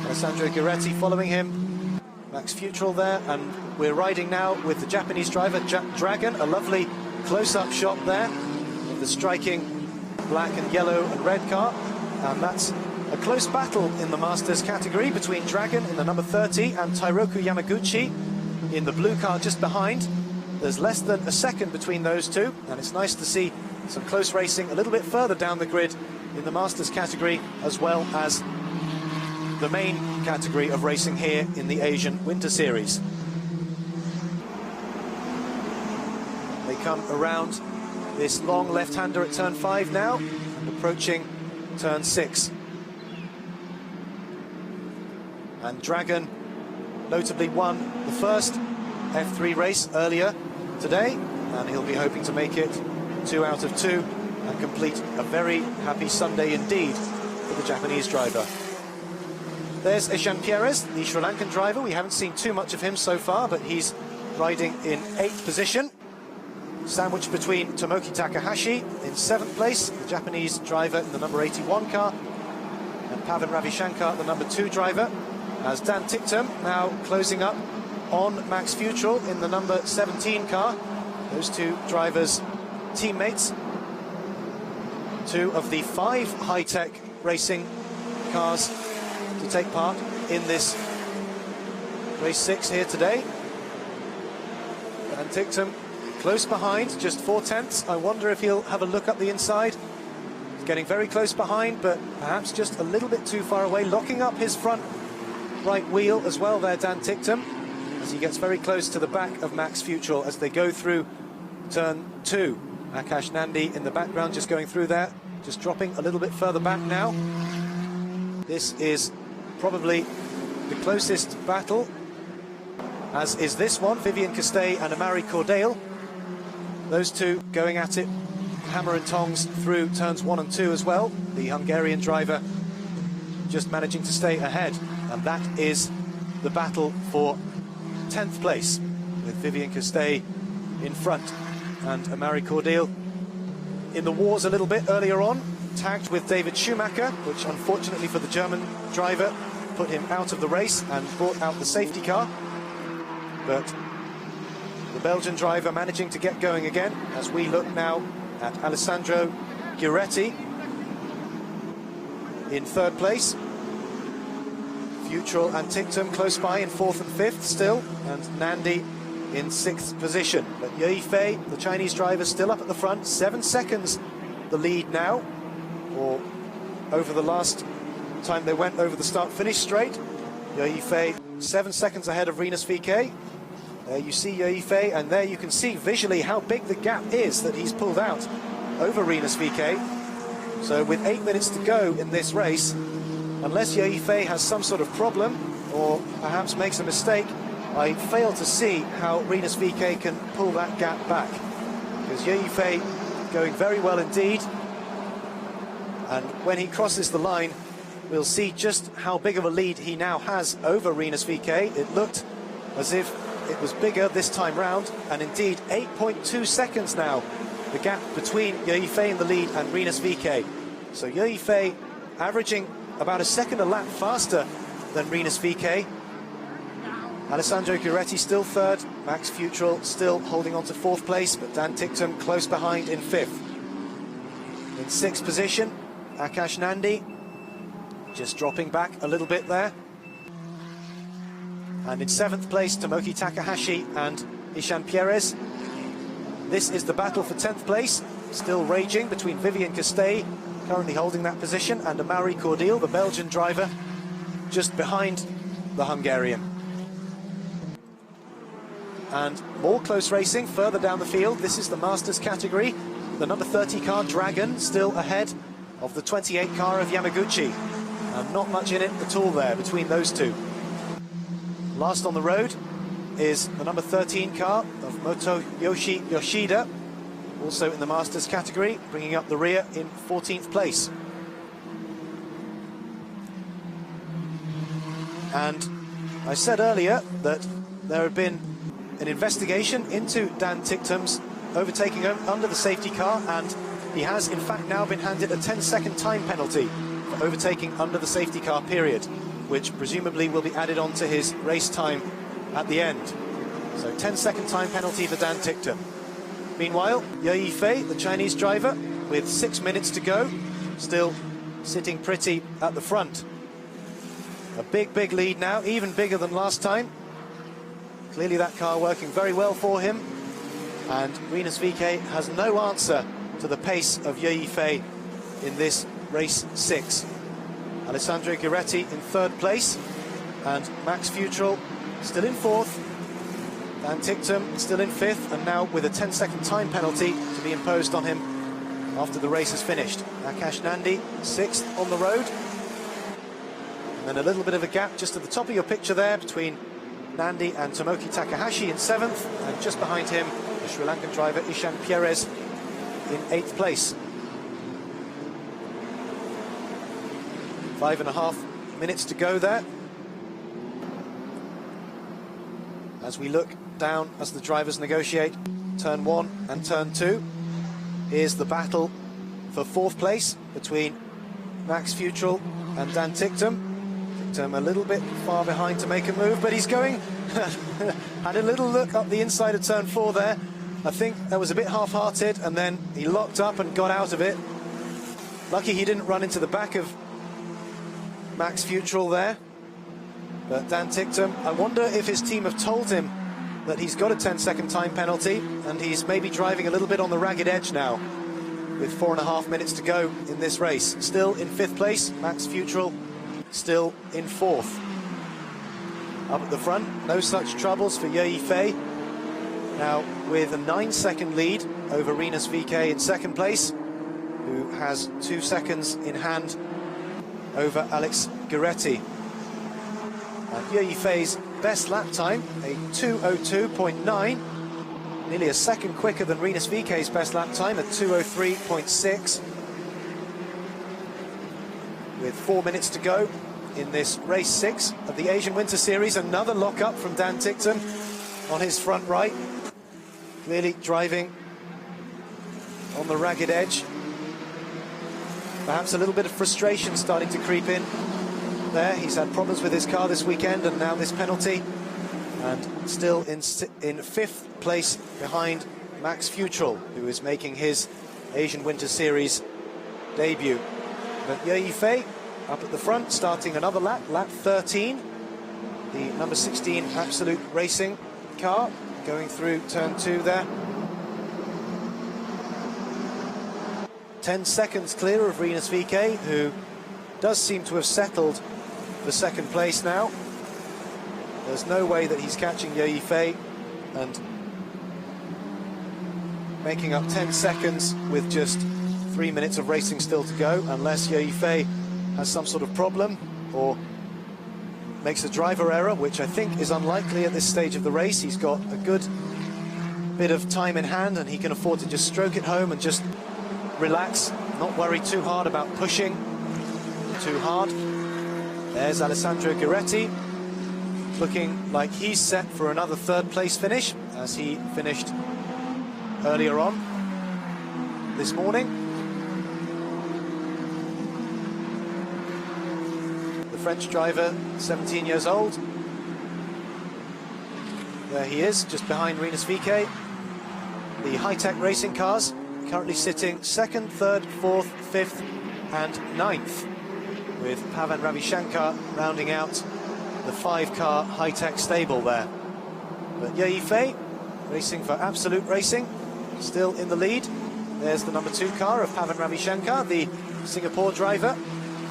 Alessandro Guiretti following him. Max Futrell there, and we're riding now with the Japanese driver, Dragon. A lovely close-up shot there of the striking black and yellow and red car. And that's a close battle in the Masters category between Dragon in the number 30 and Tairoku Yamaguchi in the blue car just behind. There's less than a second between those two, and it's nice to see some close racing a little bit further down the grid in the Masters category, as well as the main category of racing here in the Asian Winter Series. They come around this long left-hander at turn 5 now, and approaching turn 6. And Dragon notably won the first F3 race earlier today, and he'll be hoping to make it 2 out of 2 and complete a very happy Sunday indeed for the Japanese driver. There's Ishan Perez, the Sri Lankan driver. We haven't seen too much of him so far, but he's riding in 8th position, sandwiched between Tomoki Takahashi in 7th place, the Japanese driver in the number 81 car, and Pavan Ravishankar, the number 2 driver, as Dan Ticktum now closing up on Max Futrell in the number 17 car. Those two drivers teammates. 2 of the 5 high-tech racing cars to take part in this race 6 here today. And Ticktum close behind, just 4/10. I wonder if he'll have a look up the inside. He's getting very close behind, but perhaps just a little bit too far away, locking up his front right wheel as well there, Dan Ticktum, as he gets very close to the back of Max Futrell as they go through turn 2. Akash Nandi in the background just going through there, just dropping a little bit further back now. This is probably the closest battle, as is this one, Vivian Castay and Amari Cordale. Those two going at it, hammer and tongs through turns 1 and 2 as well. The Hungarian driver just managing to stay ahead, and that is the battle for 10th place, with Vivian Castay in front and Amari Cordale in the wars a little bit earlier on, tagged with David Schumacher, which unfortunately for the German driver put him out of the race and brought out the safety car. But the Belgian driver managing to get going again, as we look now at Alessandro Guiretti in 3rd place. Futrell and Ticktum close by in 4th and 5th still, and Nandi in 6th position. But Ye Yifei, the Chinese driver, still up at the front, 7 seconds the lead now, or over the last time they went over the start-finish straight. Ye Yifei 7 seconds ahead of Rinus VK. There you see Ye Yifei, and there you can see visually how big the gap is that he's pulled out over Rinus VK. So with 8 minutes to go in this race, unless Ye Yifei has some sort of problem or perhaps makes a mistake, I fail to see how Rinus VK can pull that gap back. Because Ye Yifei going very well indeed, and when he crosses the line, we'll see just how big of a lead he now has over Rinus VeeKay. It looked as if it was bigger this time round, and indeed 8.2 seconds now, the gap between Ye Yifei in the lead and Rinus VeeKay. So Ye Yifei averaging about a second a lap faster than Rinus VeeKay. Alessandro Guiretti still third, Max Futrell still holding on to fourth place, but Dan Ticktum close behind in fifth. In sixth position, Akash Nandi just dropping back a little bit there. And in seventh place, Tomoki Takahashi and Ishan Pierres. This is the battle for 10th place, still raging between Vivian Castell, currently holding that position, and Amaury Cordeel, the Belgian driver, just behind the Hungarian. And more close racing further down the field. This is the Masters category. The number 30 car, Dragon, still ahead of the 28 car of Yamaguchi. And not much in it at all there between those two. Last on the road is the number 13 car of Motoyoshi Yoshida, also in the Masters category, bringing up the rear in 14th place. And I said earlier that there had been an investigation into Dan Ticktum's overtaking under the safety car, and he has in fact now been handed a 10-second time penalty for overtaking under the safety car period, which presumably will be added on to his race time at the end. So 10-second time penalty for Dan Ticktum. Meanwhile, Ye Yifei, the Chinese driver, with 6 minutes to go, still sitting pretty at the front. A big lead now, even bigger than last time. Clearly that car working very well for him. And Rinus VeeKay has no answer to the pace of Ye Yifei in this race 6. Alessandro Guiretti in third place, and Max Futrell still in fourth. Dan Ticktum still in fifth, and now with a 10-second time penalty to be imposed on him after the race is finished. Akash Nandi sixth on the road. And then a little bit of a gap just at the top of your picture there between Nandi and Tomoki Takahashi in seventh, and just behind him the Sri Lankan driver Ishan Pierres in 8th place. 5.5 minutes to go there. As we look down as the drivers negotiate turn 1 and turn 2, here's the battle for 4th place between Max Futrell and Dan Ticktum. Ticktum a little bit far behind to make a move, but he's going. Had a little look up the inside of turn 4 there. I think that was a bit half-hearted, and then he locked up and got out of it. Lucky he didn't run into the back of Max Futrell there. But Dan Ticktum, I wonder if his team have told him that he's got a 10-second time penalty, and he's maybe driving a little bit on the ragged edge now, with 4.5 minutes to go in this race. Still in 5th place, Max Futrell still in 4th. Up at the front, no such troubles for Ye Yifei, now with a 9-second lead over Rinus VeeKay in 2nd place, who has 2 seconds in hand over Alex Guiretti. And Ye Yifei's best lap time, a 2:02.9, nearly a second quicker than Rinus VeeKay's best lap time at 2:03.6. With 4 minutes to go in this race 6 of the Asian Winter Series. Another lock-up from Dan Ticktum on his front right. Clearly driving on the ragged edge. Perhaps a little bit of frustration starting to creep in there. He's had problems with his car this weekend, and now this penalty. And still in 5th place behind Max Futrell, who is making his Asian Winter Series debut. But Ye Yifei up at the front, starting another lap, lap 13. The number 16 Absolute Racing car going through turn 2 there. 10 seconds clear of Rinus VeeKay, who does seem to have settled for 2nd place now. There's no way that he's catching Ye Yifei and making up 10 seconds with just 3 minutes of racing still to go, unless Ye Yifei has some sort of problem or makes a driver error, which I think is unlikely at this stage of the race. He's got a good bit of time in hand, and he can afford to just stroke it home and just relax, not worry too hard about pushing too hard. There's Alessandro Guiretti, looking like he's set for another third place finish, as he finished earlier on this morning. The French driver, 17 years old. There he is, just behind Rinus VeeKay. The high-tech racing cars currently sitting 2nd, 3rd, 4th, 5th and 9th, with Pavan Ravishankar rounding out the 5-car high-tech stable there. But Ye Yifei, racing for Absolute Racing, still in the lead. There's the number 2 car of Pavan Ravishankar, the Singapore driver,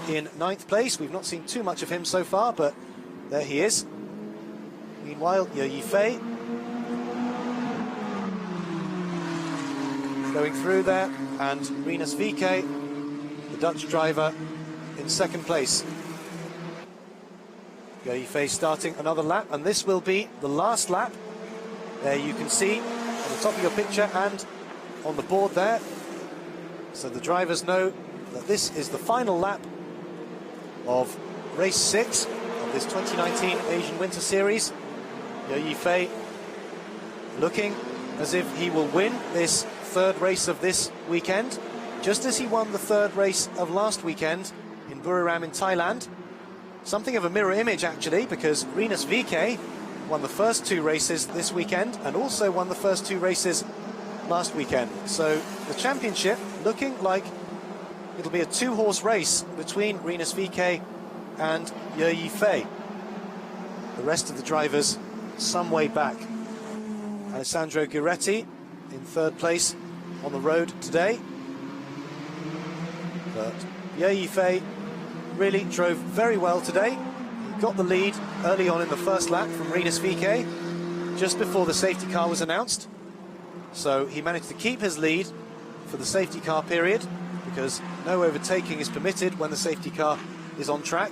in 9th place. We've not seen too much of him so far, but there he is. Meanwhile, Ye Yifei going through there, and Rinus VeeKay, the Dutch driver, in 2nd place. Ye Yifei starting another lap, and this will be the last lap. There you can see on the top of your picture and on the board there. So the drivers know that this is the final lap of race 6 of this 2019 Asian Winter Series. Ye Yifei looking as if he will win this 3rd race of this weekend, just as he won the 3rd race of last weekend in Buriram in Thailand. Something of a mirror image, actually, because Rinus VeeKay won the first 2 races this weekend and also won the first 2 races last weekend. So the championship looking like it'll be a 2-horse race between Rinus VeeKay and Ye Yifei. The rest of the drivers some way back. Alessandro Guiretti in 3rd place on the road today. But Ye Yifei really drove very well today. He got the lead early on in the first lap from Rinus VeeKay, just before the safety car was announced. So he managed to keep his lead for the safety car period, because no overtaking is permitted when the safety car is on track.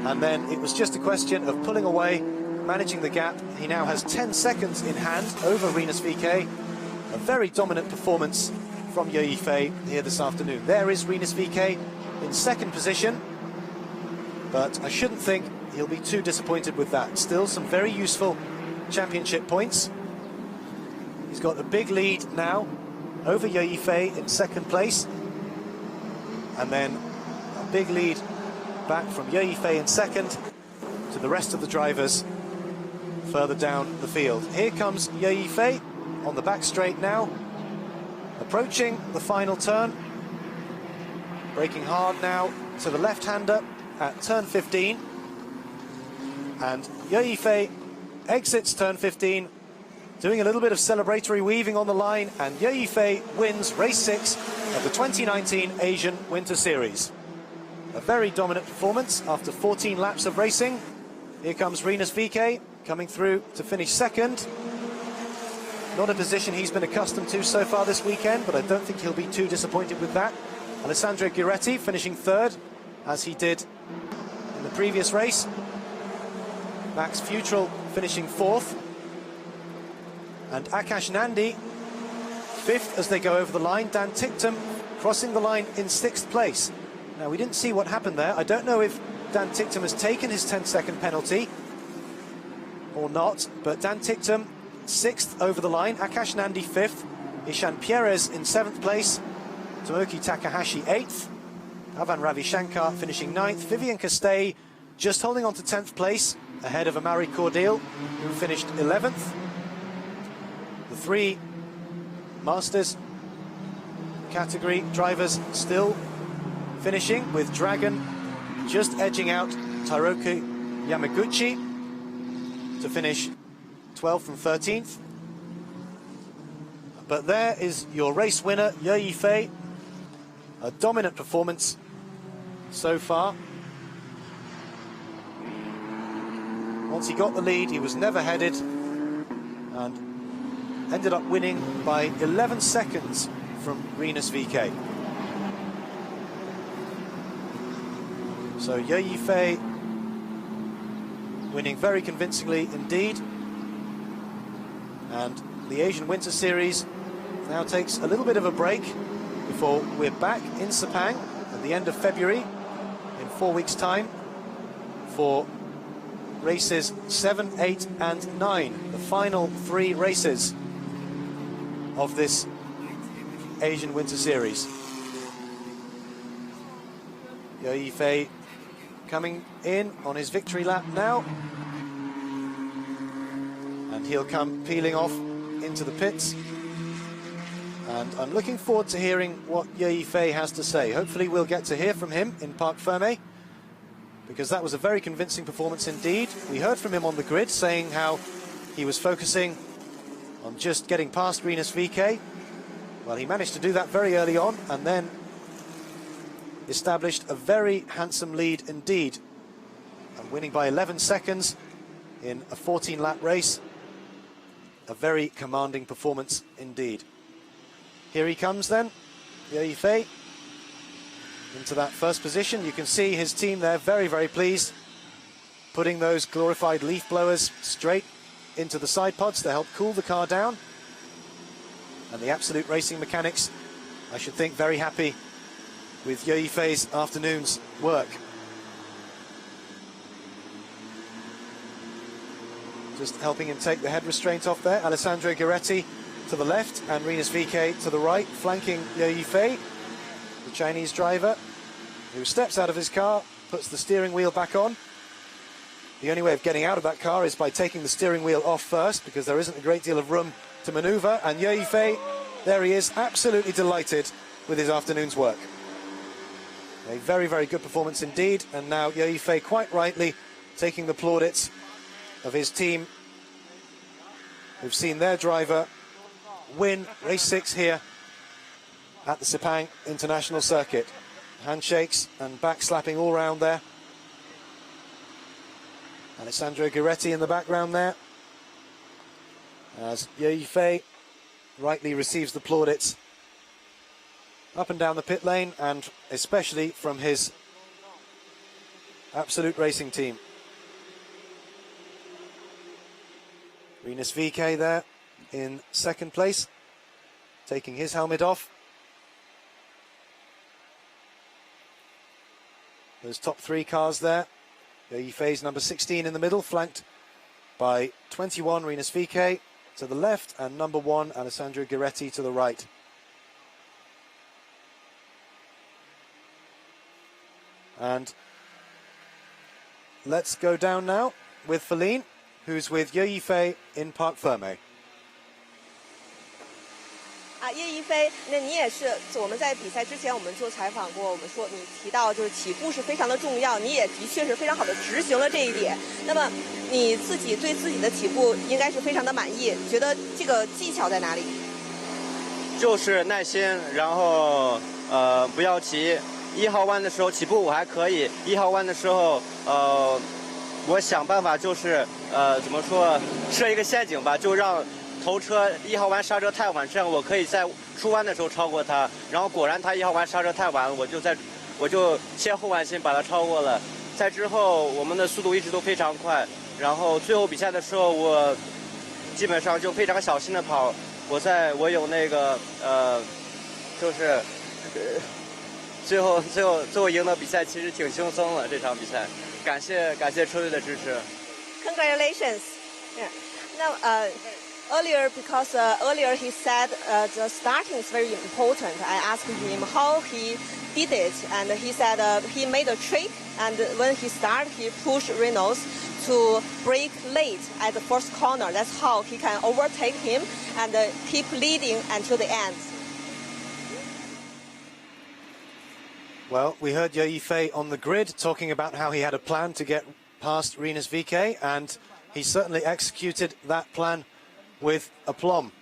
And then it was just a question of pulling away, managing the gap. He now has 10 seconds in hand over Rinus VeeKay. A very dominant performance from Ye Yifei here this afternoon. There is Rinus VeeKay in 2nd position, but I shouldn't think he'll be too disappointed with that. Still some very useful championship points. He's got a big lead now over Ye Yifei in 2nd place, and then a big lead back from Ye Yifei in 2nd to the rest of the drivers further down the field. Here comes Ye Yifei on the back straight now, approaching the final turn, braking hard now to the left-hander at turn 15, and Ye Yifei exits turn 15, doing a little bit of celebratory weaving on the line, and Ye Yifei wins race 6 of the 2019 Asian Winter Series. A very dominant performance after 14 laps of racing. Here comes Rinus VeeKay coming through to finish 2nd. Not a position he's been accustomed to so far this weekend, but I don't think he'll be too disappointed with that. Alessandro Guiretti finishing 3rd, as he did in the previous race. Max Futrell finishing 4th. And Akash Nandi 5th as they go over the line. Dan Ticktum crossing the line in 6th place. Now, we didn't see what happened there. I don't know if Dan Ticktum has taken his 10-second penalty or not, but Dan Ticktum 6th over the line, Akash Nandi 5th, Ishan Pierres in 7th place, Tomoki Takahashi 8th, Pavan Ravishankar finishing 9th, Vivian Castay just holding on to 10th place, ahead of Amari Cordeal, who finished 11th. The 3 Masters category drivers still finishing, with Dragon just edging out Tairoki Yamaguchi to finish 12th and 13th. But there is your race winner, Ye Yifei. A dominant performance so far. Once he got the lead, he was never headed and ended up winning by 11 seconds from Rinus VeeKay. So Ye Yifei winning very convincingly indeed. And the Asian Winter Series now takes a little bit of a break before we're back in Sepang at the end of February in 4 weeks' time for races 7, 8 and 9, the final 3 races of this Asian Winter Series. Ye Yifei coming in on his victory lap now, and he'll come peeling off into the pits, and I'm looking forward to hearing what Ye Yifei has to say. Hopefully we'll get to hear from him in Parc Fermé, because that was a very convincing performance indeed. We heard from him on the grid saying how he was focusing on just getting past Rinus VeeKay. Well, he managed to do that very early on and then established a very handsome lead indeed, and winning by 11 seconds in a 14-lap race. A very commanding performance indeed. Here he comes then, Ye Yifei, into that first position. You can see his team there very, very pleased, putting those glorified leaf blowers straight into the side pods to help cool the car down. And the Absolute Racing mechanics, I should think, very happy with Ye Yifei's afternoon's work. Just helping him take the head restraint off there. Alessandro Gueretti to the left and Rinus VeeKay to the right, flanking Ye Yifei, the Chinese driver, who steps out of his car, puts the steering wheel back on. The only way of getting out of that car is by taking the steering wheel off first, because there isn't a great deal of room to maneuver. And Ye Yifei, there he is, absolutely delighted with his afternoon's work. A very, very good performance indeed. And now Ye Yifei, quite rightly, taking the plaudits of his team, who've seen their driver win race 6 here at the Sepang International Circuit. Handshakes and backslapping all round there. Alessandro Gueretti in the background there, as Ye Yifei rightly receives the plaudits up and down the pit lane, and especially from his Absolute Racing team. Rinus VeeKay there in second place, taking his helmet off. Those top 3 cars there. Ye Yifei's number 16 in the middle, flanked by 21 Rinus VeeKay to the left and number 1 Alessandro Gueretti to the right. And let's go down now with Feline, who's with Ye Yifei in Parc Fermé. 叶一飞，那你也是，我们在比赛之前我们做采访过，我们说你提到就是起步是非常的重要，你也的确是非常好的执行了这一点。那么你自己对自己的起步应该是非常的满意，觉得这个技巧在哪里？就是耐心，然后不要急。1号弯的时候起步我还可以，1号弯的时候我想办法就是怎么说，设一个陷阱吧，就让头车1号弯刹车太晚，这样我可以在出弯的时候超过他。然后果然他1号弯刹车太晚，我就切后弯心把他超过了。在之后我们的速度一直都非常快，然后最后比赛的时候我基本上就非常小心的跑。我有那个就是最后赢得比赛其实挺轻松的这场比赛，感谢车队的支持。Congratulations. Yeah. Now, earlier he said the starting is very important. I asked him how he did it, and he said he made a trick, and when he started, he pushed Reynolds to brake late at the first corner. That's how he can overtake him and keep leading until the end. Well, we heard Ye Yifei on the grid talking about how he had a plan to get past Rinus VeeKay, and he certainly executed that plan with aplomb.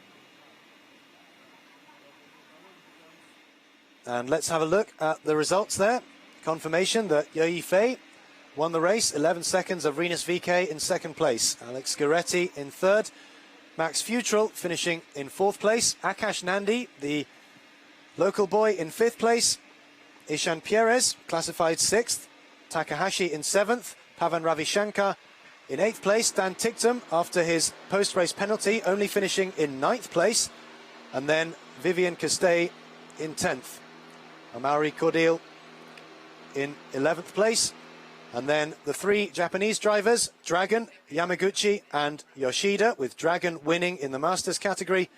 And let's have a look at the results there. Confirmation that Ye Yifei won the race, 11 seconds of Rinus VeeKay in second place. Alex Gueretti in third. Max Futrell finishing in fourth place. Akash Nandi, the local boy, in fifth place. Ishan Perez classified sixth. Takahashi in seventh. Pavan Ravishankar in eighth place. Dan Ticktum, after his post-race penalty, only finishing in ninth place. And then Vivian Castay in 10th. Amaury Cordial in 11th place. And then the three Japanese drivers, Dragon, Yamaguchi and Yoshida, with Dragon winning in the Masters category.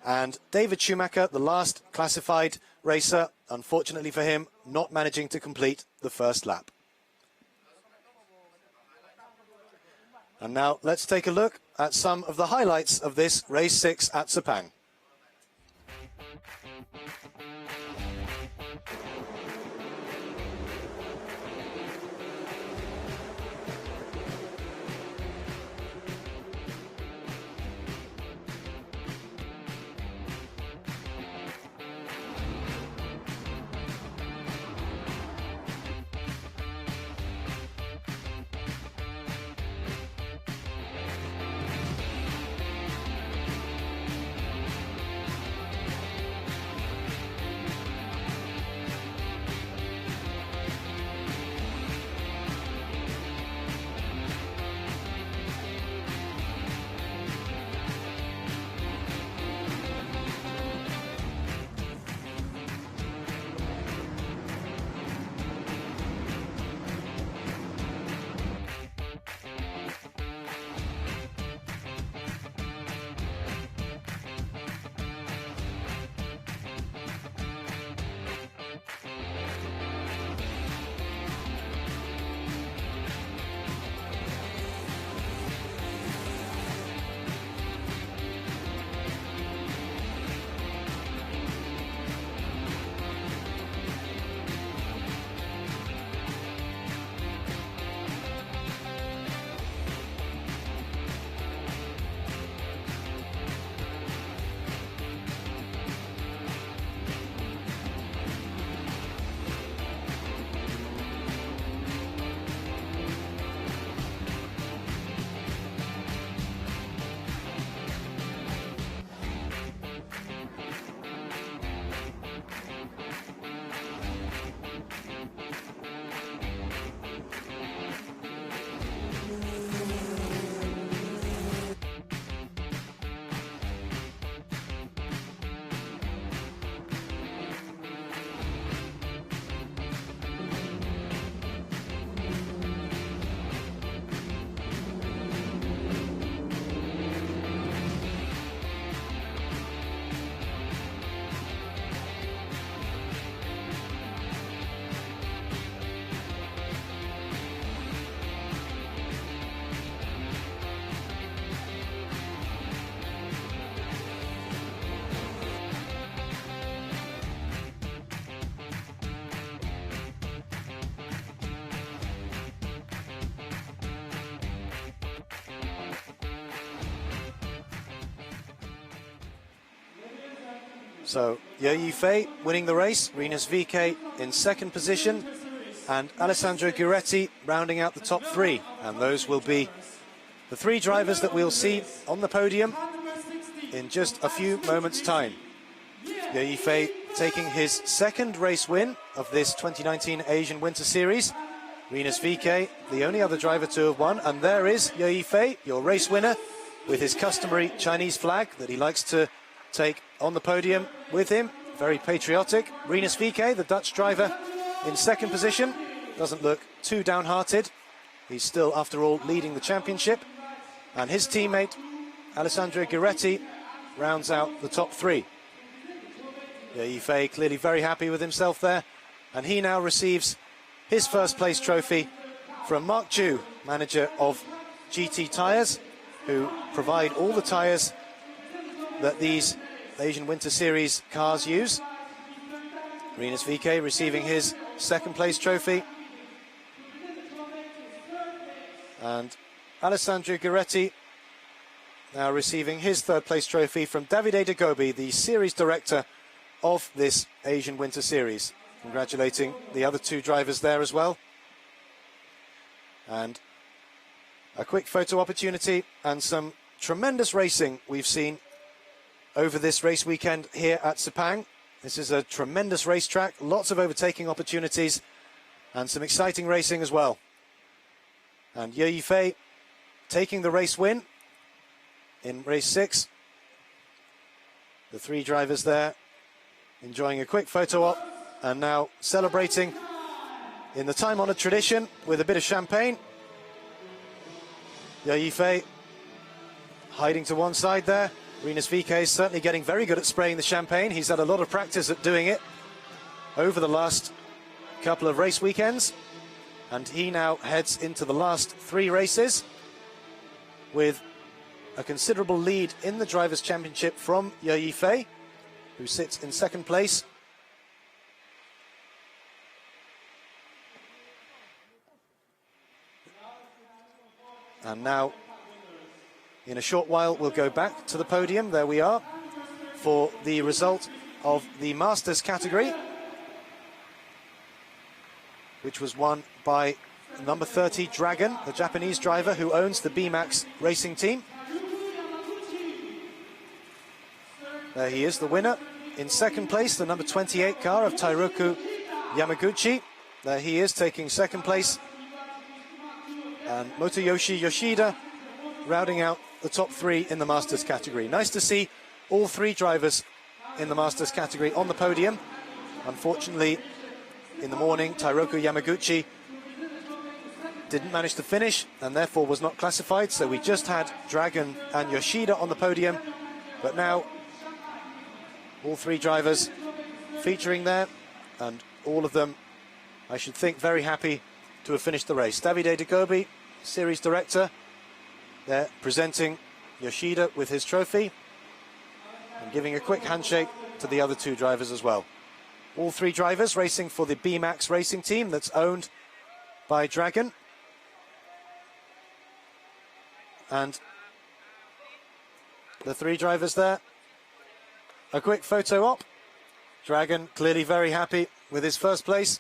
And David Schumacher, the last classified racer, unfortunately for him, not managing to complete the first lap. And now let's take a look at some of the highlights of this race 6 at Sepang. So, Ye Yifei winning the race, Rinus VK in second position, and Alessandro Guiretti rounding out the top three. And those will be the three drivers that we'll see on the podium in just a few moments' time. Ye Yifei taking his second race win of this 2019 Asian Winter Series. Rinus VK, the only other driver to have won. And there is Ye Yifei, your race winner, with his customary Chinese flag that he likes to take on the podium with him. Very patriotic. Rinus VK, the Dutch driver, in second position. Doesn't look too downhearted. He's still, after all, leading the championship. And his teammate, Alessandro Guiretti, rounds out the top three. Ye Yifei clearly very happy with himself there. And he now receives his first place trophy from Mark Chu, manager of GT Tyres, who provide all the tyres that these Asian Winter Series cars use. Rinus VK receiving his second place trophy. And Alessandro Guiretti now receiving his third place trophy from Davide De Gobi, the series director of this Asian Winter Series. Congratulating the other two drivers there as well. And a quick photo opportunity and some tremendous racing we've seen over this race weekend here at Sepang. This is a tremendous racetrack, lots of overtaking opportunities and some exciting racing as well. And Ye Yifei taking the race win in race 6. The three drivers there enjoying a quick photo op and now celebrating in the time-honoured tradition with a bit of champagne. Ye Yifei hiding to one side there. Rinus VK is certainly getting very good at spraying the champagne. He's had a lot of practice at doing it over the last couple of race weekends. And he now heads into the last 3 races with a considerable lead in the Drivers' Championship from Ye Yifei, who sits in second place. And now, in a short while, we'll go back to the podium. There we are for the result of the Masters category, which was won by number 30 Dragon, the Japanese driver who owns the B-Max racing team. There he is, the winner. In second place, the number 28 car of Tairoku Yamaguchi. There he is, taking second place. And Motoyoshi Yoshida rounding out the top 3 in the Masters category. Nice to see all 3 drivers in the Masters category on the podium. Unfortunately, in the morning, Tairoku Yamaguchi didn't manage to finish and therefore was not classified. So we just had Dragon and Yoshida on the podium. But now, all 3 drivers featuring there, and all of them, I should think, very happy to have finished the race. Davide De Gobi, series director, there presenting Yoshida with his trophy and giving a quick handshake to the other 2 drivers as well. All 3 drivers racing for the B-Max racing team that's owned by Dragon. And the 3 drivers there. A quick photo op. Dragon clearly very happy with his first place.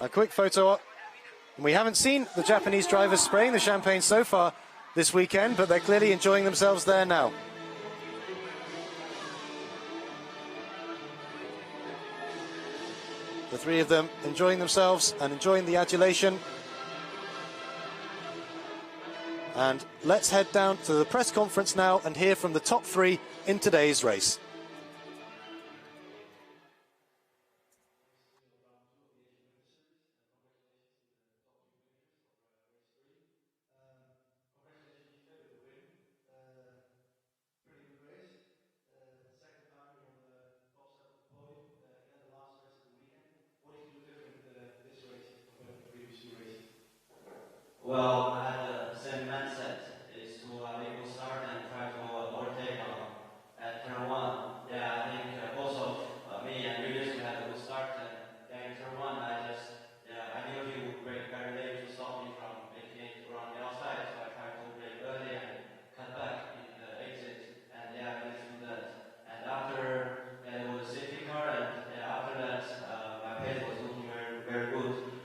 A quick photo op. We haven't seen the Japanese drivers spraying the champagne so far this weekend, but they're clearly enjoying themselves there now. The 3 of them enjoying themselves and enjoying the adulation. And let's head down to the press conference now and hear from the top 3 in today's race. Well, I had the same mindset, is to make a good start and try to overtake at turn 1. Yeah, I think both of me and Julius, we had a good start, and yeah, in turn 1, I knew he would brake very late to stop me from making it around the outside, so I tried to brake early and cut back in the exit, and yeah, I managed to do that. And after, yeah, there was a safety car, and yeah, after that, my pace was looking very, very good.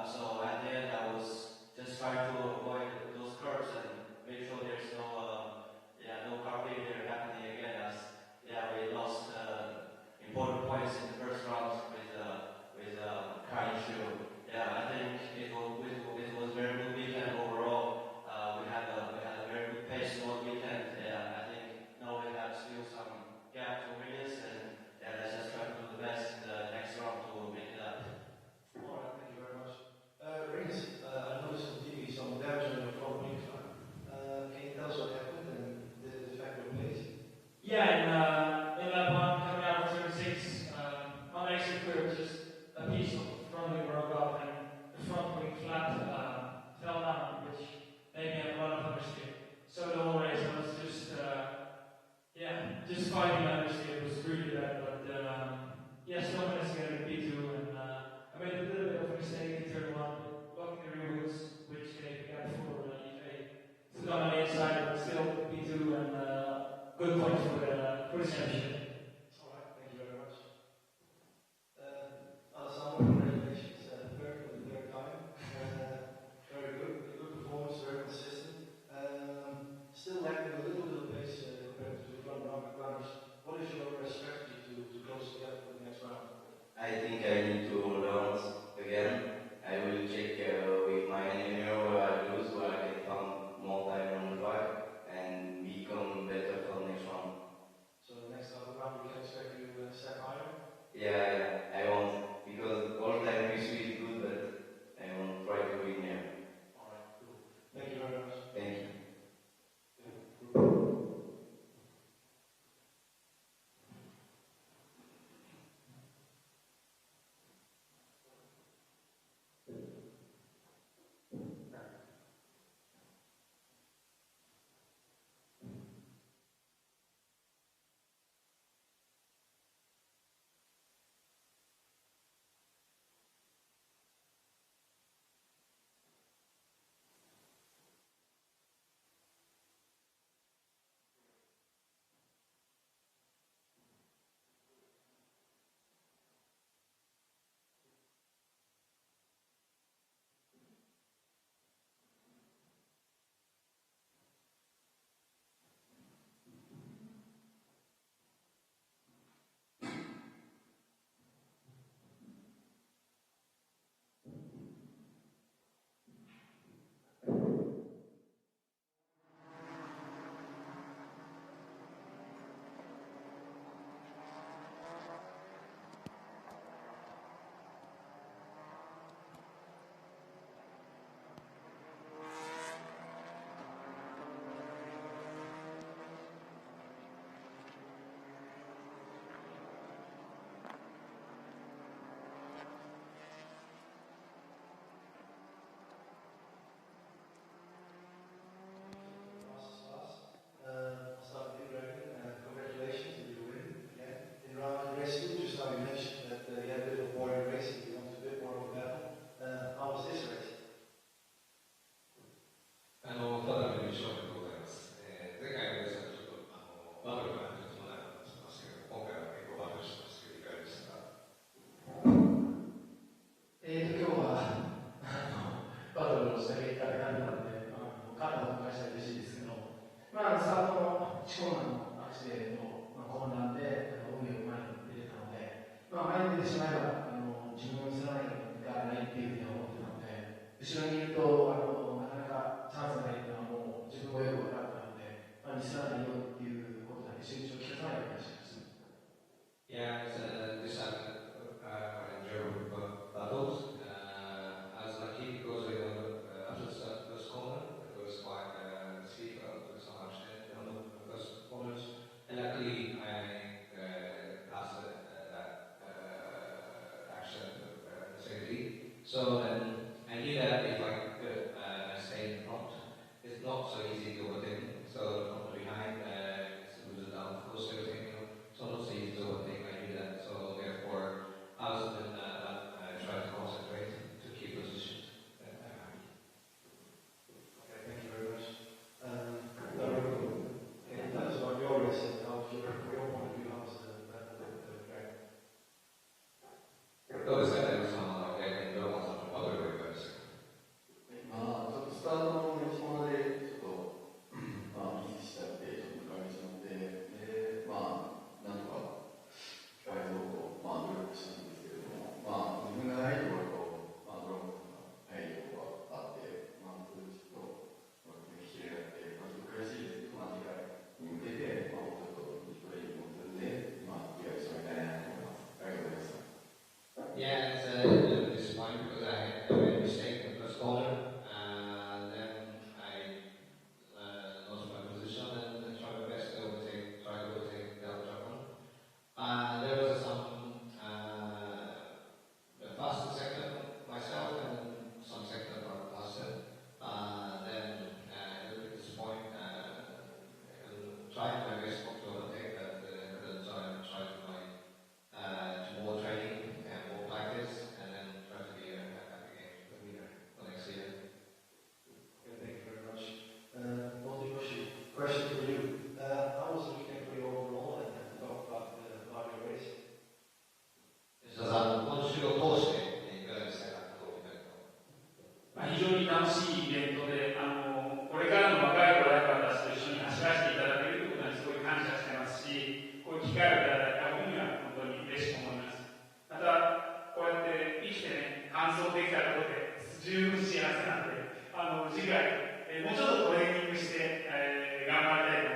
So at the end, I was just trying to avoid those curves and make sure there's no car failure happening again, as yeah, we lost important points in the first round with car issue. Yeah, I think it was a very good weekend overall. We had a very good pace all weekend. Yeah, I think now we have still some gap to Williams, and yeah, let's just try to do the best in the next round to make it up. All right, thank you very much. Rinus, I noticed on TV some damage on your front wing flap. Can you tell us what happened and did it affect your pace? Yeah, in lap 1, coming out of turn 6, on exit curve, just a piece of front wing broke off and the front wing flap fell down, which made me have a lot of understeer. So the whole race I was just fighting understeer. It was really bad, but still managed to get a P2, and I made a little bit of a mistake in turn 1, but locking the rear wheels, which gave a gap for Yifei. Flew on the inside, but still P2, and good point for the championship. All right, thank you very much. Alessandro, congratulations. Third for the 3rd time. Very good performance, very consistent. Still lacking a little bit of pace compared to the front runners. What is your strategy to close the gap for the next round? I think I need to learn again. I will check with my engineer where I lose, where I can find more time on the track and become better for the next round. So the next couple 地困難のアクシデントの混乱で海を前に出てたので、前に出てしまえば自分を見せられないっていうふうに思ってたので、後ろにいるとなかなかチャンスがないっていうのはもう自分もよく分かってたので、見せられないよっていうことだけ集中を聞かさないようにしました。Yeah, this happened quite enjoyable battles. I was lucky because after the first corner, it was quite steep, with some upset on the first corners. And luckily, I passed that action safely. So then I knew that if I could stay in front, it's not so easy to overtake me. So from behind, it's losing down force everything. So not so easy to overtake. I knew that. So therefore, I was then try to concentrate to keep positions. Okay, thank you very much. In terms of your racing, from your point of view, how was the track? どうですかね、皆さんは逆にドラマさんのパドルはいかがですか？ちょっとスタートの持ち物でちょっとミスしちゃってちょっと抜かれてしまって、でなんとか機械走行努力したんですけれども、自分が速いところとドラゴンさんが速いところがあって、それでちょっと抜ききれなくて、ちょっと悔しいですけど、次回に向けてもうちょっといいトレーニングを積んで次回仕上げたいなと思います。ありがとうございました。Yeah, it's a little bit disappointing because I made a mistake in the first corner. Then I lost my position and tried my best to try to overtake the other one. There was some faster second myself and some second about faster. Then a little bit disappointed. Tried my best not to overtake, but tried to more training and more practice, and then try to be a winner for next year. Okay, thank you very much. Question for you. How was the weekend for you overall, and talk about your race? 吉田さん、今週を通していかがでしたか？非常に楽しいイベントで、これからの若いドライバーたちと一緒に走らせていただけるということにすごい感謝してますし、こういう機会をいただいた僕には本当に嬉しく思います。また、こうやって生きて完走できたことで十分幸せなので、次回、もうちょっとトレーニングして、頑張りたいと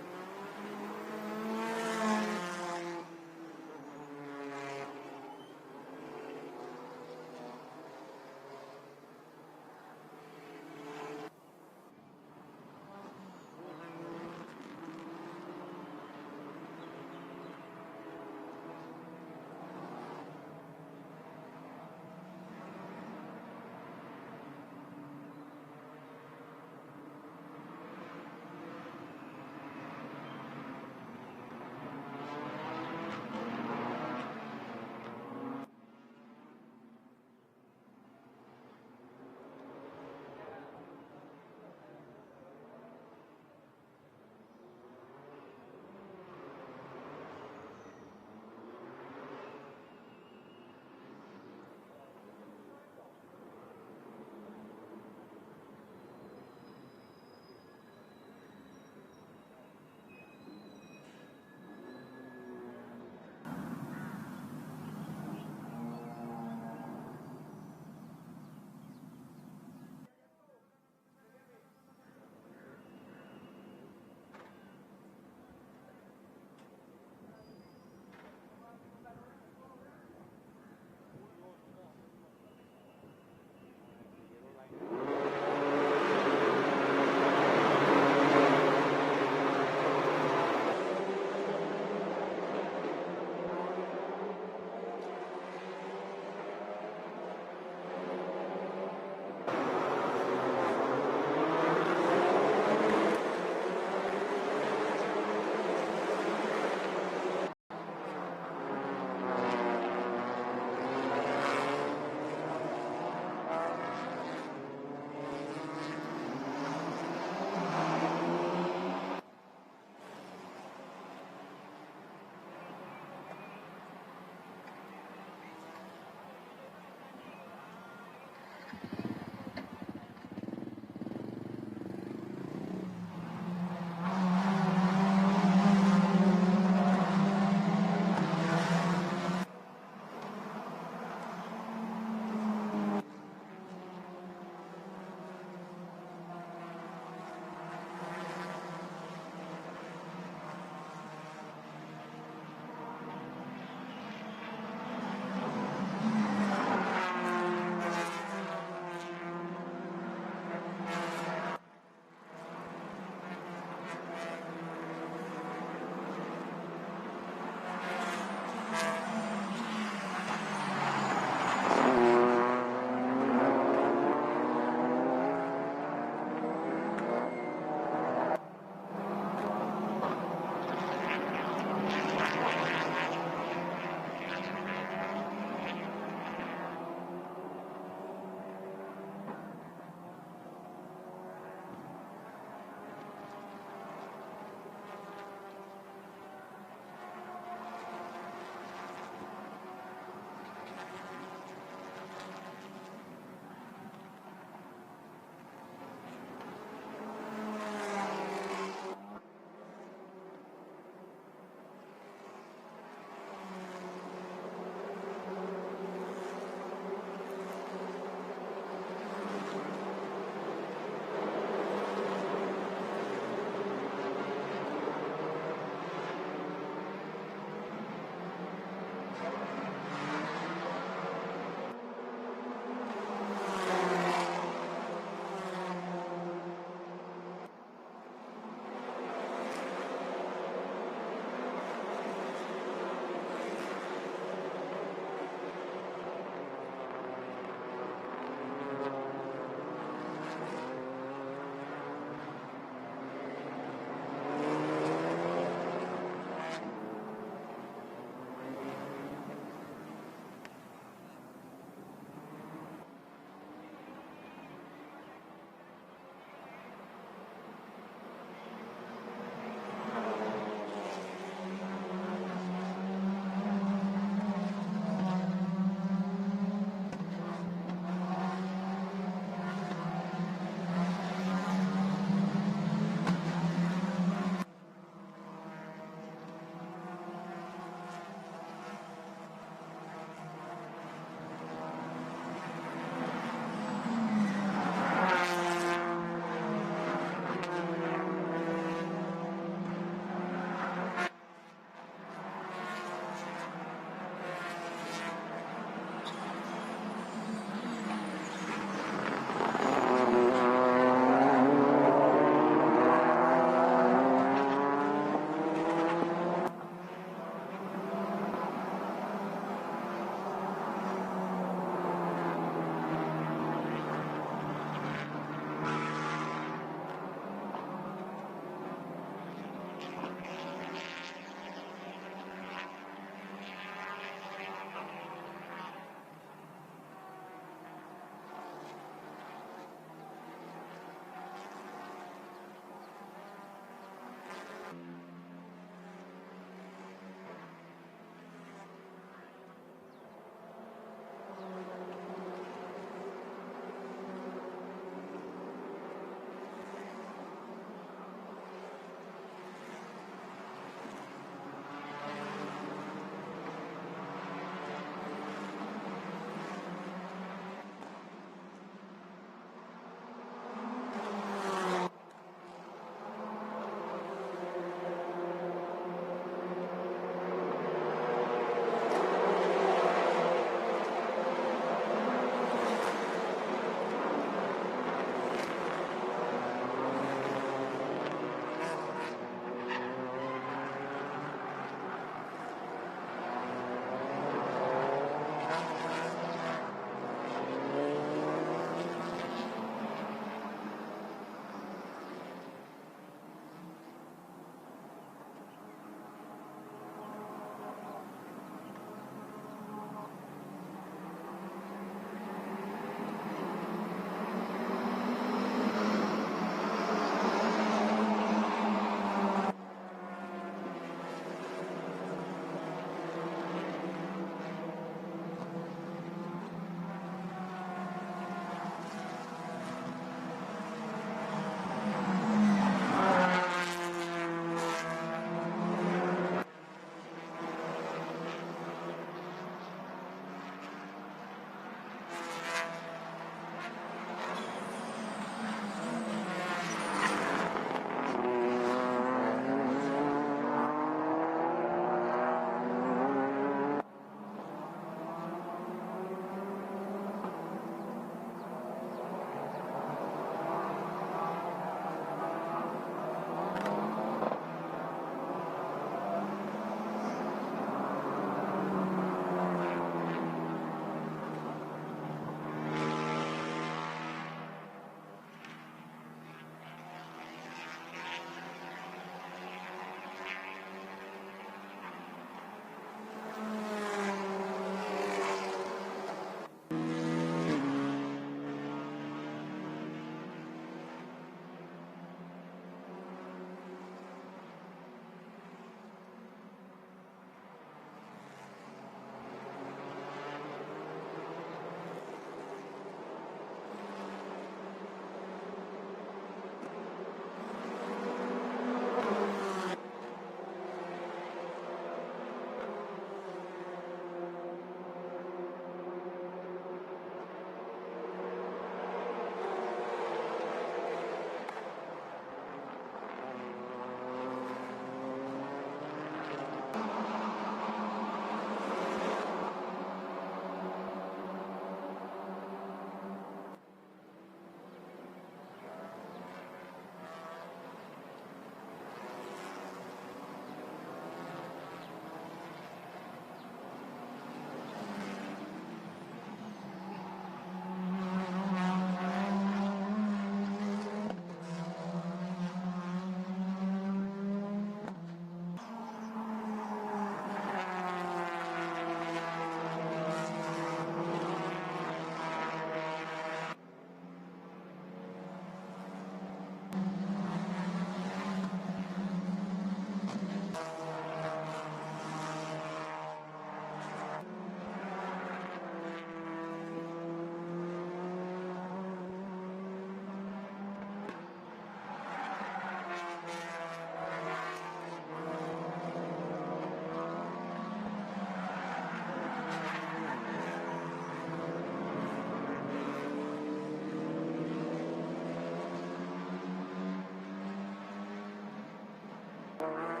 Thank you.